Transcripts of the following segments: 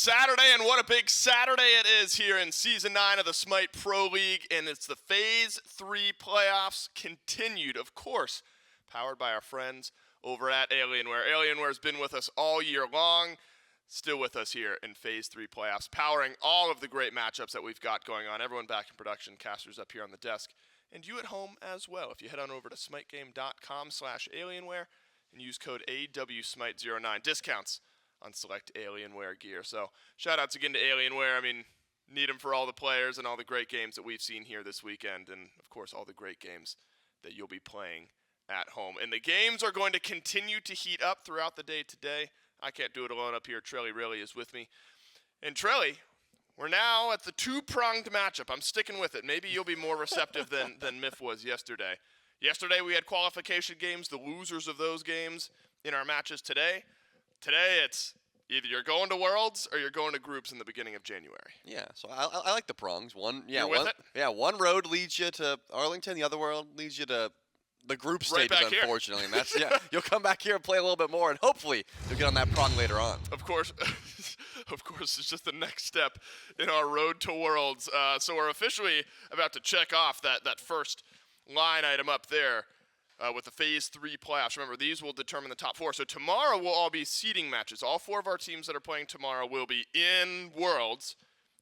Saturday, and what a big Saturday it is here in Season 9 of the SMITE Pro League, and it's the Phase 3 playoffs continued, of course, powered by our friends over at Alienware. Alienware has been with us all year long, still with us here in Phase 3 playoffs, powering all of the great matchups that we've got going on. Everyone back in production, casters up here on the desk, and you at home as well. If you head on over to smitegame.com/Alienware and use code AWSMITE09, discounts on select Alienware gear. So shout outs again to Alienware. I mean, need them for all the players and all the great games that we've seen here this weekend, and of course all the great games that you'll be playing at home. And the games are going to continue to heat up throughout the day today. I can't do it alone up here. Trelly really is with me. And Trelly, we're now at the two-pronged matchup. I'm sticking with it. Maybe you'll be more receptive than Miff was yesterday. Yesterday we had qualification games, the losers of those games in our matches today. Today, it's either you're going to Worlds or you're going to groups in the beginning of January. Yeah, so I like the prongs. One with it? Yeah, one road leads you to Arlington, the other road leads you to the group Right stages, back here. unfortunately. And that's you'll come back here and play a little bit more, and hopefully you'll get on that prong later on. Of course, it's just the next step in our road to Worlds. So we're officially about to check off that first line item up there. With the Phase 3 playoffs. Remember, these will determine the top 4. So tomorrow will all be seeding matches. All 4 of our teams that are playing tomorrow will be in Worlds.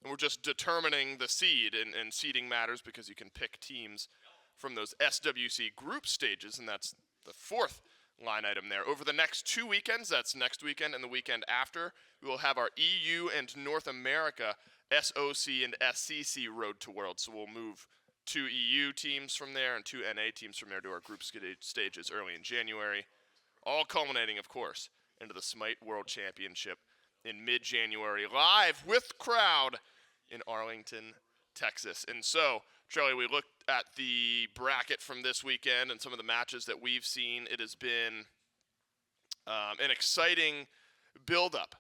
And we're just determining the seed. And seeding matters because you can pick teams from those SWC group stages. And that's the 4th line item there. Over the next 2 weekends, that's next weekend and the weekend after, we will have our EU and North America SOC and SCC road to Worlds. So we'll move 2 EU teams from there and 2 NA teams from there to our group stages early in January, all culminating, of course, into the SMITE World Championship in mid-January, live with crowd in Arlington, Texas. And so, Charlie, we looked at the bracket from this weekend and some of the matches that we've seen. It has been an exciting build-up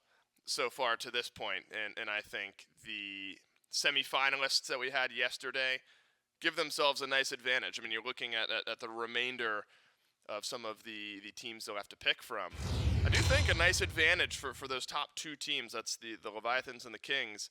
so far to this point, and I think the semifinalists that we had yesterday give themselves a nice advantage. I mean, you're looking at the remainder of some of the teams they'll have to pick from. I do think a nice advantage for those top 2 teams, that's the Leviathans and the Kings,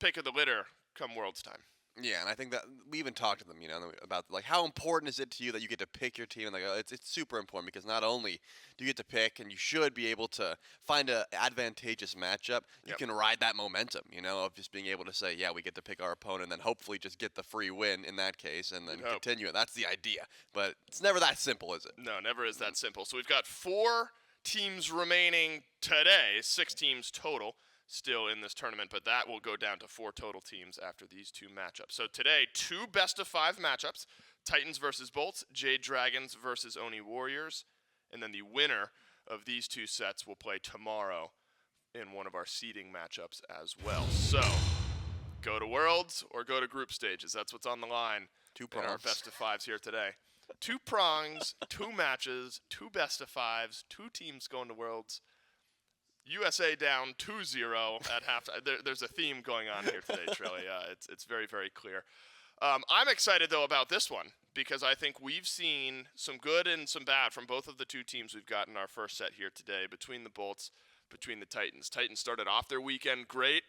pick of the litter come Worlds time. Yeah, and I think that we even talked to them, about like how important is it to you that you get to pick your team? And it's super important because not only do you get to pick, and you should be able to find an advantageous matchup, you can ride that momentum, of just being able to say, yeah, we get to pick our opponent, and then hopefully just get the free win in that case, and then continue it. That's the idea, but it's never that simple, is it? No, never is that simple. So we've got 4 teams remaining today, 6 teams total still in this tournament, but that will go down to 4 total teams after these 2 matchups. So today, 2 best-of-5 matchups, Titans versus Bolts, Jade Dragons versus Oni Warriors, and then the winner of these 2 sets will play tomorrow in one of our seeding matchups as well. So, go to Worlds or go to group stages. That's what's on the line 2 prongs. In our best-of-5s here today. 2 prongs, 2 matches, 2 best-of-5s, 2 teams going to Worlds. USA down 2-0 at halftime. There's a theme going on here today, Trelly. It's very, very clear. I'm excited, though, about this one because I think we've seen some good and some bad from both of the 2 teams we've got in our first set here today, between the Bolts, between the Titans. Titans started off their weekend great,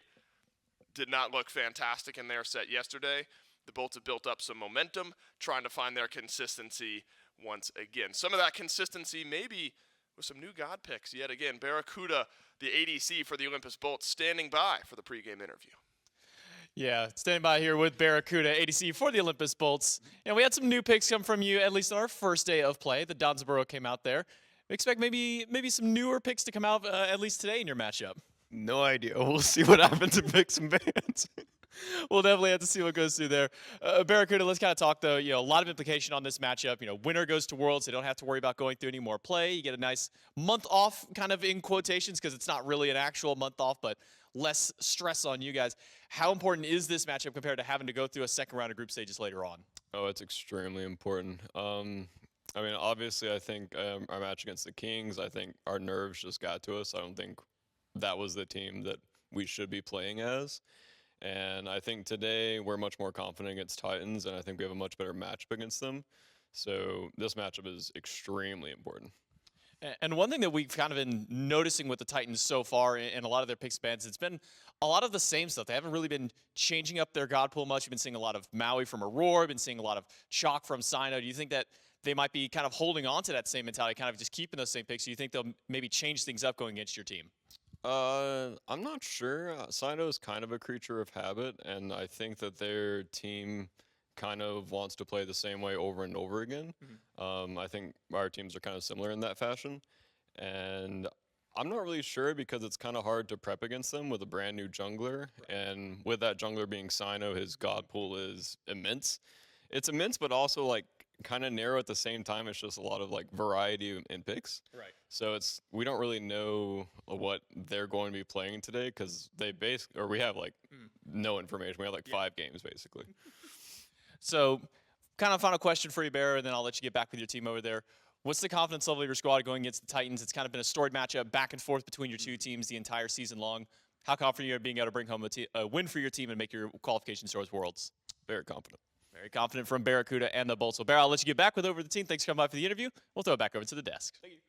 did not look fantastic in their set yesterday. The Bolts have built up some momentum, trying to find their consistency once again. Some of that consistency maybe with some new God picks yet again. BaRRaCCuDDa, the ADC for the Olympus Bolts, standing by for the pregame interview. Yeah, standing by here with BaRRaCCuDDa, ADC for the Olympus Bolts. And we had some new picks come from you, at least on our first day of play. The Danzaburou came out there. We expect maybe some newer picks to come out at least today in your matchup. No idea. We'll see what happens in picks and bans. We'll definitely have to see what goes through there. BaRRaCCuDDa, let's kind of talk, though. A lot of implication on this matchup. Winner goes to Worlds. They don't have to worry about going through any more play. You get a nice month off, kind of in quotations, because it's not really an actual month off, but less stress on you guys. How important is this matchup compared to having to go through a second round of group stages later on? Oh, it's extremely important. I mean, obviously, I think our match against the Kings, I think our nerves just got to us. I don't think that was the team that we should be playing as. And I think today we're much more confident against Titans, and I think we have a much better matchup against them. So this matchup is extremely important. And one thing that we've kind of been noticing with the Titans so far in a lot of their pick spans, it's been a lot of the same stuff. They haven't really been changing up their god pool much. We've been seeing a lot of Maui from Aror, been seeing a lot of chalk from Cyno. Do you think that they might be kind of holding on to that same mentality, kind of just keeping those same picks? Do you think they'll maybe change things up going against your team? I'm not sure. Cyno is kind of a creature of habit, and I think that their team kind of wants to play the same way over and over again. I think our teams are kind of similar in that fashion, and I'm not really sure because it's kind of hard to prep against them with a brand new jungler, and with that jungler being Cyno, his god pool is immense. It's immense, but also like kind of narrow at the same time. It's just a lot of like variety in picks. Right. So we don't really know what they're going to be playing today because we have like no information. We have like 5 games basically. So, kind of final question for you, BaRRa, and then I'll let you get back with your team over there. What's the confidence level of your squad going against the Titans? It's kind of been a storied matchup back and forth between your two teams the entire season long. How confident are you of being able to bring home a win for your team and make your qualifications towards Worlds? Very confident. Very confident from BaRRaCCuDDa and the Bolts. So, BaRRa, I'll let you get back with over the team. Thanks for coming by for the interview. We'll throw it back over to the desk. Thank you.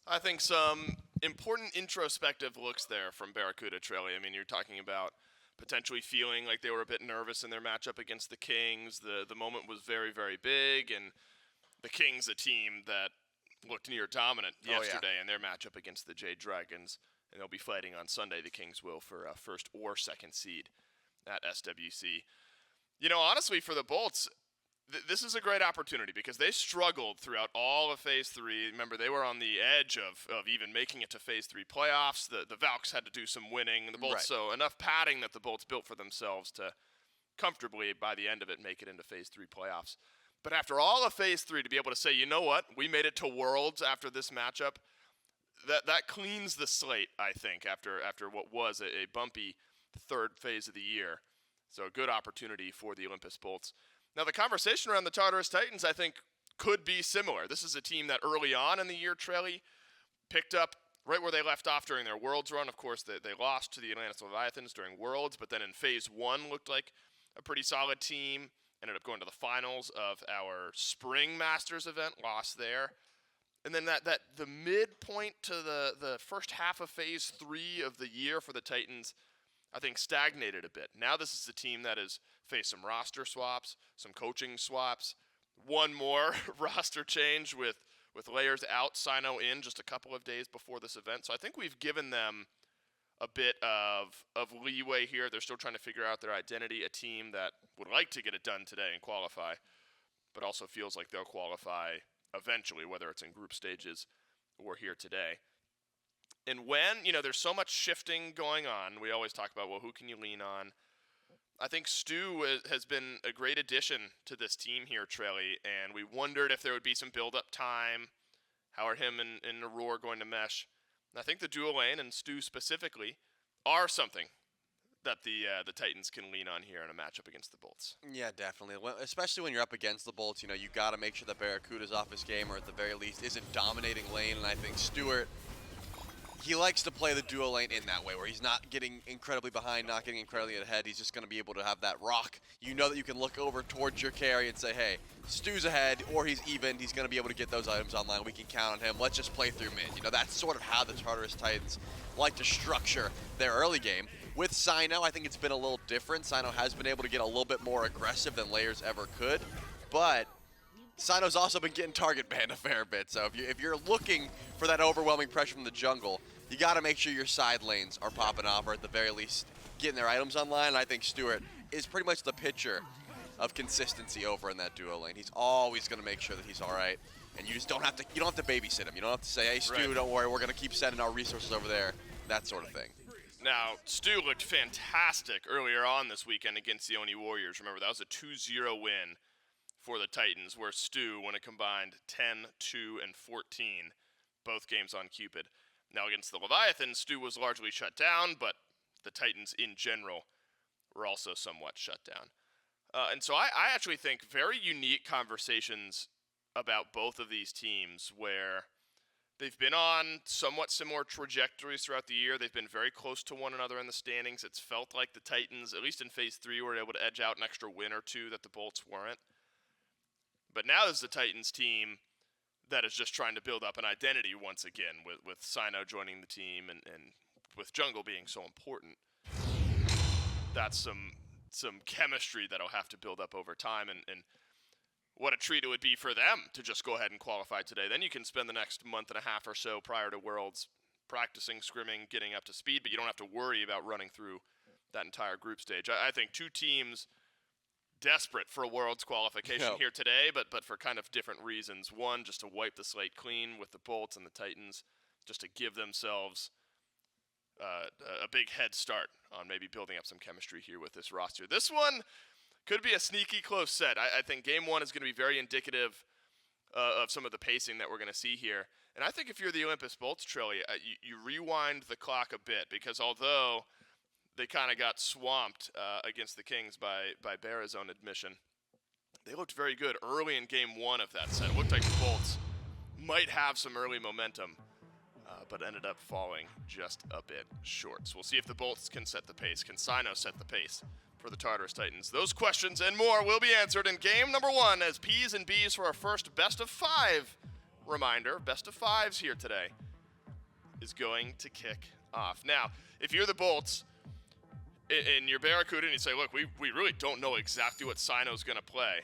I think some important introspective looks there from BaRRaCCuDDa, Trelly. I mean, you're talking about potentially feeling like they were a bit nervous in their matchup against the Kings. The moment was very, very big, and the Kings, a team that looked near dominant yesterday in their matchup against the Jade Dragons, and they'll be fighting on Sunday, the Kings will, for first or second seed at SWC. You know, honestly, for the Bolts, this is a great opportunity because they struggled throughout all of Phase 3. Remember, they were on the edge of even making it to Phase 3 playoffs. The Valks had to do some winning. The Bolts, so enough padding that the Bolts built for themselves to comfortably, by the end of it, make it into Phase 3 playoffs. But after all of Phase 3, to be able to say, you know what, we made it to Worlds after this matchup, that cleans the slate, I think, after what was a bumpy third phase of the year. So a good opportunity for the Olympus Bolts. Now, the conversation around the Tartarus Titans, I think, could be similar. This is a team that early on in the year, Trelly, picked up right where they left off during their Worlds run. Of course, they lost to the Atlantis Leviathans during Worlds, but then in Phase 1 looked like a pretty solid team. Ended up going to the finals of our Spring Masters event, lost there. And then the midpoint to the first half of Phase 3 of the year for the Titans, I think, stagnated a bit. Now this is a team that has faced some roster swaps, some coaching swaps, one more roster change with layers out, Cyno in just a couple of days before this event. So I think we've given them a bit of leeway here. They're still trying to figure out their identity, a team that would like to get it done today and qualify, but also feels like they'll qualify eventually, whether it's in group stages or here today. And when, there's so much shifting going on, we always talk about, well, who can you lean on? I think Stu has been a great addition to this team here, Trelly, and we wondered if there would be some build-up time. How are him and Aror going to mesh? And I think the dual lane, and Stu specifically, are something that the Titans can lean on here in a matchup against the Bolts. Yeah, definitely. Well, especially when you're up against the Bolts, you got to make sure that BaRRaCCuDDa's off his game, or at the very least isn't dominating lane, and I think Stuart, he likes to play the duo lane in that way, where he's not getting incredibly behind, not getting incredibly ahead. He's just going to be able to have that rock. You know that you can look over towards your carry and say, hey, Stu's ahead, or he's even. He's going to be able to get those items online. We can count on him. Let's just play through mid. That's sort of how the Tartarus Titans like to structure their early game. With Cyno, I think it's been a little different. Cyno has been able to get a little bit more aggressive than Layers ever could, but Cyno's also been getting target banned a fair bit. So if you're looking for that overwhelming pressure from the jungle, you got to make sure your side lanes are popping off, or at the very least getting their items online. And I think Stuart is pretty much the picture of consistency over in that duo lane. He's always going to make sure that he's all right, and you just don't have to babysit him. You don't have to say, hey, Stu, don't worry, we're going to keep sending our resources over there, that sort of thing. Now, Stu looked fantastic earlier on this weekend against the Oni Warriors. Remember, that was a 2-0 win for the Titans, where Stu won a combined 10, 2, and 14, both games on Cupid. Now, against the Leviathans, Stu was largely shut down, but the Titans in general were also somewhat shut down. And so I actually think very unique conversations about both of these teams, where they've been on somewhat similar trajectories throughout the year. They've been very close to one another in the standings. It's felt like the Titans, at least in Phase 3, were able to edge out an extra win or two that the Bolts weren't. But now this is the Titans team that is just trying to build up an identity once again with Cyno joining the team and with jungle being so important. That's some chemistry that'll have to build up over time, and what a treat it would be for them to just go ahead and qualify today. Then you can spend the next month and a half or so prior to Worlds practicing, scrimming, getting up to speed, but you don't have to worry about running through that entire group stage. I think two teams desperate for a Worlds qualification here today, but for kind of different reasons. One, just to wipe the slate clean with the Bolts and the Titans, just to give themselves a big head start on maybe building up some chemistry here with this roster. This one could be a sneaky close set. I think game one is going to be very indicative of some of the pacing that we're going to see here. And I think if you're the Olympus Bolts, Trilly, you rewind the clock a bit, because although they kind of got swamped against the Kings by BaRRa's own admission, they looked very good early in game one of that set. It looked like the Bolts might have some early momentum, but ended up falling just a bit short. So we'll see if the Bolts can set the pace. Can Cyno set the pace for the Tartarus Titans? Those questions and more will be answered in game number one as P's and B's for our first best of five. Reminder, best of fives here today is going to kick off. Now, if you're the Bolts and you're BaRRaCCuDDa and you say, look, we really don't know exactly what Cyno's going to play,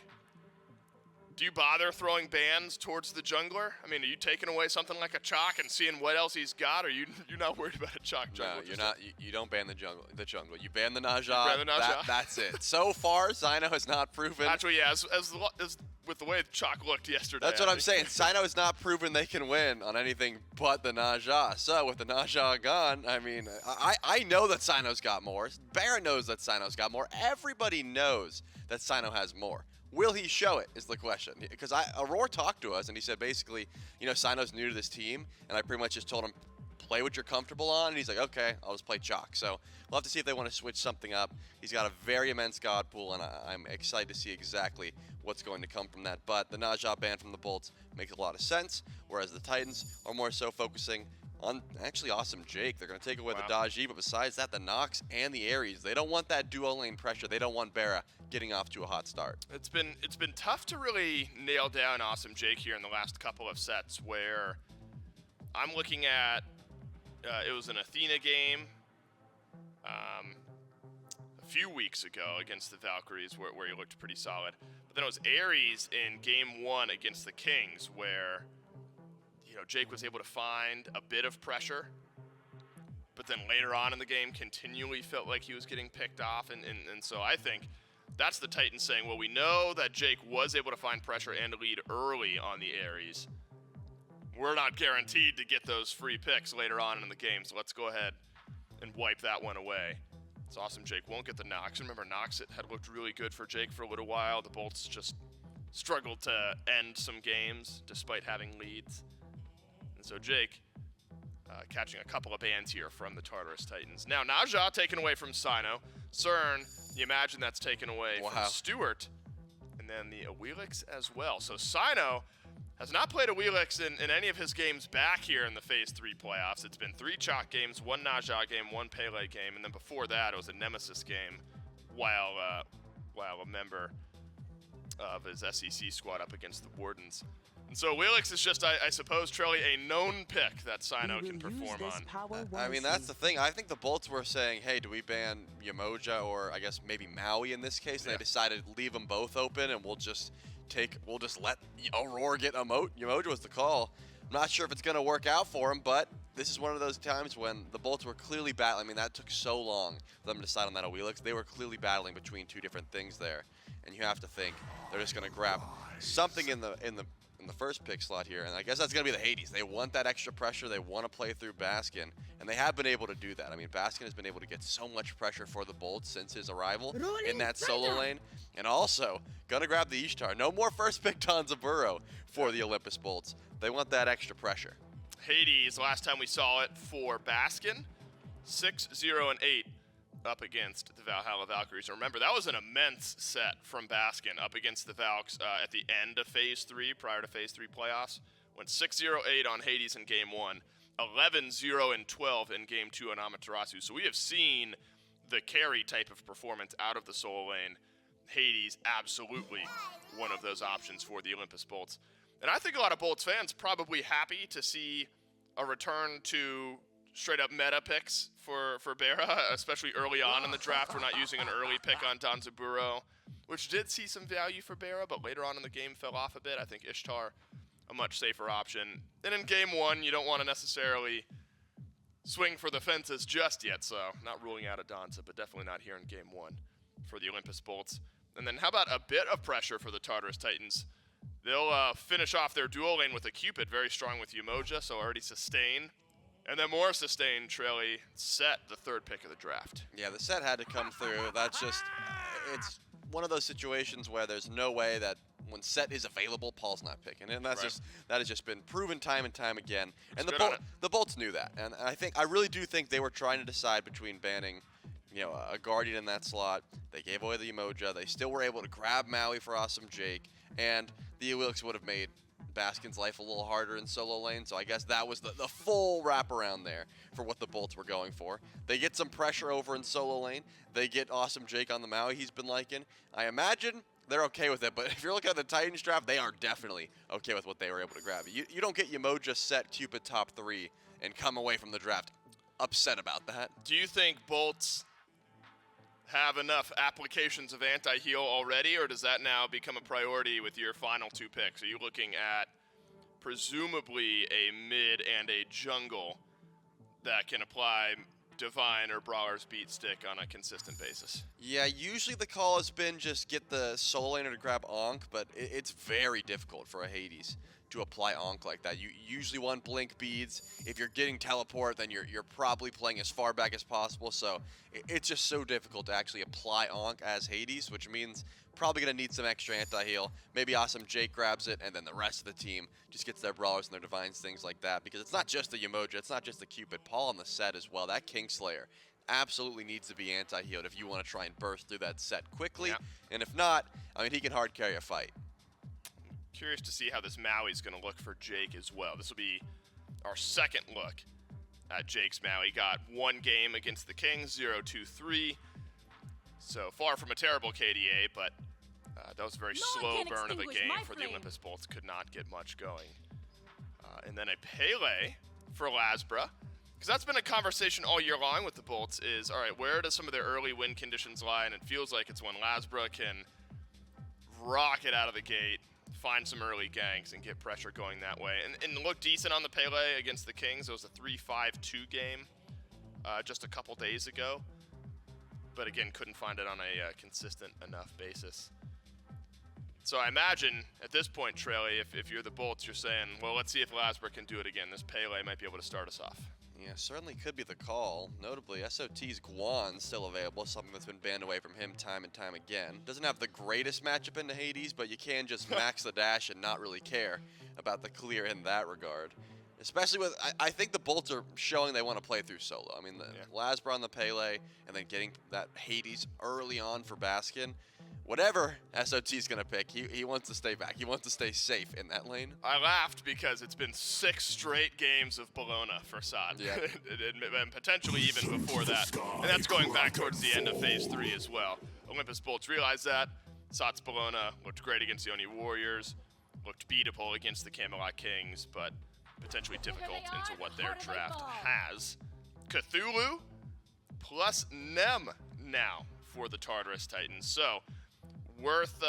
do you bother throwing bans towards the jungler? I mean, are you taking away something like a Chalk and seeing what else he's got, or you're not worried about a Chalk jungle? No, you're not. You don't ban the jungle. You ban the Naja. Ban the Naja. That's it. So far, Cyno has not proven. Actually, yeah, as with the way Chalk looked yesterday. That's what I'm saying. Cyno has not proven they can win on anything but the Naja. So with the Naja gone, I mean, I know that Cyno's got more. BaRRa knows that Cyno's got more. Everybody knows that Cyno has more. Will he show it is the question. Because Aror talked to us, and he said basically, Cyno's new to this team, and I pretty much just told him, play what you're comfortable on, and he's like, okay, I'll just play Chalk. So we'll have to see if they want to switch something up. He's got a very immense god pool, and I'm excited to see exactly what's going to come from that. But the Naja ban from the Bolts makes a lot of sense, whereas the Titans are more so focusing on actually awesome Jake. They're going to take away the Daji, but besides that, the Nox and the Ares, they don't want that dual lane pressure. They don't want BaRRa getting off to a hot start. It's been tough to really nail down awesome Jake here in the last couple of sets, where I'm looking at it was an Athena game a few weeks ago against the Valkyries where he looked pretty solid. But then it was Ares in game one against the Kings where Jake was able to find a bit of pressure, but then later on in the game continually felt like he was getting picked off. And so I think that's the Titans saying, well, we know that Jake was able to find pressure and lead early on the Ares. We're not guaranteed to get those free picks later on in the game, so let's go ahead and wipe that one away. It's awesome Jake won't get the Nox. Remember, Nox had looked really good for Jake for a little while. The Bolts just struggled to end some games despite having leads. And so Jake catching a couple of bans here from the Tartarus Titans. Now Naja taken away from Cyno. Cern, you imagine that's taken away from Stuart. And then the Awilix as well. So Cyno has not played Awilix in any of his games back here in the Phase 3 playoffs. It's been 3 Chalk games, 1 Naja game, 1 Pele game, and then before that it was a Nemesis game while a member of his SEC squad up against the Wardens. And so Awilix is just, I suppose, Trelly, a known pick that Cyno can perform on. I mean, that's the thing. I think the Bolts were saying, hey, do we ban Yemoja or I guess maybe Maui in this case? And they decided to leave them both open and we'll just let Aror get Yemoja was the call. I'm not sure if it's going to work out for him, but this is one of those times when the Bolts were clearly battling. I mean, that took so long for them to decide on that Awilix. They were clearly battling between two different things there. And you have to think they're just going to grab something in the first pick slot here, and I guess that's going to be the Hades. They want that extra pressure. They want to play through Baskin, and they have been able to do that. I mean, Baskin has been able to get so much pressure for the Bolts since his arrival in that solo lane, and also going to grab the Ishtar. No more first pick Danzaburou for the Olympus Bolts. They want that extra pressure. Hades, last time we saw it for Baskin, 6-0-8 up against the Valhalla Valkyries. And remember, that was an immense set from Baskin up against the Valks at the end of Phase 3, prior to Phase 3 playoffs. Went 6-0-8 on Hades in Game 1, 11-0-12 in Game 2 on Amaterasu. So we have seen the carry type of performance out of the solo lane. Hades, absolutely one of those options for the Olympus Bolts. And I think a lot of Bolts fans probably happy to see a return to straight-up meta picks for BaRRA, especially early on in the draft. We're not using an early pick on Danzaburou, which did see some value for BaRRA, but later on in the game fell off a bit. I think Ishtar, a much safer option. And in game one, you don't want to necessarily swing for the fences just yet, so not ruling out a Danza, but definitely not here in game one for the Olympus Bolts. And then how about a bit of pressure for the Tartarus Titans? They'll finish off their dual lane with a Cupid, very strong with Yemoja, so already sustain. And then more sustain, Trelly, set the third pick of the draft. Yeah, the set had to come through. That's just, it's one of those situations where there's no way that when set is available, Paul's not picking it. And that's Right. that has just been proven time and time again. And Spit on it. the Bolts knew that. And I really do think they were trying to decide between banning, a Guardian in that slot. They gave away the Yemoja. They still were able to grab Maui for Awesome Jake. And the Elix would have made Baskin's life a little harder in solo lane, so I guess that was the full wraparound there for what the Bolts were going for. They get some pressure over in solo lane. They get Awesome Jake on the Maui he's been liking. I imagine they're okay with it, but if you're looking at the Titans draft, they are definitely okay with what they were able to grab. You don't get Yemoja set Cupid top 3 and come away from the draft upset about that. Do you think Bolts have enough applications of anti-heal already, or does that now become a priority with your final two picks? Are you looking at presumably a mid and a jungle that can apply Divine or Brawler's Beat Stick on a consistent basis? Yeah, usually the call has been just get the solo laner to grab Ankh, but it's very difficult for a Hades to apply Ankh like that. You usually want blink beads. If you're getting teleport, then you're probably playing as far back as possible, so it's just so difficult to actually apply Ankh as Hades, which means probably going to need some extra anti-heal. Maybe Awesome Jake grabs it, and then the rest of the team just gets their Brawlers and their Divines, things like that, because it's not just the Yemoja, it's not just the Cupid. Paul on the set as well. That Kingslayer absolutely needs to be anti-healed if you want to try and burst through that set quickly, Yeah. and if not, I mean, he can hard carry a fight. Curious to see how this Maui's going to look for Jake as well. This will be our second look at Jake's Maui. Got one game against the Kings, 0-2-3. So far from a terrible KDA, but that was a very slow burn of a game for the Olympus Bolts. Could not get much going. And then a Pele for LASBRA. Because that's been a conversation all year long with the Bolts is, all right, where does some of their early win conditions lie? And it feels like it's when LASBRA can rocket out of the gate, find some early ganks, and get pressure going that way. And look decent on the Pele against the Kings. It was a 3-5-2 game just a couple days ago. But again, couldn't find it on a consistent enough basis. So I imagine at this point, Trelly, if you're the Bolts, you're saying, well, let's see if LASBRA can do it again. This Pele might be able to start us off. Yeah, certainly could be the call. Notably, SOT's Guan's still available, something that's been banned away from him time and time again. Doesn't have the greatest matchup into Hades, but you can just max the dash and not really care about the clear in that regard. Especially with, I think the Bolts are showing they want to play through solo. I mean, the LASBRA on the Pele, and then getting that Hades early on for Baskin. Whatever SOT's going to pick, he wants to stay back. He wants to stay safe in that lane. I laughed because it's been 6 straight games of Bellona for Sod. Yeah. And potentially even before that. And that's going back towards the end of Phase 3 as well. Olympus Bolts realized that. Sot's Bellona looked great against the Oni Warriors, looked beatable against the Camelot Kings, but potentially difficult into what their draft has. Cthulhu plus Nem now for the Tartarus Titans. So worth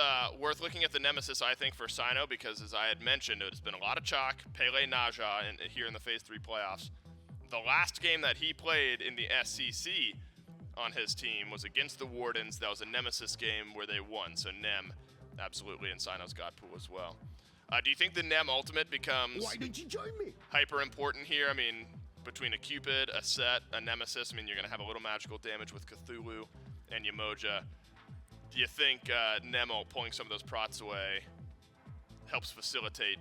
looking at the Nemesis, I think, for Cyno, because as I had mentioned, it's been a lot of chalk. Pele Naja here in the Phase 3 playoffs. The last game that he played in the SCC on his team was against the Wardens. That was a Nemesis game where they won, so Nem absolutely in Cyno's God pool as well. Do you think the Nem ultimate becomes hyper important here? I mean, between a Cupid, a Set, a Nemesis, I mean, you're going to have a little magical damage with Cthulhu and Yemoja. Do you think Nemo pulling some of those prots away helps facilitate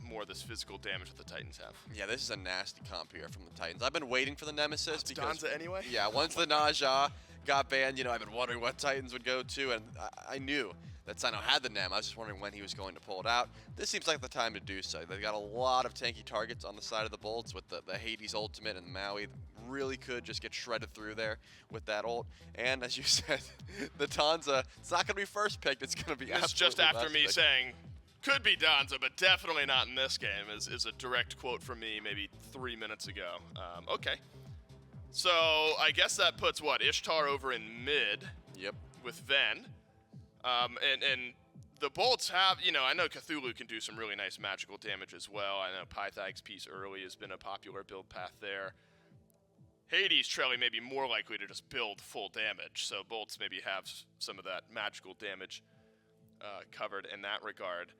more of this physical damage that the Titans have? Yeah, this is a nasty comp here from the Titans. I've been waiting for the Nemesis because Danza anyway? Yeah, once the Naja got banned, I've been wondering what Titans would go to, and I knew that Cyno had the Nem. I was just wondering when he was going to pull it out. This seems like the time to do so. They've got a lot of tanky targets on the side of the Bolts with the Hades ultimate and Maui. Really could just get shredded through there with that ult. And as you said, the Tanza, it's not going to be first picked. It's going to be It's just after me saying, Could be Danza, but definitely not in this game, is a direct quote from me maybe 3 minutes ago. Okay. So I guess that puts, what, Ishtar over in mid Yep. with Ven. And the Bolts have, you know, I know Cthulhu can do some really nice magical damage as well. I know Pythag's piece early has been a popular build path there. Hades Trelly may be more likely to just build full damage, so Bolts maybe have some of that magical damage covered in that regard.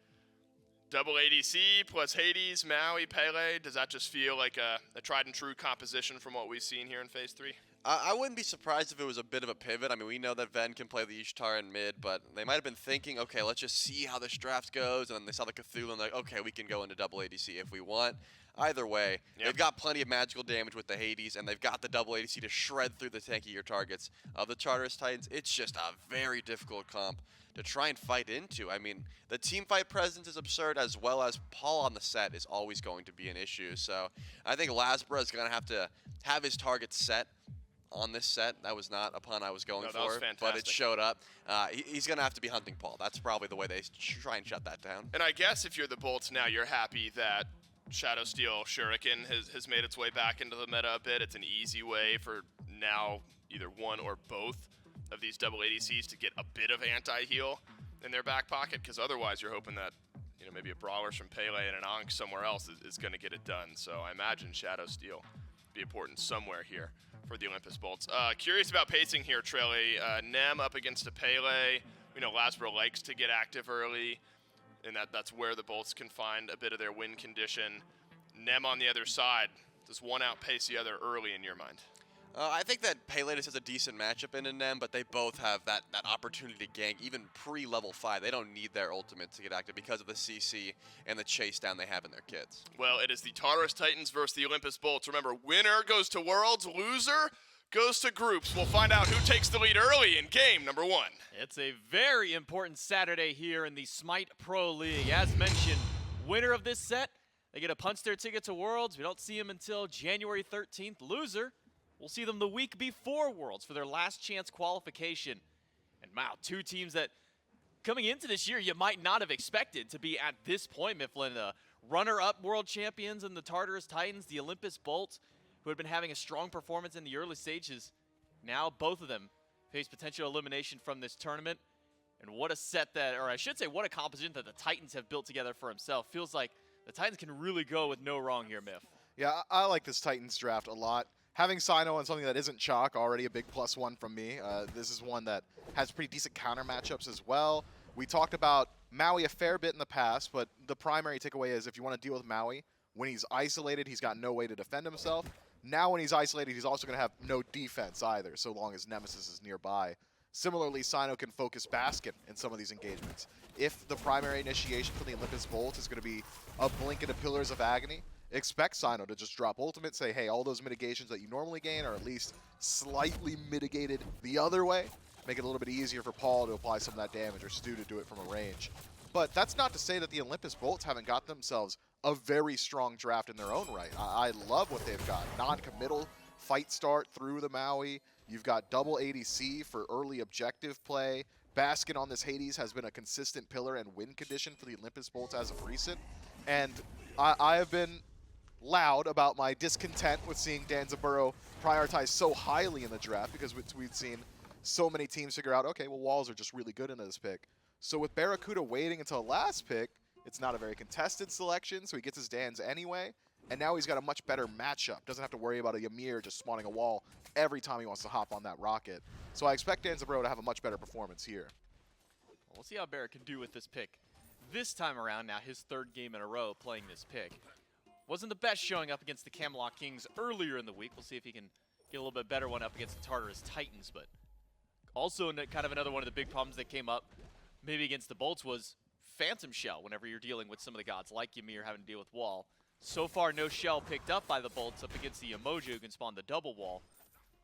Double ADC plus Hades, Maui, Pele, does that just feel like a tried and true composition from what we've seen here in Phase 3? I wouldn't be surprised if it was a bit of a pivot. I mean, we know that Ven can play the Ishtar in mid, but they might have been thinking, okay, let's just see how this draft goes, and then they saw the Cthulhu and they're like, okay, we can go into double ADC if we want. Either way, they've got plenty of magical damage with the Hades, and they've got the double ADC to shred through the tankier targets of the Tartarus Titans. It's just a very difficult comp to try and fight into. I mean, the team fight presence is absurd, as well as Paul on the set is always going to be an issue. So I think LASBRA is going to have his targets set on this set. That was not a pun I was going that was for, fantastic. but it showed up. He's going to have to be hunting Paul. That's probably the way they try and shut that down. And I guess if you're the Bolts now, you're happy that Shadow Steel Shuriken has made its way back into the meta a bit. It's an easy way for now either one or both of these double ADCs to get a bit of anti-heal in their back pocket, because otherwise you're hoping that, you know, maybe a Brawlers from Pele and an Ankh somewhere else is going to get it done. So I imagine Shadow Steel be important somewhere here for the Olympus Bolts. Curious about pacing here, Trelly. Nem up against a Pele. We know LASBRA likes to get active early, and that's where the Bolts can find a bit of their win condition. Nem on the other side, does one outpace the other early in your mind? I think that Pele just has a decent matchup in Nem, but they both have that opportunity to gank even pre-level 5. They don't need their ultimate to get active because of the CC and the chase down they have in their kits. Well, it is the Tartarus Titans versus the Olympus Bolts. Remember, winner goes to Worlds, loser goes to groups. We'll find out who takes the lead early in game number 1. It's a very important Saturday here in the SMITE Pro League. As mentioned, winner of this set, they get to punch their ticket to Worlds. We don't see them until January 13th. Loser, we'll see them the week before Worlds for their last chance qualification. And wow, two teams that coming into this year you might not have expected to be at this point, Mifflin. The runner-up world champions in the Tartarus Titans, the Olympus Bolts, who had been having a strong performance in the early stages. Now both of them face potential elimination from this tournament. And what a set that, or I should say what a composition that the Titans have built together for himself. Feels like the Titans can really go with no wrong here, Miff. Yeah, I like this Titans draft a lot. Having Cyno on something that isn't chalk, already a big +1 from me. This is one that has pretty decent counter matchups as well. We talked about Maui a fair bit in the past, but the primary takeaway is if you want to deal with Maui, when he's isolated, he's got no way to defend himself. Now when he's isolated, he's also going to have no defense either, so long as Nemesis is nearby. Similarly, Cyno can focus Baskin in some of these engagements. If the primary initiation for the Olympus Bolts is going to be a blink into Pillars of Agony, expect Cyno to just drop ultimate, say, hey, all those mitigations that you normally gain are at least slightly mitigated the other way. Make it a little bit easier for Paul to apply some of that damage, or Stu to do it from a range. But that's not to say that the Olympus Bolts haven't got themselves a very strong draft in their own right. I love what they've got. Non-committal fight start through the Maui. You've got double ADC for early objective play. Baskin on this Hades has been a consistent pillar and win condition for the Olympus Bolts as of recent. And I have been loud about my discontent with seeing Danzaburou prioritized so highly in the draft, because we've seen so many teams figure out, okay, well, walls are just really good in this pick. So with BaRRaCCuDDa waiting until last pick, it's not a very contested selection, so he gets his Dans anyway. And now he's got a much better matchup. Doesn't have to worry about a Ymir just spawning a wall every time he wants to hop on that rocket. So I expect Danzaburou to have a much better performance here. We'll see how BaRRaCCuDDa can do with this pick this time around. Now his third game in a row playing this pick. Wasn't the best showing up against the Camelot Kings earlier in the week. We'll see if he can get a little bit better one up against the Tartarus Titans. But also kind of another one of the big problems that came up maybe against the Bolts was Phantom Shell whenever you're dealing with some of the gods like Ymir having to deal with wall. So far, no shell picked up by the Bolts up against the Yemoja, who can spawn the double wall.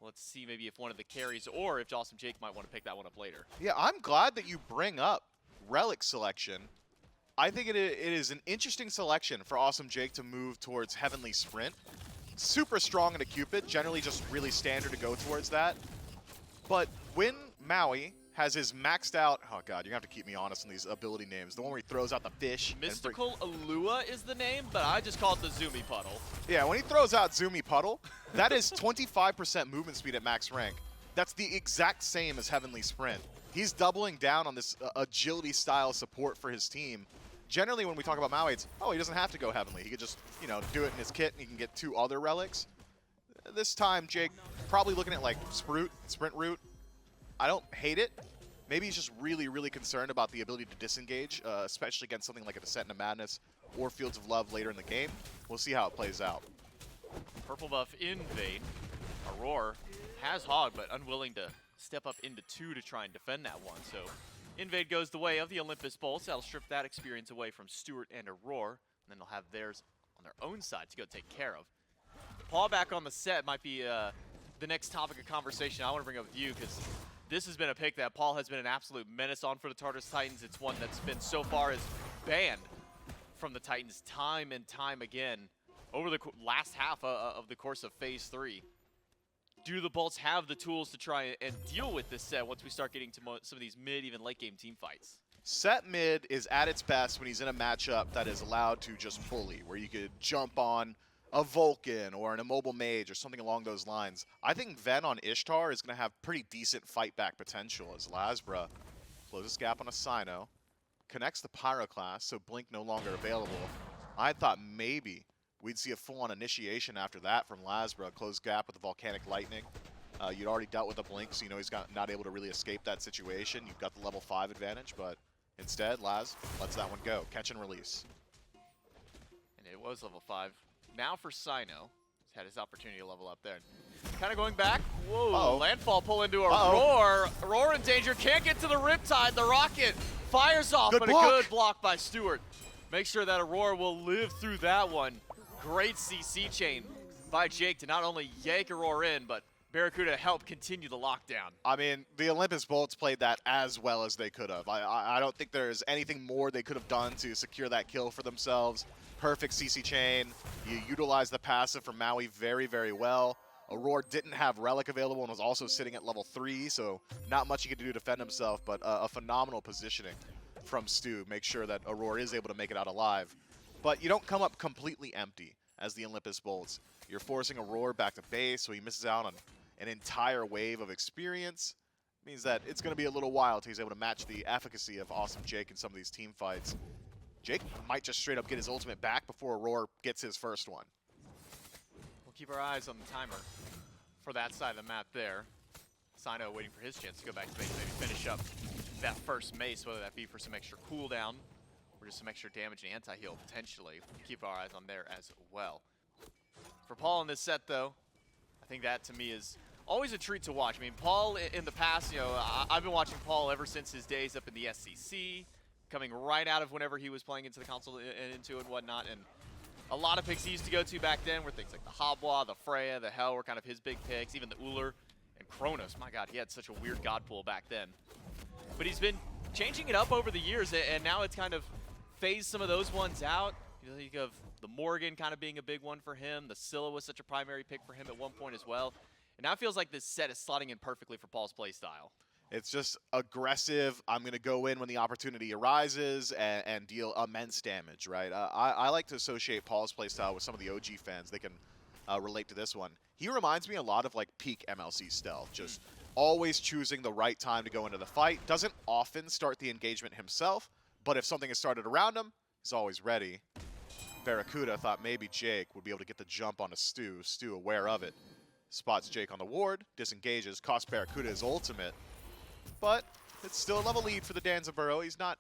Let's see maybe if one of the carries, or if Awesome Jake might want to pick that one up later. Yeah, I'm glad that you bring up Relic selection. I think it is an interesting selection for Awesome Jake to move towards Heavenly Sprint. Super strong into Cupid, generally just really standard to go towards that. But when Maui has his maxed out, oh god, you're gonna have to keep me honest on these ability names. The one where he throws out the fish. Mystical Alua is the name, but I just call it the Zoomy Puddle. Yeah, when he throws out Zoomy Puddle, that is 25% movement speed at max rank. That's the exact same as Heavenly Sprint. He's doubling down on this agility style support for his team. Generally, when we talk about Maui, it's, oh, he doesn't have to go Heavenly. He could just, you know, do it in his kit and he can get 2 other relics. This time, Jake probably looking at like Sprint Root. I don't hate it. Maybe he's just really, really concerned about the ability to disengage, especially against something like a Descent into Madness or Fields of Love later in the game. We'll see how it plays out. Purple buff Invade. Aror has Hog, but unwilling to step up into 2 to try and defend that one. So Invade goes the way of the Olympus Bolts. That'll strip that experience away from Stuart and Aror. And then they'll have theirs on their own side to go take care of. Paul back on the set might be the next topic of conversation I want to bring up with you, because this has been a pick that Paul has been an absolute menace on for the Tartarus Titans. It's one that's been so far as banned from the Titans time and time again over the last half of the course of Phase 3. Do the Bolts have the tools to try and deal with this set once we start getting to some of these mid, even late game team fights? Set mid is at its best when he's in a matchup that is allowed to just bully, where you could jump on a Vulcan or an immobile mage or something along those lines. I think Ven on Ishtar is going to have pretty decent fight back potential as LASBRA closes gap on a Cyno, connects the Pyroclast, so Blink no longer available. I thought maybe we'd see a full-on initiation after that from LASBRA, close gap with the Volcanic Lightning. You'd already dealt with a Blink, so you know he's not able to really escape that situation. You've got the level 5 advantage, but instead, Laz lets that one go. Catch and release. And it was level 5. Now for Cyno. He's had his opportunity to level up there. Kind of going back. Whoa, Landfall pull into a Roar. Roar in danger, can't get to the Riptide. The rocket fires off, but block. a good block by Stuart. Make sure that Aurora will live through that one. Great CC chain by Jake to not only yank Aurora in, but BaRRaCCuDDa help continue the lockdown. I mean, the Olympus Bolts played that as well as they could have. I don't think there's anything more they could have done to secure that kill for themselves. Perfect CC chain. You utilize the passive from Maui very, very well. Aurora didn't have Relic available and was also sitting at level 3, so not much he could do to defend himself, but a phenomenal positioning from Stu. Make sure that Aurora is able to make it out alive. But you don't come up completely empty as the Olympus Bolts. You're forcing Aurora back to base, so he misses out on an entire wave of experience. Means that it's going to be a little while till he's able to match the efficacy of Awesome Jake in some of these team fights. Jake might just straight up get his ultimate back before Aurora gets his first one. We'll keep our eyes on the timer for that side of the map there. Cyno waiting for his chance to go back to base, maybe finish up that first mace, whether that be for some extra cooldown or just some extra damage and anti-heal potentially. We'll keep our eyes on there as well. For Paul in this set though, I think that to me is always a treat to watch. I mean, Paul in the past, you know, I've been watching Paul ever since his days up in the SCC, coming right out of whenever he was playing into the console and into and whatnot. And a lot of picks he used to go to back then were things like the Habwa, the Freya, the Hell were kind of his big picks, even the Uller and Chronos. My God, he had such a weird god pool back then. But he's been changing it up over the years, and now it's kind of phased some of those ones out. You think of the Morgan kind of being a big one for him. The Scylla was such a primary pick for him at one point as well. And now it feels like this set is slotting in perfectly for Paul's play style. It's just aggressive. I'm going to go in when the opportunity arises and deal immense damage, right? I like to associate Paul's playstyle with some of the OG fans. They can relate to this one. He reminds me a lot of like peak MLC stealth, just always choosing the right time to go into the fight. Doesn't often start the engagement himself, but if something is started around him, he's always ready. BaRRaCCuDDa thought maybe Jake would be able to get the jump on a Stu. Stu aware of it. Spots Jake on the ward, disengages, costs BaRRaCCuDDa his ultimate. But it's still a level lead for the Danzaburou. He's not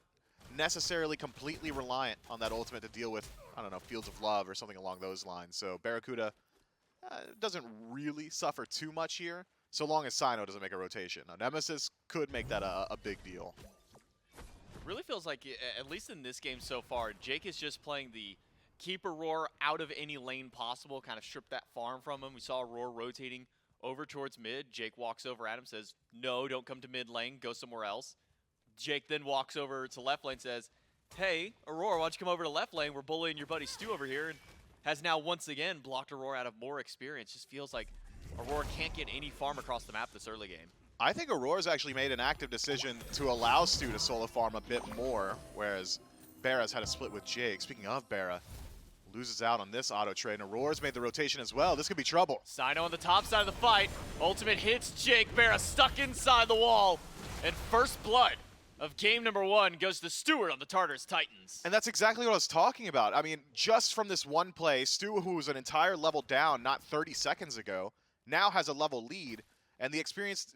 necessarily completely reliant on that ultimate to deal with, I don't know, Fields of Love or something along those lines. So BaRRaCCuDDa doesn't really suffer too much here, so long as Cyno doesn't make a rotation. Now, Nemesis could make that a big deal. It really feels like, at least in this game so far, Jake is just playing the keep Aurora out of any lane possible, kind of strip that farm from him. We saw Aurora rotating over towards mid. Jake walks over at him, says, no, don't come to mid lane, go somewhere else. Jake then walks over to left lane, says, hey, Aurora, why don't you come over to left lane? We're bullying your buddy Stu over here. And has now once again blocked Aurora out of more experience. Just feels like Aurora can't get any farm across the map this early game. I think Auror's actually made an active decision to allow Stu to solo farm a bit more, whereas BaRRa's had a split with Jake. Speaking of BaRRa, loses out on this auto trade, and Auror's made the rotation as well. This could be trouble. Cyno on the top side of the fight. Ultimate hits Jake. BaRRa stuck inside the wall. And first blood of game number 1 goes to Stuart on the Tartarus Titans. And that's exactly what I was talking about. I mean, just from this one play, Stu, who was an entire level down not 30 seconds ago, now has a level lead, and the experience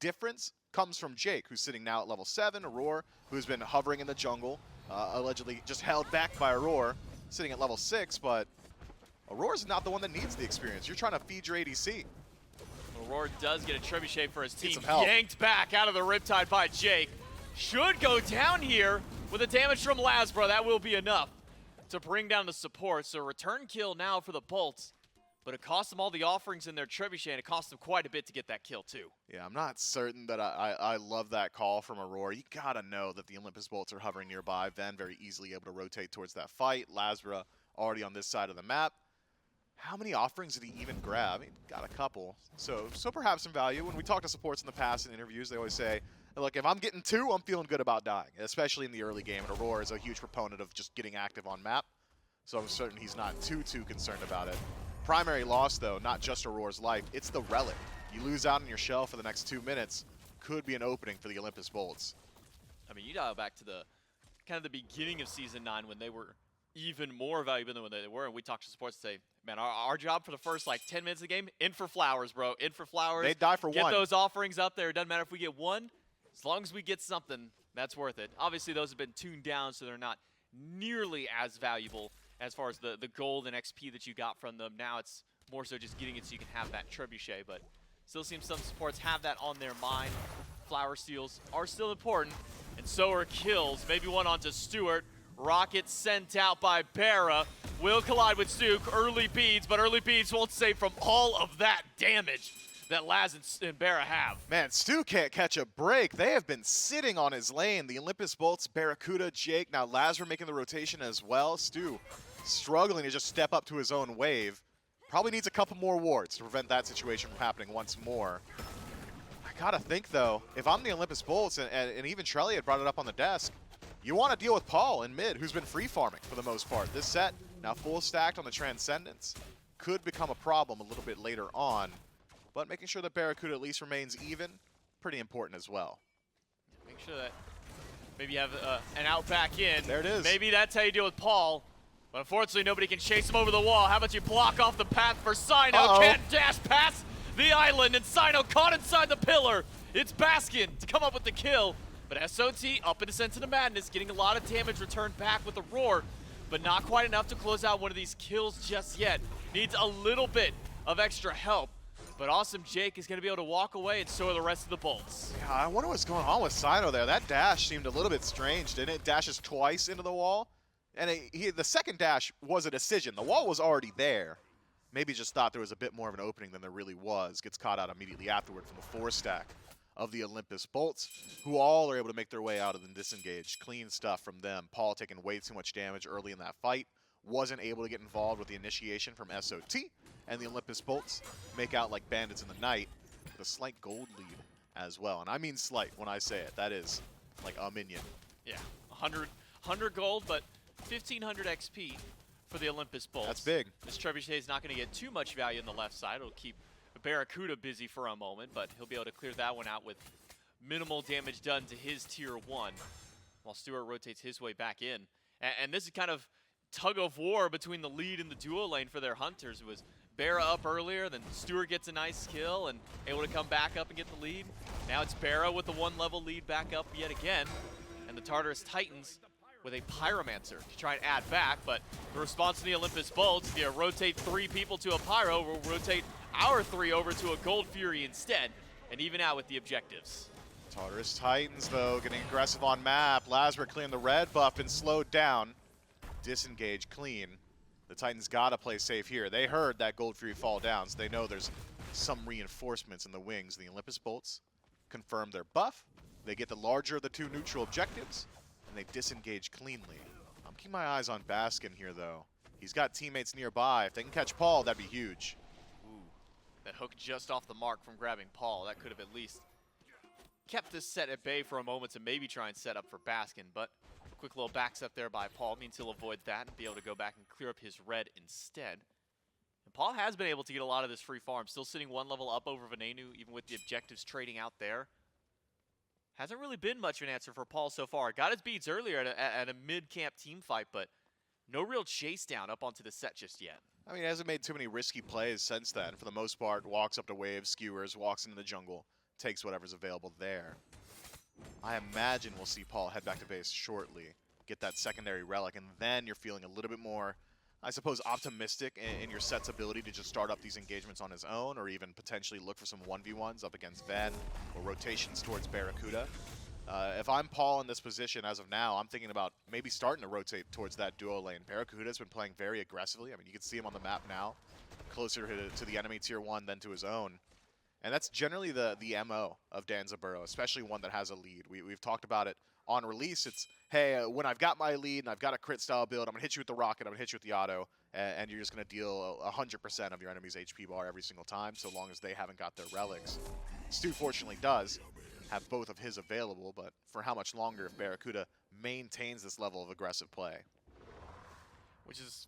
difference comes from Jake, who's sitting now at level 7, Aror, who's been hovering in the jungle, allegedly just held back by Aror, sitting at level 6, but Auror's not the one that needs the experience. You're trying to feed your ADC. Aror does get a trebuchet for his team. some help. Yanked back out of the Riptide by Jake. Should go down here with the damage from LASBRA. That will be enough to bring down the support. So return kill now for the Bolts. But it cost them all the offerings in their trebuchet, and it cost them quite a bit to get that kill too. Yeah, I'm not certain that I love that call from Aror. You gotta know that the Olympus Bolts are hovering nearby. Ven very easily able to rotate towards that fight. LASBRA already on this side of the map. How many offerings did he even grab? He got a couple. So perhaps some value. When we talk to supports in the past in interviews, they always say, look, if I'm getting 2, I'm feeling good about dying, especially in the early game. And Aror is a huge proponent of just getting active on map. So I'm certain he's not too concerned about it. Primary loss, though, not just Auror's life, it's the relic. You lose out on your shell for the next 2 minutes, could be an opening for the Olympus Bolts. I mean, you dial back to the kind of the beginning of Season 9 when they were even more valuable than when they were, and we talked to supports and say, man, our job for the first, 10 minutes of the game, in for flowers, bro. In for flowers. They'd die for Get one. those offerings up there. It doesn't matter if we get 1. As long as we get something, that's worth it. Obviously, those have been tuned down, so they're not nearly as valuable as far as the gold and XP that you got from them. Now it's more so just getting it so you can have that trebuchet, but still seems some supports have that on their mind. Flower steals are still important, and so are kills. Maybe one onto Stuart. Rocket sent out by BaRRa. Will collide with Stu. Early beads, but early beads won't save from all of that damage that Laz and BaRRa have. Man, Stu can't catch a break. They have been sitting on his lane. The Olympus Bolts, BaRRaCCuDDa, Jake, now LASBRA making the rotation as well. Stu struggling to just step up to his own wave. Probably needs a couple more wards to prevent that situation from happening once more. I gotta think, though, if I'm the Olympus Bolts, and even Trelly had brought it up on the desk, you want to deal with Paul in mid, who's been free farming for the most part. This set, now full stacked on the Transcendence, could become a problem a little bit later on. But making sure that BaRRaCCuDDa at least remains even, pretty important as well. Make sure that maybe you have an out back in. There it is. Maybe that's how you deal with Paul. But unfortunately, nobody can chase him over the wall. How about you block off the path for Cyno? Can't dash past the island, and Cyno caught inside the pillar. It's Baskin to come up with the kill. But SOT up in Descent into Madness, getting a lot of damage returned back with a roar, but not quite enough to close out one of these kills just yet. Needs a little bit of extra help. But Awesome Jake is going to be able to walk away, and so are the rest of the Bolts. Yeah, I wonder what's going on with Cyno there. That dash seemed a little bit strange, didn't it? Dashes twice into the wall. And the second dash was a decision. The wall was already there. Maybe just thought there was a bit more of an opening than there really was. Gets caught out immediately afterward from the 4-stack of the Olympus Bolts, who all are able to make their way out of the disengage. Clean stuff from them. Paul taking way too much damage early in that fight. Wasn't able to get involved with the initiation from SOT. And the Olympus Bolts make out like bandits in the night with a slight gold lead as well. And I mean slight when I say it. That is like a minion. Yeah, 100 gold, but 1,500 XP for the Olympus Bolts. That's big. This trebuchet is not going to get too much value on the left side. It'll keep BaRRaCCuDDa busy for a moment, but he'll be able to clear that one out with minimal damage done to his tier 1, while Stuart rotates his way back in. And this is kind of tug of war between the lead and the duo lane for their hunters. It was BaRRa up earlier, then Stuart gets a nice kill and able to come back up and get the lead. Now it's BaRRa with the 1-level lead back up yet again, and the Tartarus Titans with a Pyromancer to try and add back, but the response to the Olympus Bolts, if you rotate 3 people to a Pyro, we'll rotate our 3 over to a Gold Fury instead, and even out with the objectives. Tartarus Titans, though, getting aggressive on map. LASBRA clearing the red buff and slowed down. Disengage clean. The Titans gotta play safe here. They heard that Gold Fury fall down, so they know there's some reinforcements in the wings. The Olympus Bolts confirm their buff. They get the larger of the 2 neutral objectives, and they disengage cleanly. I'm keeping my eyes on Baskin here, though. He's got teammates nearby. If they can catch Paul, that'd be huge. Ooh, that hook just off the mark from grabbing Paul. That could have at least kept this set at bay for a moment to maybe try and set up for Baskin, but a quick little back step there by Paul means he'll avoid that and be able to go back and clear up his red instead. And Paul has been able to get a lot of this free farm, still sitting one level up over Venenu, even with the objectives trading out there. Hasn't really been much of an answer for Paul so far. Got his beats earlier at a mid-camp team fight, but no real chase down up onto the set just yet. I mean, he hasn't made too many risky plays since then. For the most part, walks up to waves, skewers, walks into the jungle, takes whatever's available there. I imagine we'll see Paul head back to base shortly, get that secondary relic, and then you're feeling a little bit more, I suppose, optimistic in your set's ability to just start up these engagements on his own, or even potentially look for some 1v1s up against Ven, or rotations towards BaRRaCCuDDa. If I'm Paul in this position as of now, I'm thinking about maybe starting to rotate towards that duo lane. BaRRaCCuDDa's been playing very aggressively. I mean, you can see him on the map now, closer to the enemy tier 1 than to his own. And that's generally the MO of Danzaburou, especially one that has a lead. We've talked about it on release. It's, hey, when I've got my lead and I've got a crit style build, I'm going to hit you with the rocket, I'm going to hit you with the auto, and you're just going to deal 100% of your enemy's HP bar every single time, so long as they haven't got their relics. Stu fortunately does have both of his available, but for how much longer if BaRRaCCuDDa maintains this level of aggressive play? Which is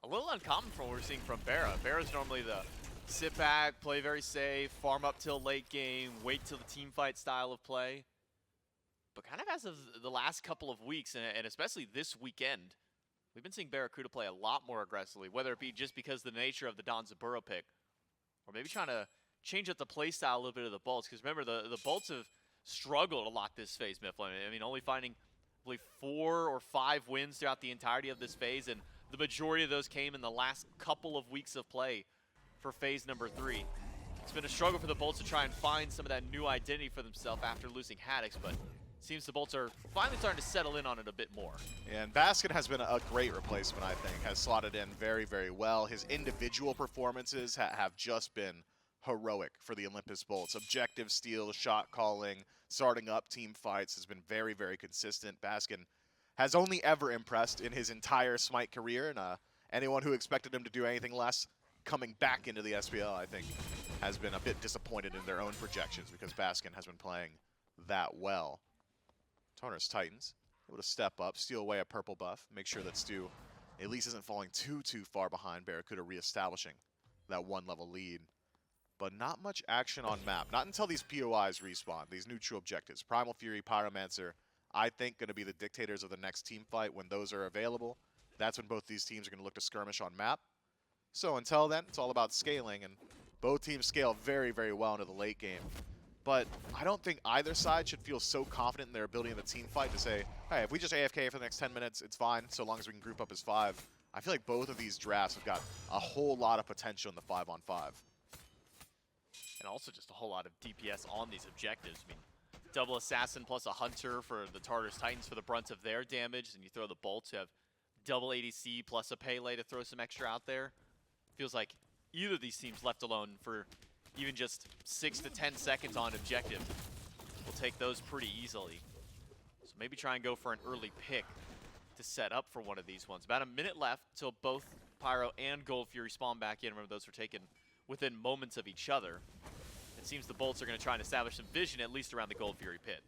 a little uncommon from what we're seeing from Barra. Barra's normally the sit back, play very safe, farm up till late game, wait till the team fight style of play. But kind of as of the last couple of weeks, and especially this weekend, we've been seeing BaRRaCCuDDa play a lot more aggressively, whether it be just because of the nature of the Danzaburou pick, or maybe trying to change up the play style a little bit of the Bolts. Because remember, the Bolts have struggled a lot this phase, Mifflin. I mean, only finding, I believe, 4 or 5 wins throughout the entirety of this phase, and the majority of those came in the last couple of weeks of play for phase number 3. It's been a struggle for the Bolts to try and find some of that new identity for themselves after losing Haddix, but seems the Bolts are finally starting to settle in on it a bit more. And Baskin has been a great replacement, I think. Has slotted in very, very well. His individual performances have just been heroic for the Olympus Bolts. Objective steal, shot calling, starting up team fights has been very, very consistent. Baskin has only ever impressed in his entire SMITE career, and anyone who expected him to do anything less coming back into the SPL, I think, has been a bit disappointed in their own projections because Baskin has been playing that well. Tartarus Titans able to step up, steal away a purple buff, make sure that Stu at least isn't falling too far behind. BaRRaCCuDDa reestablishing that 1-level lead. But not much action on map. Not until these POIs respawn, these new true objectives. Primal Fury, Pyromancer, I think going to be the dictators of the next team fight when those are available. That's when both these teams are going to look to skirmish on map. So until then, it's all about scaling, and both teams scale very, very well into the late game. But I don't think either side should feel so confident in their ability in the team fight to say, hey, if we just AFK for the next 10 minutes, it's fine, so long as we can group up as 5. I feel like both of these drafts have got a whole lot of potential in the 5-on-5. And also just a whole lot of DPS on these objectives. I mean, double Assassin plus a Hunter for the Tartarus Titans for the brunt of their damage, and you throw the Bolts who have double ADC plus a Pele to throw some extra out there. Feels like either of these teams left alone for even just 6 to 10 seconds on objective will take those pretty easily. So maybe try and go for an early pick to set up for one of these ones. About a minute left till both Pyro and Gold Fury spawn back in. Remember, those were taken within moments of each other. It seems the Bolts are going to try and establish some vision, at least around the Gold Fury pit.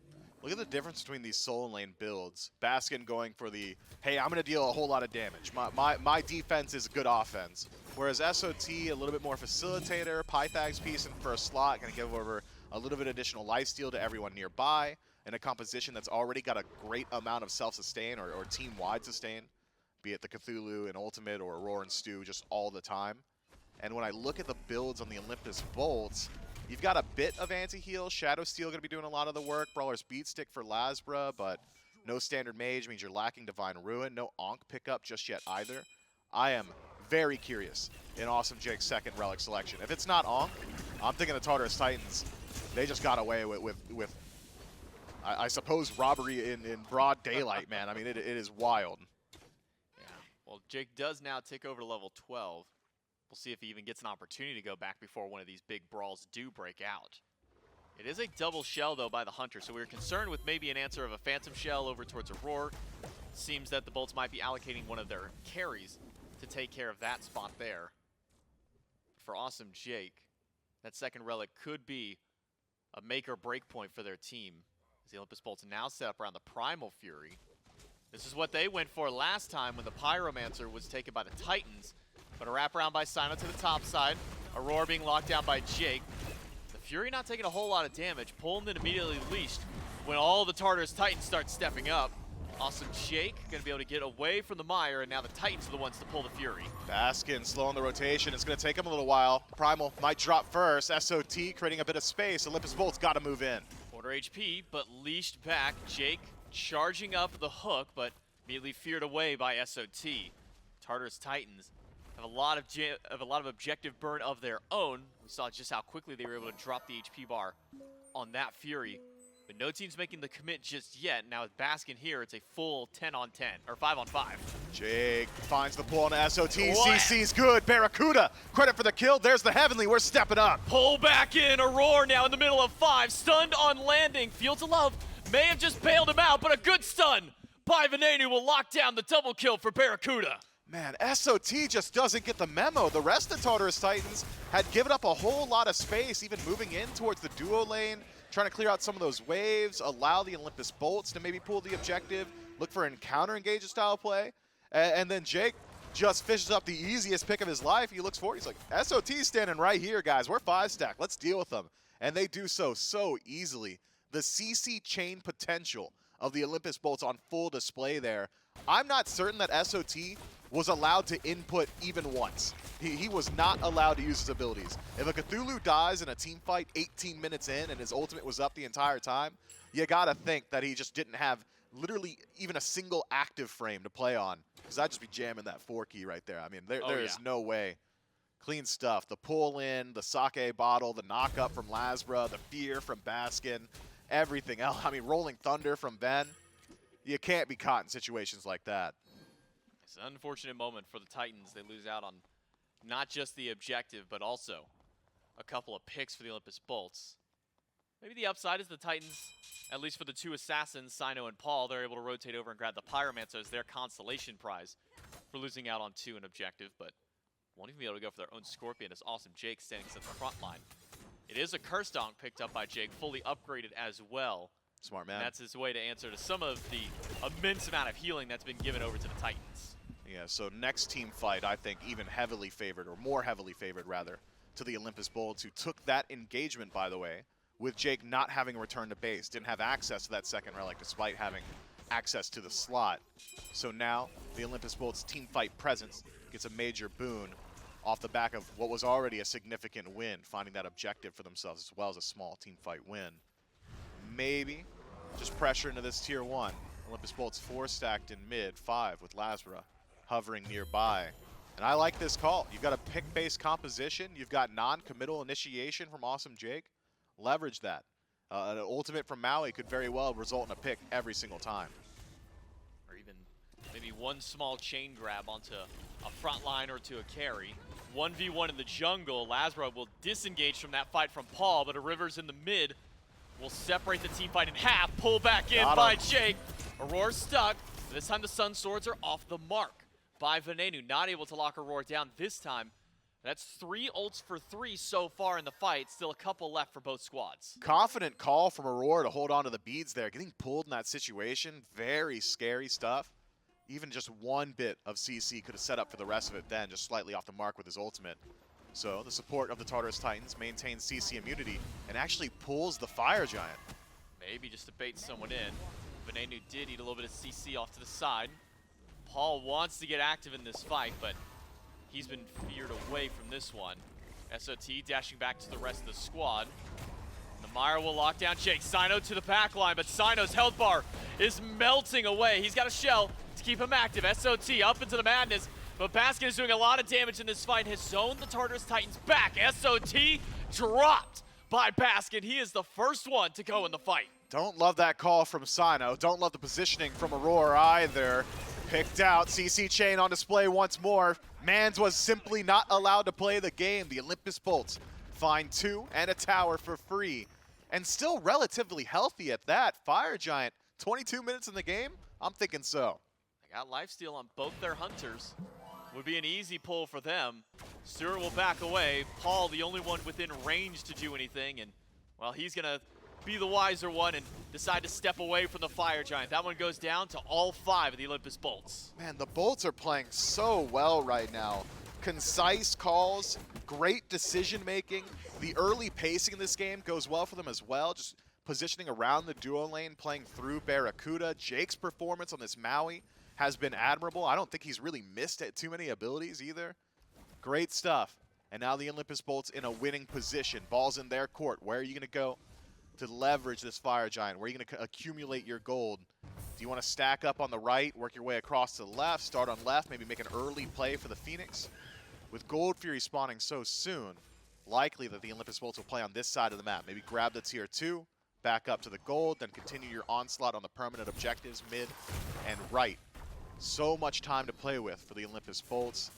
Look at the difference between these Soul Lane builds. Baskin going for the, hey, I'm going to deal a whole lot of damage. My defense is good offense. Whereas SOT, a little bit more facilitator, Pythag's piece in first slot, going to give over a little bit additional lifesteal to everyone nearby in a composition that's already got a great amount of self-sustain or team-wide sustain, be it the Cthulhu and Ultimate or Aror and Stu just all the time. And when I look at the builds on the Olympus Bolts, you've got a bit of anti-heal. Shadow Steel going to be doing a lot of the work. Brawler's Beat Stick for LASBRA, but no standard mage means you're lacking Divine Ruin. No Ankh pickup just yet either. I am very curious in Awesome Jake's second relic selection. If it's not Ankh, I'm thinking the Tartarus Titans, they just got away with I suppose, robbery in broad daylight, man. I mean, it is wild. Yeah. Well, Jake does now take over to level 12. We'll see if he even gets an opportunity to go back before one of these big brawls do break out. It is a double shell, though, by the Hunter, so we were concerned with maybe an answer of a Phantom Shell over towards Aror. Seems that the Bolts might be allocating one of their carries to take care of that spot there. For Awesome Jake, that second relic could be a make or break point for their team. As the Olympus Bolts now set up around the Primal Fury. This is what they went for last time when the Pyromancer was taken by the Titans. But a wraparound by Cyno to the top side. Aror being locked down by Jake. The Fury not taking a whole lot of damage. Pulling it immediately leashed when all the Tartarus Titans start stepping up. Awesome Jake going to be able to get away from the mire, and now the Titans are the ones to pull the Fury. Baskin slowing the rotation. It's going to take him a little while. Primal might drop first. SOT creating a bit of space. Olympus Bolts got to move in. Quarter HP, but leashed back. Jake charging up the hook, but immediately feared away by SOT. Tartarus Titans have a lot of objective burn of their own. We saw just how quickly they were able to drop the HP bar on that Fury. But no team's making the commit just yet. Now with Baskin here, it's a full 10-on-10, or 5-on-5. Jake finds the pull on SOT. What? CC's good. BaRRaCCuDDa, credit for the kill. There's the Heavenly. We're stepping up. Pull back in. Aror now in the middle of 5. Stunned on landing. Fields of Love may have just bailed him out, but a good stun by Venenu will lock down the double kill for BaRRaCCuDDa. Man, SOT just doesn't get the memo. The rest of the Tartarus Titans had given up a whole lot of space, even moving in towards the duo lane, trying to clear out some of those waves, allow the Olympus Bolts to maybe pull the objective, look for an counter-engage style play. And then Jake just fishes up the easiest pick of his life. He looks forward. He's like, SOT's standing right here, guys. We're 5-stack. Let's deal with them. And they do so easily. The CC chain potential of the Olympus Bolts on full display there. I'm not certain that SOT was allowed to input even once. He was not allowed to use his abilities. If a Cthulhu dies in a team fight 18 minutes in and his ultimate was up the entire time, you gotta think that he just didn't have literally even a single active frame to play on. Because I'd just be jamming that 4-key right there. I mean, there is no way. Clean stuff. The pull in, the sake bottle, the knock up from LASBRA, the fear from Baskin, everything else. I mean, rolling thunder from Ben. You can't be caught in situations like that. It's an unfortunate moment for the Titans. They lose out on not just the objective, but also a couple of picks for the Olympus Bolts. Maybe the upside is the Titans, at least for the two assassins, Cyno and Paul, they're able to rotate over and grab the Pyromancer as their consolation prize for losing out on an objective, but won't even be able to go for their own Scorpion as Awesome Jake standing at the front line. It is a Curse Donk picked up by Jake, fully upgraded as well. Smart man. And that's his way to answer to some of the immense amount of healing that's been given over to the Titans. Yeah, so next team fight, I think, even heavily favored, or more heavily favored, rather, to the Olympus Bolts, who took that engagement, by the way, with Jake not having returned to base. Didn't have access to that second relic, despite having access to the slot. So now, the Olympus Bolts team fight presence gets a major boon off the back of what was already a significant win, finding that objective for themselves, as well as a small team fight win. Maybe just pressure into this tier 1. Olympus Bolts 4-stacked in mid, 5 with LASBRA hovering nearby. And I like this call. You've got a pick-based composition. You've got non-committal initiation from Awesome Jake. Leverage that. An ultimate from Maui could very well result in a pick every single time. Or even maybe one small chain grab onto a front line or to a carry. 1v1 in the jungle. LASBRA will disengage from that fight from Paul, but a Rivers in the mid will separate the team fight in half. Pull back in by Jake. Aror stuck. This time the Sun Swords are off the mark by Venenu. Not able to lock Aror down this time. That's 3 ults for 3 so far in the fight. Still a couple left for both squads. Confident call from Aror to hold on to the beads there. Getting pulled in that situation, very scary stuff. Even just one bit of CC could have set up for the rest of it then, just slightly off the mark with his ultimate. So the support of the Tartarus Titans maintains CC immunity and actually pulls the Fire Giant. Maybe just to bait someone in. Venenu did eat a little bit of CC off to the side. Paul wants to get active in this fight, but he's been feared away from this one. SOT dashing back to the rest of the squad. The Mire will lock down Jake. Cyno to the back line, but Cyno's health bar is melting away. He's got a shell to keep him active. SOT up into the madness, but Baskin is doing a lot of damage in this fight. Has zoned the Tartarus Titans back. SOT dropped by Baskin. He is the first one to go in the fight. Don't love that call from Cyno. Don't love the positioning from Aror either. Picked out, CC chain on display once more. Mans was simply not allowed to play the game. The Olympus Bolts find 2 and a tower for free. And still relatively healthy at that. Fire Giant, 22 minutes in the game? I'm thinking so. They got lifesteal on both their hunters. Would be an easy pull for them. Stuart will back away. Paul, the only one within range to do anything, and Well, he's going to be the wiser one and decide to step away from the Fire Giant. That one goes down to all 5 of the Olympus Bolts. Man, the Bolts are playing so well right now. Concise calls, great decision making. The early pacing in this game goes well for them as well. Just positioning around the duo lane, playing through BaRRaCCuDDa. Jake's performance on this Maui has been admirable. I don't think he's really missed at too many abilities either. Great stuff. And now the Olympus Bolts in a winning position. Ball's in their court. Where are you going to go to leverage this Fire Giant? Where are you going to accumulate your gold? Do you want to stack up on the right, work your way across to the left, start on left, maybe make an early play for the Phoenix? With Gold Fury spawning so soon, likely that the Olympus Bolts will play on this side of the map. Maybe grab the tier 2, back up to the gold, then continue your onslaught on the permanent objectives mid and right. So much time to play with for the Olympus Bolts.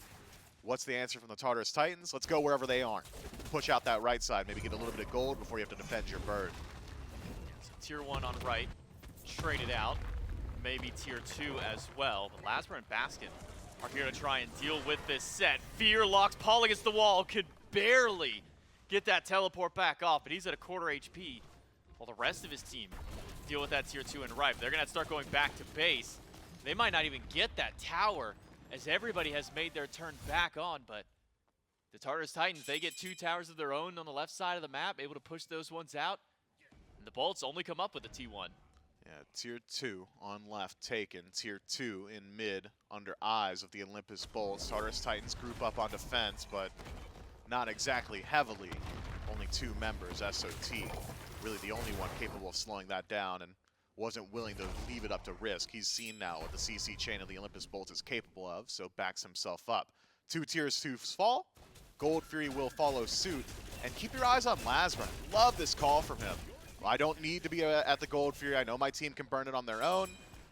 What's the answer from the Tartarus Titans? Let's go wherever they aren't. Push out that right side, maybe get a little bit of gold before you have to defend your bird. So tier 1 on right, trade it out. Maybe tier 2 as well. But LASBRA and Baskin are here to try and deal with this set. Fear locks Paul against the wall, could barely get that teleport back off, but he's at a quarter HP. While the rest of his team deal with that tier 2 and right. They're gonna have to start going back to base. They might not even get that tower as everybody has made their turn back on, but the Tartarus Titans, they get 2 towers of their own on the left side of the map, able to push those ones out. And the Bolts only come up with the T1. Yeah, tier 2 on left taken. Tier 2 in mid under eyes of the Olympus Bolts. Tartarus Titans group up on defense, but not exactly heavily. Only 2 members, SOT. Really the only one capable of slowing that down and wasn't willing to leave it up to risk. He's seen now what the CC chain of the Olympus Bolts is capable of, so backs himself up. 2 tiers 2 fall. Gold Fury will follow suit. And keep your eyes on LASBRA. Love this call from him. I don't need to be at the Gold Fury. I know my team can burn it on their own.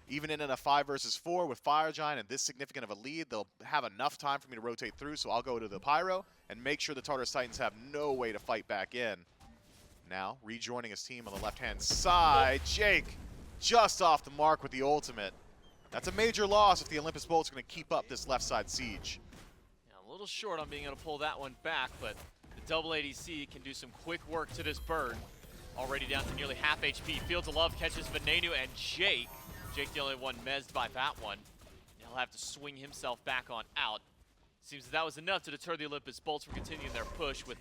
Even in a 5 versus 4 with Fire Giant and this significant of a lead, they'll have enough time for me to rotate through, so I'll go to the Pyro and make sure the Tartarus Titans have no way to fight back in. Now, rejoining his team on the left-hand side, Jake just off the mark with the ultimate. That's a major loss if the Olympus Bolts are going to keep up this left side siege. Yeah, a little short on being able to pull that one back, but the double ADC can do some quick work to this bird. Already down to nearly half HP. Fields of Love catches Venenu and Jake. Jake the only one mezzed by that one. He'll have to swing himself back on out. Seems that was enough to deter the Olympus Bolts from continuing their push with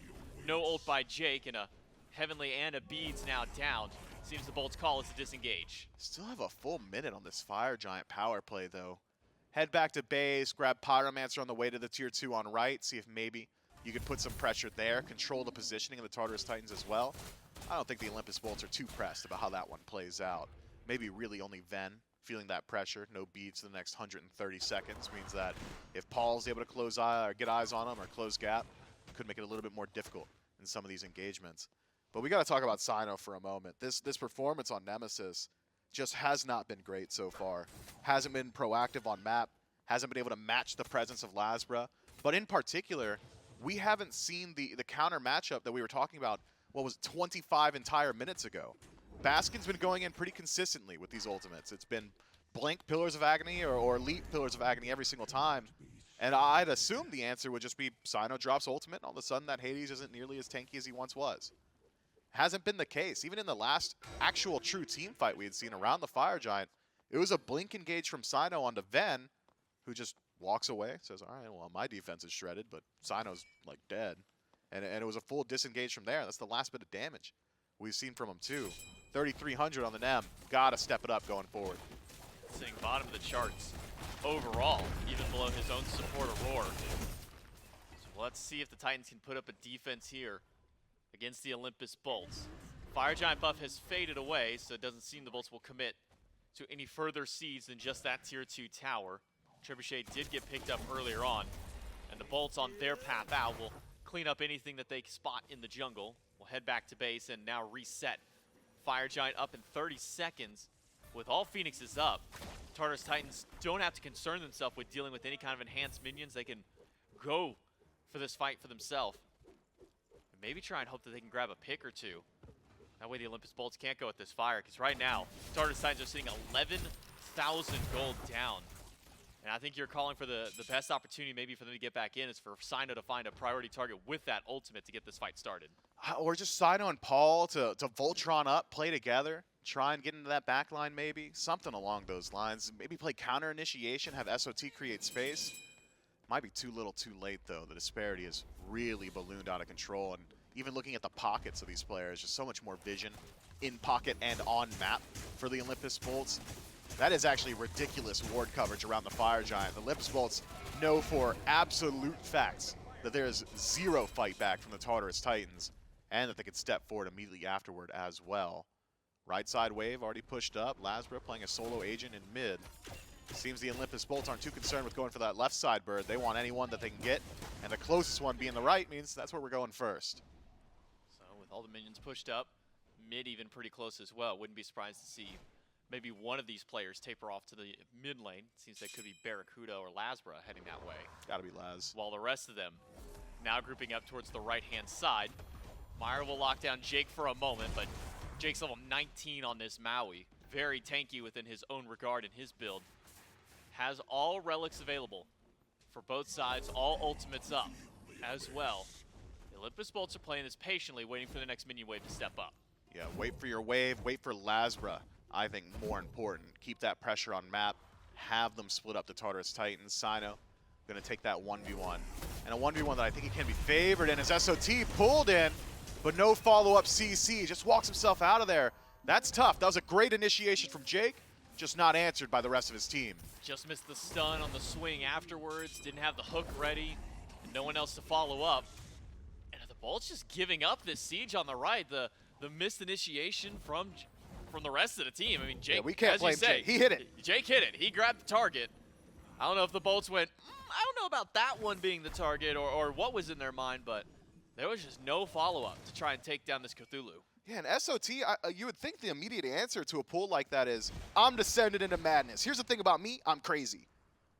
no ult by Jake and a Heavenly and a Beads now down. Seems the Bolts call is to disengage. Still have a full minute on this Fire Giant power play, though. Head back to base, grab Pyromancer on the way to the tier 2 on right, see if maybe you could put some pressure there, control the positioning of the Tartarus Titans as well. I don't think the Olympus Bolts are too pressed about how that one plays out. Maybe really only Ven feeling that pressure. No beads for the next 130 seconds means that if Paul's able to close eye or get eyes on him or close gap, could make it a little bit more difficult in some of these engagements. But we got to talk about Cyno for a moment. This performance on Nemesis just has not been great so far. Hasn't been proactive on map. Hasn't been able to match the presence of LASBRA. But in particular, we haven't seen the counter matchup that we were talking about, what was it, 25 entire minutes ago. Baskin's been going in pretty consistently with these ultimates. It's been blank Pillars of Agony or elite Pillars of Agony every single time. And I'd assume the answer would just be Cyno drops ultimate, and all of a sudden that Hades isn't nearly as tanky as he once was. Hasn't been the case. Even in the last actual true team fight we had seen around the Fire Giant, it was a blink engage from Cyno onto Ven, who just walks away, says, all right, well, my defense is shredded, but Cyno's, like, dead. And it was a full disengage from there. That's the last bit of damage we've seen from him, too. 3,300 on the Nem. Gotta step it up going forward. Sitting bottom of the charts overall, even below his own support Aror. So let's see if the Titans can put up a defense here against the Olympus Bolts. Fire Giant buff has faded away, so it doesn't seem the Bolts will commit to any further siege than just that tier 2 tower. Trebuchet did get picked up earlier on, and the Bolts on their path out will clean up anything that they spot in the jungle. We'll head back to base and now reset. Fire Giant up in 30 seconds. With all Phoenixes up, Tartarus Titans don't have to concern themselves with dealing with any kind of enhanced minions. They can go for this fight for themselves. And maybe try and hope that they can grab a pick or two. That way the Olympus Bolts can't go with this fire, because right now, Tartarus Titans are sitting 11,000 gold down. And I think you're calling for the best opportunity maybe for them to get back in is for Cyno to find a priority target with that ultimate to get this fight started. Or just Cyno and Paul to Voltron up, play together, try and get into that back line maybe. Something along those lines. Maybe play counter initiation, have SOT create space. Might be too little too late though. The disparity is really ballooned out of control, and even looking at the pockets of these players, just so much more vision in pocket and on map for the Olympus Bolts. That is actually ridiculous ward coverage around the Fire Giant. The Olympus Bolts know for absolute facts that there is zero fight back from the Tartarus Titans, and that they could step forward immediately afterward as well. Right side wave already pushed up. LASBRA playing a solo agent in mid. Seems the Olympus Bolts aren't too concerned with going for that left side bird. They want anyone that they can get, and the closest one being the right means that's where we're going first. So with all the minions pushed up, mid even pretty close as well. Wouldn't be surprised to see maybe one of these players taper off to the mid lane. Seems that could be BaRRaCCuDDa or LASBRA heading that way. Gotta be Laz. While the rest of them now grouping up towards the right-hand side. Meyer will lock down Jake for a moment, but Jake's level 19 on this Maui. Very tanky within his own regard in his build. Has all relics available for both sides, all ultimates up as well. The Olympus Bolts are playing this patiently, waiting for the next minion wave to step up. Yeah, wait for your wave, wait for LASBRA. I think more important. Keep that pressure on map, have them split up the Tartarus Titans. Cyno gonna take that 1v1. And a 1v1 that I think he can be favored in is SOT pulled in, but no follow-up CC, just walks himself out of there. That's tough. That was a great initiation from Jake, just not answered by the rest of his team. Just missed the stun on the swing afterwards, didn't have the hook ready, and no one else to follow up. And the Bolts just giving up this siege on the right, the missed initiation from the rest of the team. I mean, Jake, yeah, we can't as blame you say, Jake. He hit it. Jake hit it. He grabbed the target. I don't know if the Bolts went, I don't know about that one being the target or what was in their mind, but there was just no follow-up to try and take down this Cthulhu. Yeah, and SOT, you would think the immediate answer to a pull like that is, I'm descended into madness. Here's the thing about me, I'm crazy.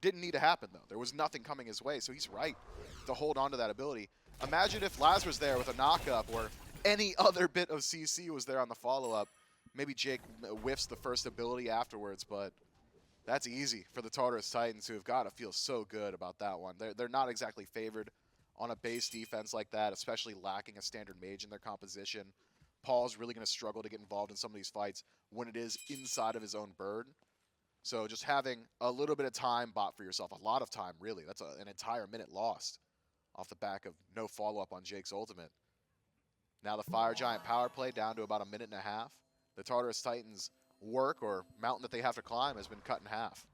Didn't need to happen, though. There was nothing coming his way, so he's right to hold on to that ability. Imagine if Laz was there with a knock-up or any other bit of CC was there on the follow-up. Maybe Jake whiffs the first ability afterwards, but that's easy for the Tartarus Titans, who have got to feel so good about that one. They're not exactly favored on a base defense like that, especially lacking a standard mage in their composition. Paul's really going to struggle to get involved in some of these fights when it is inside of his own bird. So just having a little bit of time bought for yourself, a lot of time really, that's an entire minute lost off the back of no follow-up on Jake's ultimate. Now the Fire Giant power play down to about a minute and a half. The Tartarus Titans work or mountain that they have to climb has been cut in half.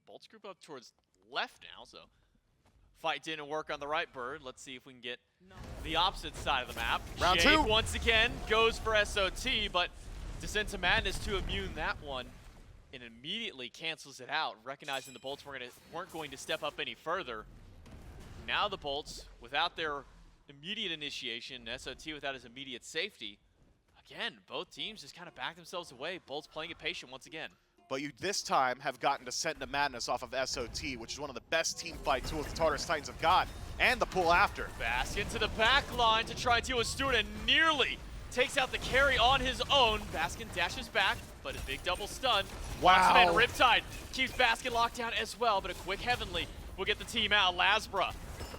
Bolts group up towards left now, so fight didn't work on the right bird. Let's see if we can get the opposite side of the map. Round Jake two. once again goes for SOT, but Descent to Madness to immune that one and immediately cancels it out, recognizing the Bolts weren't going to step up any further. Now the Bolts, without their immediate initiation, SOT without his immediate safety, again, both teams just kind of back themselves away. Bolts playing it patient once again. But you this time have gotten Descent into Madness off of SOT, which is one of the best team fight tools the Tartarus Titans have got, and the pull after. Baskin to the back line to try and deal with Stuart and nearly takes out the carry on his own. Baskin dashes back, but a big double stun. Wow. Locks him in. Riptide keeps Baskin locked down as well, but a quick Heavenly will get the team out. LASBRA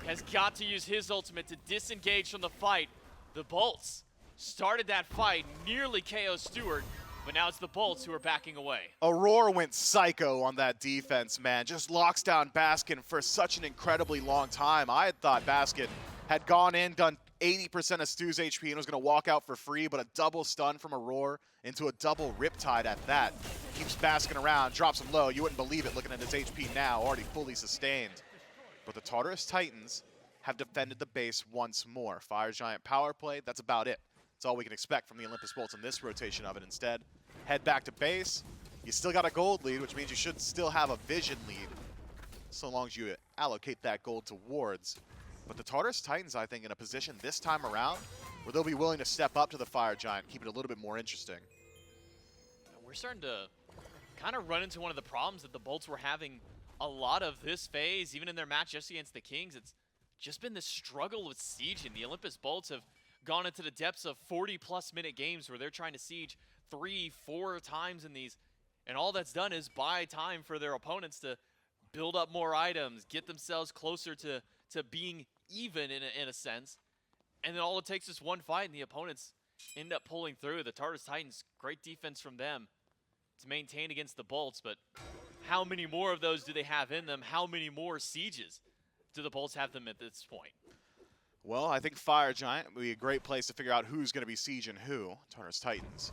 has got to use his ultimate to disengage from the fight. The Bolts started that fight, nearly KO Stuart, but now it's the Bolts who are backing away. Aror went psycho on that defense, man. Just locks down Baskin for such an incredibly long time. I had thought Baskin had gone in, done 80% of Stu's HP, and was going to walk out for free, but a double stun from Aror into a double Riptide at that. Keeps Baskin around, drops him low. You wouldn't believe it looking at his HP now, already fully sustained. But the Tartarus Titans have defended the base once more. Fire Giant power play, that's about it. That's all we can expect from the Olympus Bolts in this rotation of it. Instead, head back to base. You still got a gold lead, which means you should still have a vision lead, so long as you allocate that gold towards. But the Tartarus Titans, I think, in a position this time around where they'll be willing to step up to the Fire Giant, keep it a little bit more interesting. We're starting to kind of run into one of the problems that the Bolts were having a lot of this phase, even in their match just against the Kings. It's just been this struggle with sieging. The Olympus Bolts have gone into the depths of 40-plus minute games where they're trying to siege 3-4 times in these, and all that's done is buy time for their opponents to build up more items, get themselves closer to being even in a sense. And then all it takes is one fight and the opponents end up pulling through. The Tartarus Titans, great defense from them to maintain against the Bolts, but how many more of those do they have in them? How many more sieges do the Bolts have them at this point? Well, I think Fire Giant would be a great place to figure out who's going to be sieging who. Tartarus Titans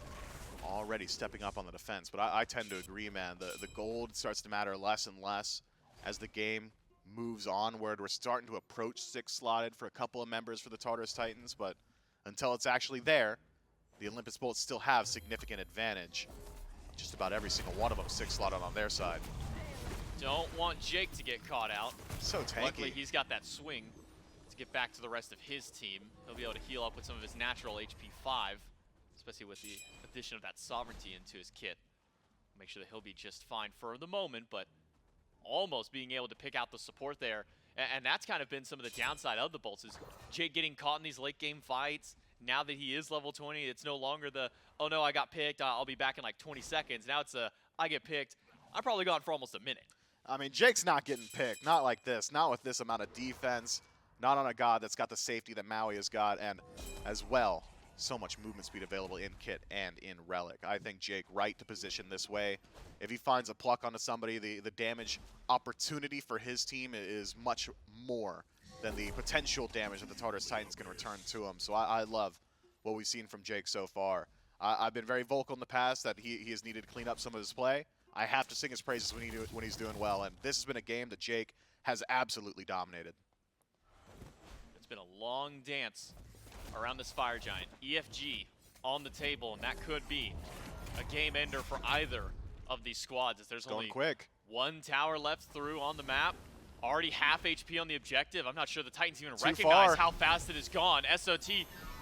already stepping up on the defense, but I tend to agree, man. The gold starts to matter less and less as the game moves onward. We're starting to approach 6 slotted for a couple of members for the Tartarus Titans, but until it's actually there, the Olympus Bolts still have significant advantage. Just about every single one of them 6 slotted on their side. Don't want Jake to get caught out. So tanky. Luckily, he's got that swing to get back to the rest of his team. He'll be able to heal up with some of his natural HP 5, especially with the addition of that sovereignty into his kit. Make sure that he'll be just fine for the moment, but almost being able to pick out the support there. And that's kind of been some of the downside of the Bolts, is Jake getting caught in these late game fights. Now that he is level 20, it's no longer the, oh no, I got picked, I'll be back in like 20 seconds. Now it's a, I get picked, I'm probably gone for almost a minute. I mean, Jake's not getting picked. Not like this. Not with this amount of defense. Not on a god that's got the safety that Maui has got. And as well, so much movement speed available in kit and in relic. I think Jake right to position this way. If he finds a pluck onto somebody, the damage opportunity for his team is much more than the potential damage that the Tartarus Titans can return to him. So I love what we've seen from Jake so far. I've been very vocal in the past that he has needed to clean up some of his play. I have to sing his praises when he's doing well, and this has been a game that Jake has absolutely dominated. It's been a long dance around this Fire Giant. EFG on the table, and that could be a game ender for either of these squads, as there's Going only quick. 1 tower left through on the map. Already half HP on the objective. I'm not sure the Titans even Too recognize far. how fast it has gone. SOT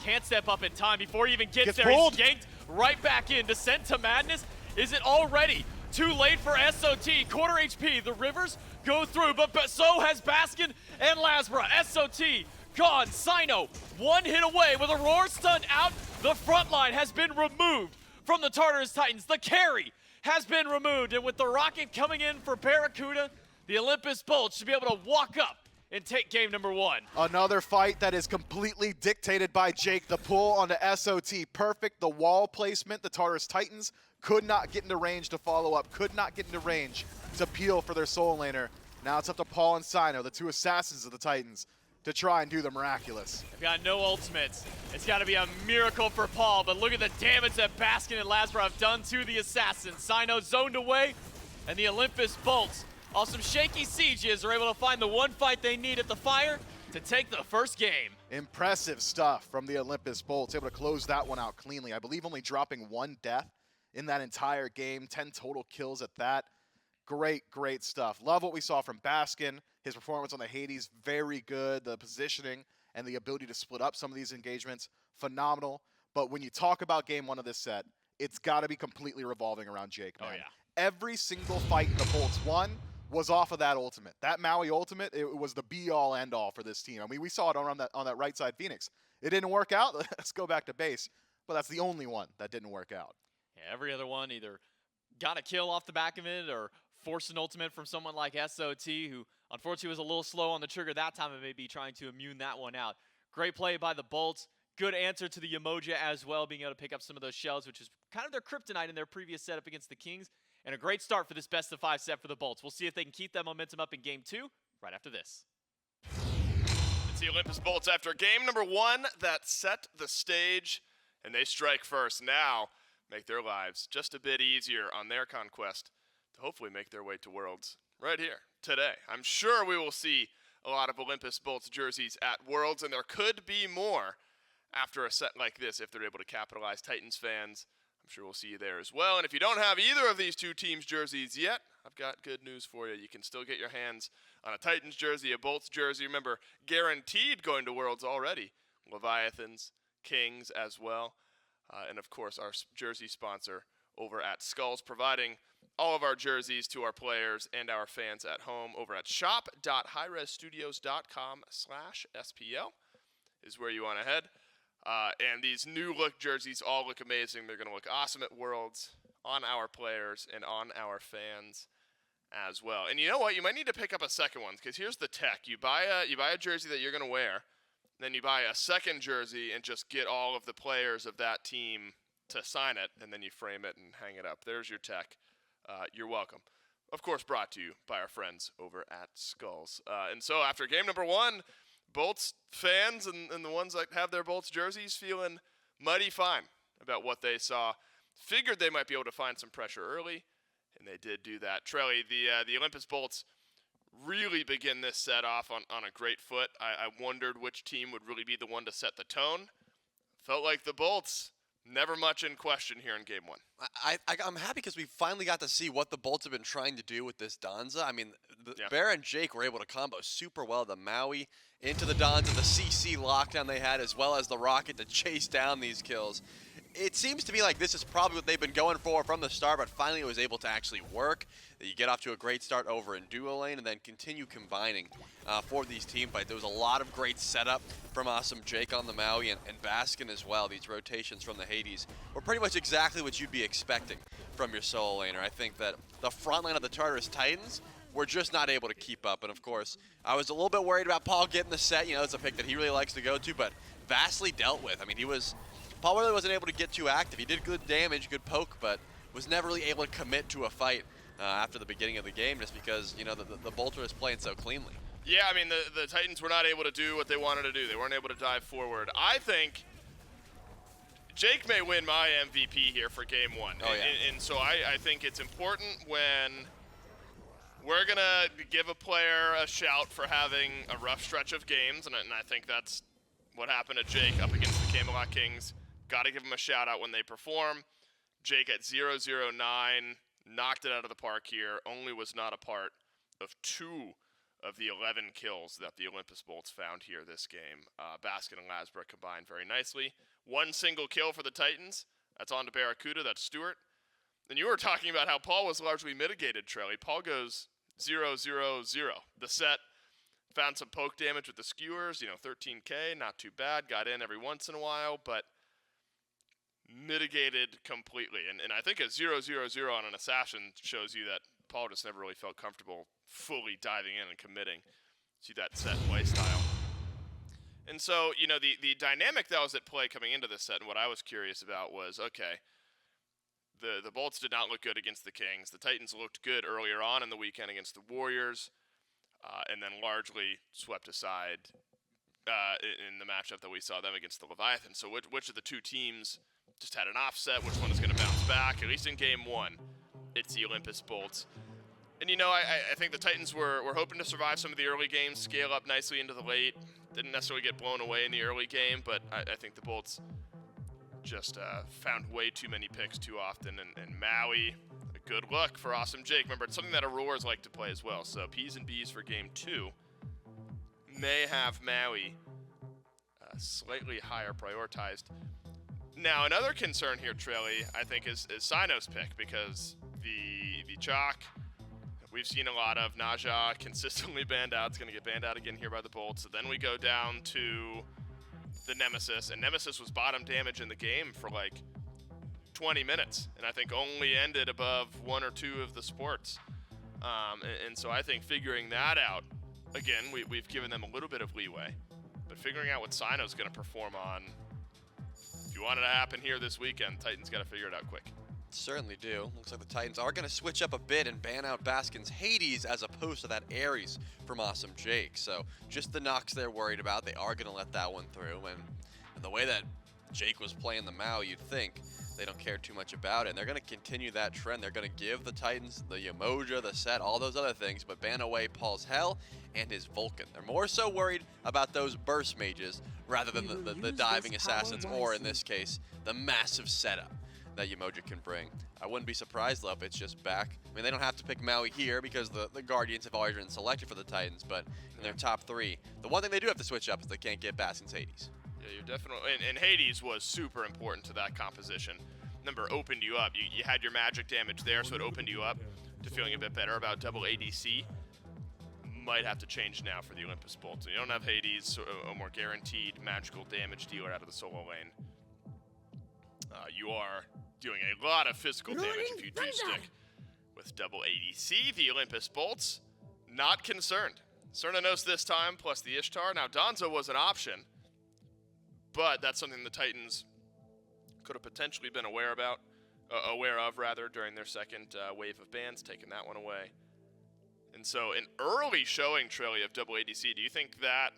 can't step up in time before he even gets there. pulled. He's yanked right back in. Descent to Madness. Is it already too late for SOT? Quarter HP. The Rivers go through, but so has Baskin and LASBRA. SOT gone. Cyno 1 hit away with Aror stun out. The front line has been removed from the Tartarus Titans. The carry has been removed, and with the rocket coming in for BaRRaCCuDDa, the Olympus Bolts should be able to walk up and take game number 1. Another fight that is completely dictated by Jake. The pull onto SOT, perfect. The wall placement, the Tartarus Titans could not get into range to follow up, could not get into range to peel for their soul laner. Now it's up to Paul and Cyno, the 2 assassins of the Titans, to try and do the miraculous. They've got no ultimates. It's got to be a miracle for Paul, but look at the damage that Baskin and LASBRA have done to the assassins. Cyno zoned away, and the Olympus Bolts, off some shaky sieges, are able to find the one fight they need at the fire to take the first game. Impressive stuff from the Olympus Bolts, able to close that one out cleanly. I believe only dropping 1 death in that entire game, 10 total kills at that. Great, great stuff. Love what we saw from Baskin. His performance on the Hades, very good. The positioning and the ability to split up some of these engagements, phenomenal. But when you talk about game 1 of this set, it's got to be completely revolving around Jake, man. Oh, yeah. Every single fight the Bolts won was off of that ultimate. That Maui ultimate, it was the be-all, end-all for this team. I mean, we saw it on that right side Phoenix. It didn't work out. Let's go back to base. But that's the only one that didn't work out. Yeah, every other one either got a kill off the back of it or forced an ultimate from someone like SOT, who unfortunately was a little slow on the trigger that time and may be trying to immune that one out. Great play by the Bolts. Good answer to the Yemoja as well, being able to pick up some of those shells, which is kind of their kryptonite in their previous setup against the Kings. And a great start for this best-of-5 set for the Bolts. We'll see if they can keep that momentum up in game 2 right after this. It's the Olympus Bolts after game number 1 that set the stage, and they strike first. Now make their lives just a bit easier on their conquest to hopefully make their way to Worlds right here today. I'm sure we will see a lot of Olympus Bolts jerseys at Worlds, and there could be more after a set like this if they're able to capitalize. Titans fans, I'm sure we'll see you there as well. And if you don't have either of these 2 teams' jerseys yet, I've got good news for you. You can still get your hands on a Titans jersey, a Bolts jersey. Remember, guaranteed going to Worlds already. Leviathans, Kings as well. And of course, our jersey sponsor over at Skulls, providing all of our jerseys to our players and our fans at home over at shop.hi-rezstudios.com/SPL is where you want to head. And these new look jerseys all look amazing. They're going to look awesome at Worlds, on our players and on our fans as well. And you know what? You might need to pick up a second one, because here's the tech. You buy a jersey that you're going to wear, then you buy a second jersey and just get all of the players of that team to sign it, and then you frame it and hang it up. There's your tech. You're welcome. Of course, brought to you by our friends over at Skulls. And so after game number 1, Bolts fans and the ones that have their Bolts jerseys feeling mighty fine about what they saw. Figured they might be able to find some pressure early, and they did do that. Trelly, the Olympus Bolts really begin this set off on a great foot. I wondered which team would really be the one to set the tone. Felt like the Bolts, never much in question here in game 1. I'm happy because we finally got to see what the Bolts have been trying to do with this Danza. I mean, Bear and Jake were able to combo super well. The Maui into the Danza, the CC lockdown they had, as well as the Rocket to chase down these kills. It seems to me like this is probably what they've been going for from the start, but finally it was able to actually work. You get off to a great start over in duo lane and then continue combining for these team fights. There was a lot of great setup from Awesome Jake on the Maui and Baskin as well. These rotations from the Hades were pretty much exactly what you'd be expecting from your solo laner. I think that the front line of the Tartarus Titans were just not able to keep up. And of course, I was a little bit worried about Paul getting the set. You know, it's a pick that he really likes to go to, but vastly dealt with. I mean, Paul really wasn't able to get too active. He did good damage, good poke, but was never really able to commit to a fight after the beginning of the game, just because, you know, the Bolter is playing so cleanly. Yeah, I mean, the Titans were not able to do what they wanted to do. They weren't able to dive forward. I think Jake may win my MVP here for game 1. Oh, yeah. And so I think it's important when we're going to give a player a shout for having a rough stretch of games, and I think that's what happened to Jake up against the Camelot Kings. Got to give him a shout out when they perform. Jake at 0-0-9 knocked it out of the park here. Only was not a part of 2 of the 11 kills that the Olympus Bolts found here this game. Baskin and LASBRA combined very nicely. 1 single kill for the Titans. That's on to BaRRaCCuDDa. That's Stuart. And you were talking about how Paul was largely mitigated, Trelly. Paul goes 0-0-0. The set found some poke damage with the skewers. 13K, not too bad. Got in every once in a while, but mitigated completely. And I think a 0-0-0 on an assassin shows you that Paul just never really felt comfortable fully diving in and committing to that set play style. And so, the dynamic that was at play coming into this set, and what I was curious about was, okay, the Bolts did not look good against the Kings. The Titans looked good earlier on in the weekend against the Warriors, and then largely swept aside in the matchup that we saw them against the Leviathan. So which of the 2 teams just had an offset? Which one is going to bounce back? At least in game 1, it's the Olympus Bolts. And I think the Titans were hoping to survive some of the early games, scale up nicely into the late. Didn't necessarily get blown away in the early game, but I think the Bolts just found way too many picks too often. And Maui, a good look for Awesome Jake. Remember, it's something that Aror's like to play as well. So P's and B's for game 2 may have Maui slightly higher prioritized. Now, another concern here, Trelly, I think is Cyno's pick, because the Chalk we've seen a lot of. Naja consistently banned out. It's going to get banned out again here by the Bolts. So then we go down to the Nemesis, and Nemesis was bottom damage in the game for like 20 minutes, and I think only ended above 1 or 2 of the sports. And so I think figuring that out, again, we've given them a little bit of leeway, but figuring out what Cyno's going to perform on, if you want it to happen here this weekend, Titans got to figure it out quick. Certainly do. Looks like the Titans are going to switch up a bit and ban out Baskin's Hades as opposed to that Ares from Awesome Jake. So just the knocks they're worried about, they are going to let that one through. And the way that Jake was playing the Mao, you'd think they don't care too much about it. And they're going to continue that trend. They're going to give the Titans the Yemoja, the set, all those other things, but ban away Paul's Hell and his Vulcan. They're more so worried about those burst mages rather than the diving assassins, or in this case, the massive setup that Yemoja can bring. I wouldn't be surprised though if it's just back. I mean, they don't have to pick Maui here because the Guardians have already been selected for the Titans, but in their top 3, the one thing they do have to switch up is they can't get Baskin's Hades. Yeah, you're definitely, and Hades was super important to that composition. Remember, opened you up. You had your magic damage there, so it opened you up to feeling a bit better about double ADC. Might have to change now for the Olympus Bolts. So you don't have Hades, so a more guaranteed magical damage dealer out of the solo lane. You are doing a lot of physical damage if you do stick with double ADC, the Olympus Bolts, not concerned. Cernunnos this time, plus the Ishtar. Now, Danzo was an option, but that's something the Titans could have potentially been aware of, during their second wave of bans, taking that one away. And so, an early showing, Trilly, of double ADC. Do you think that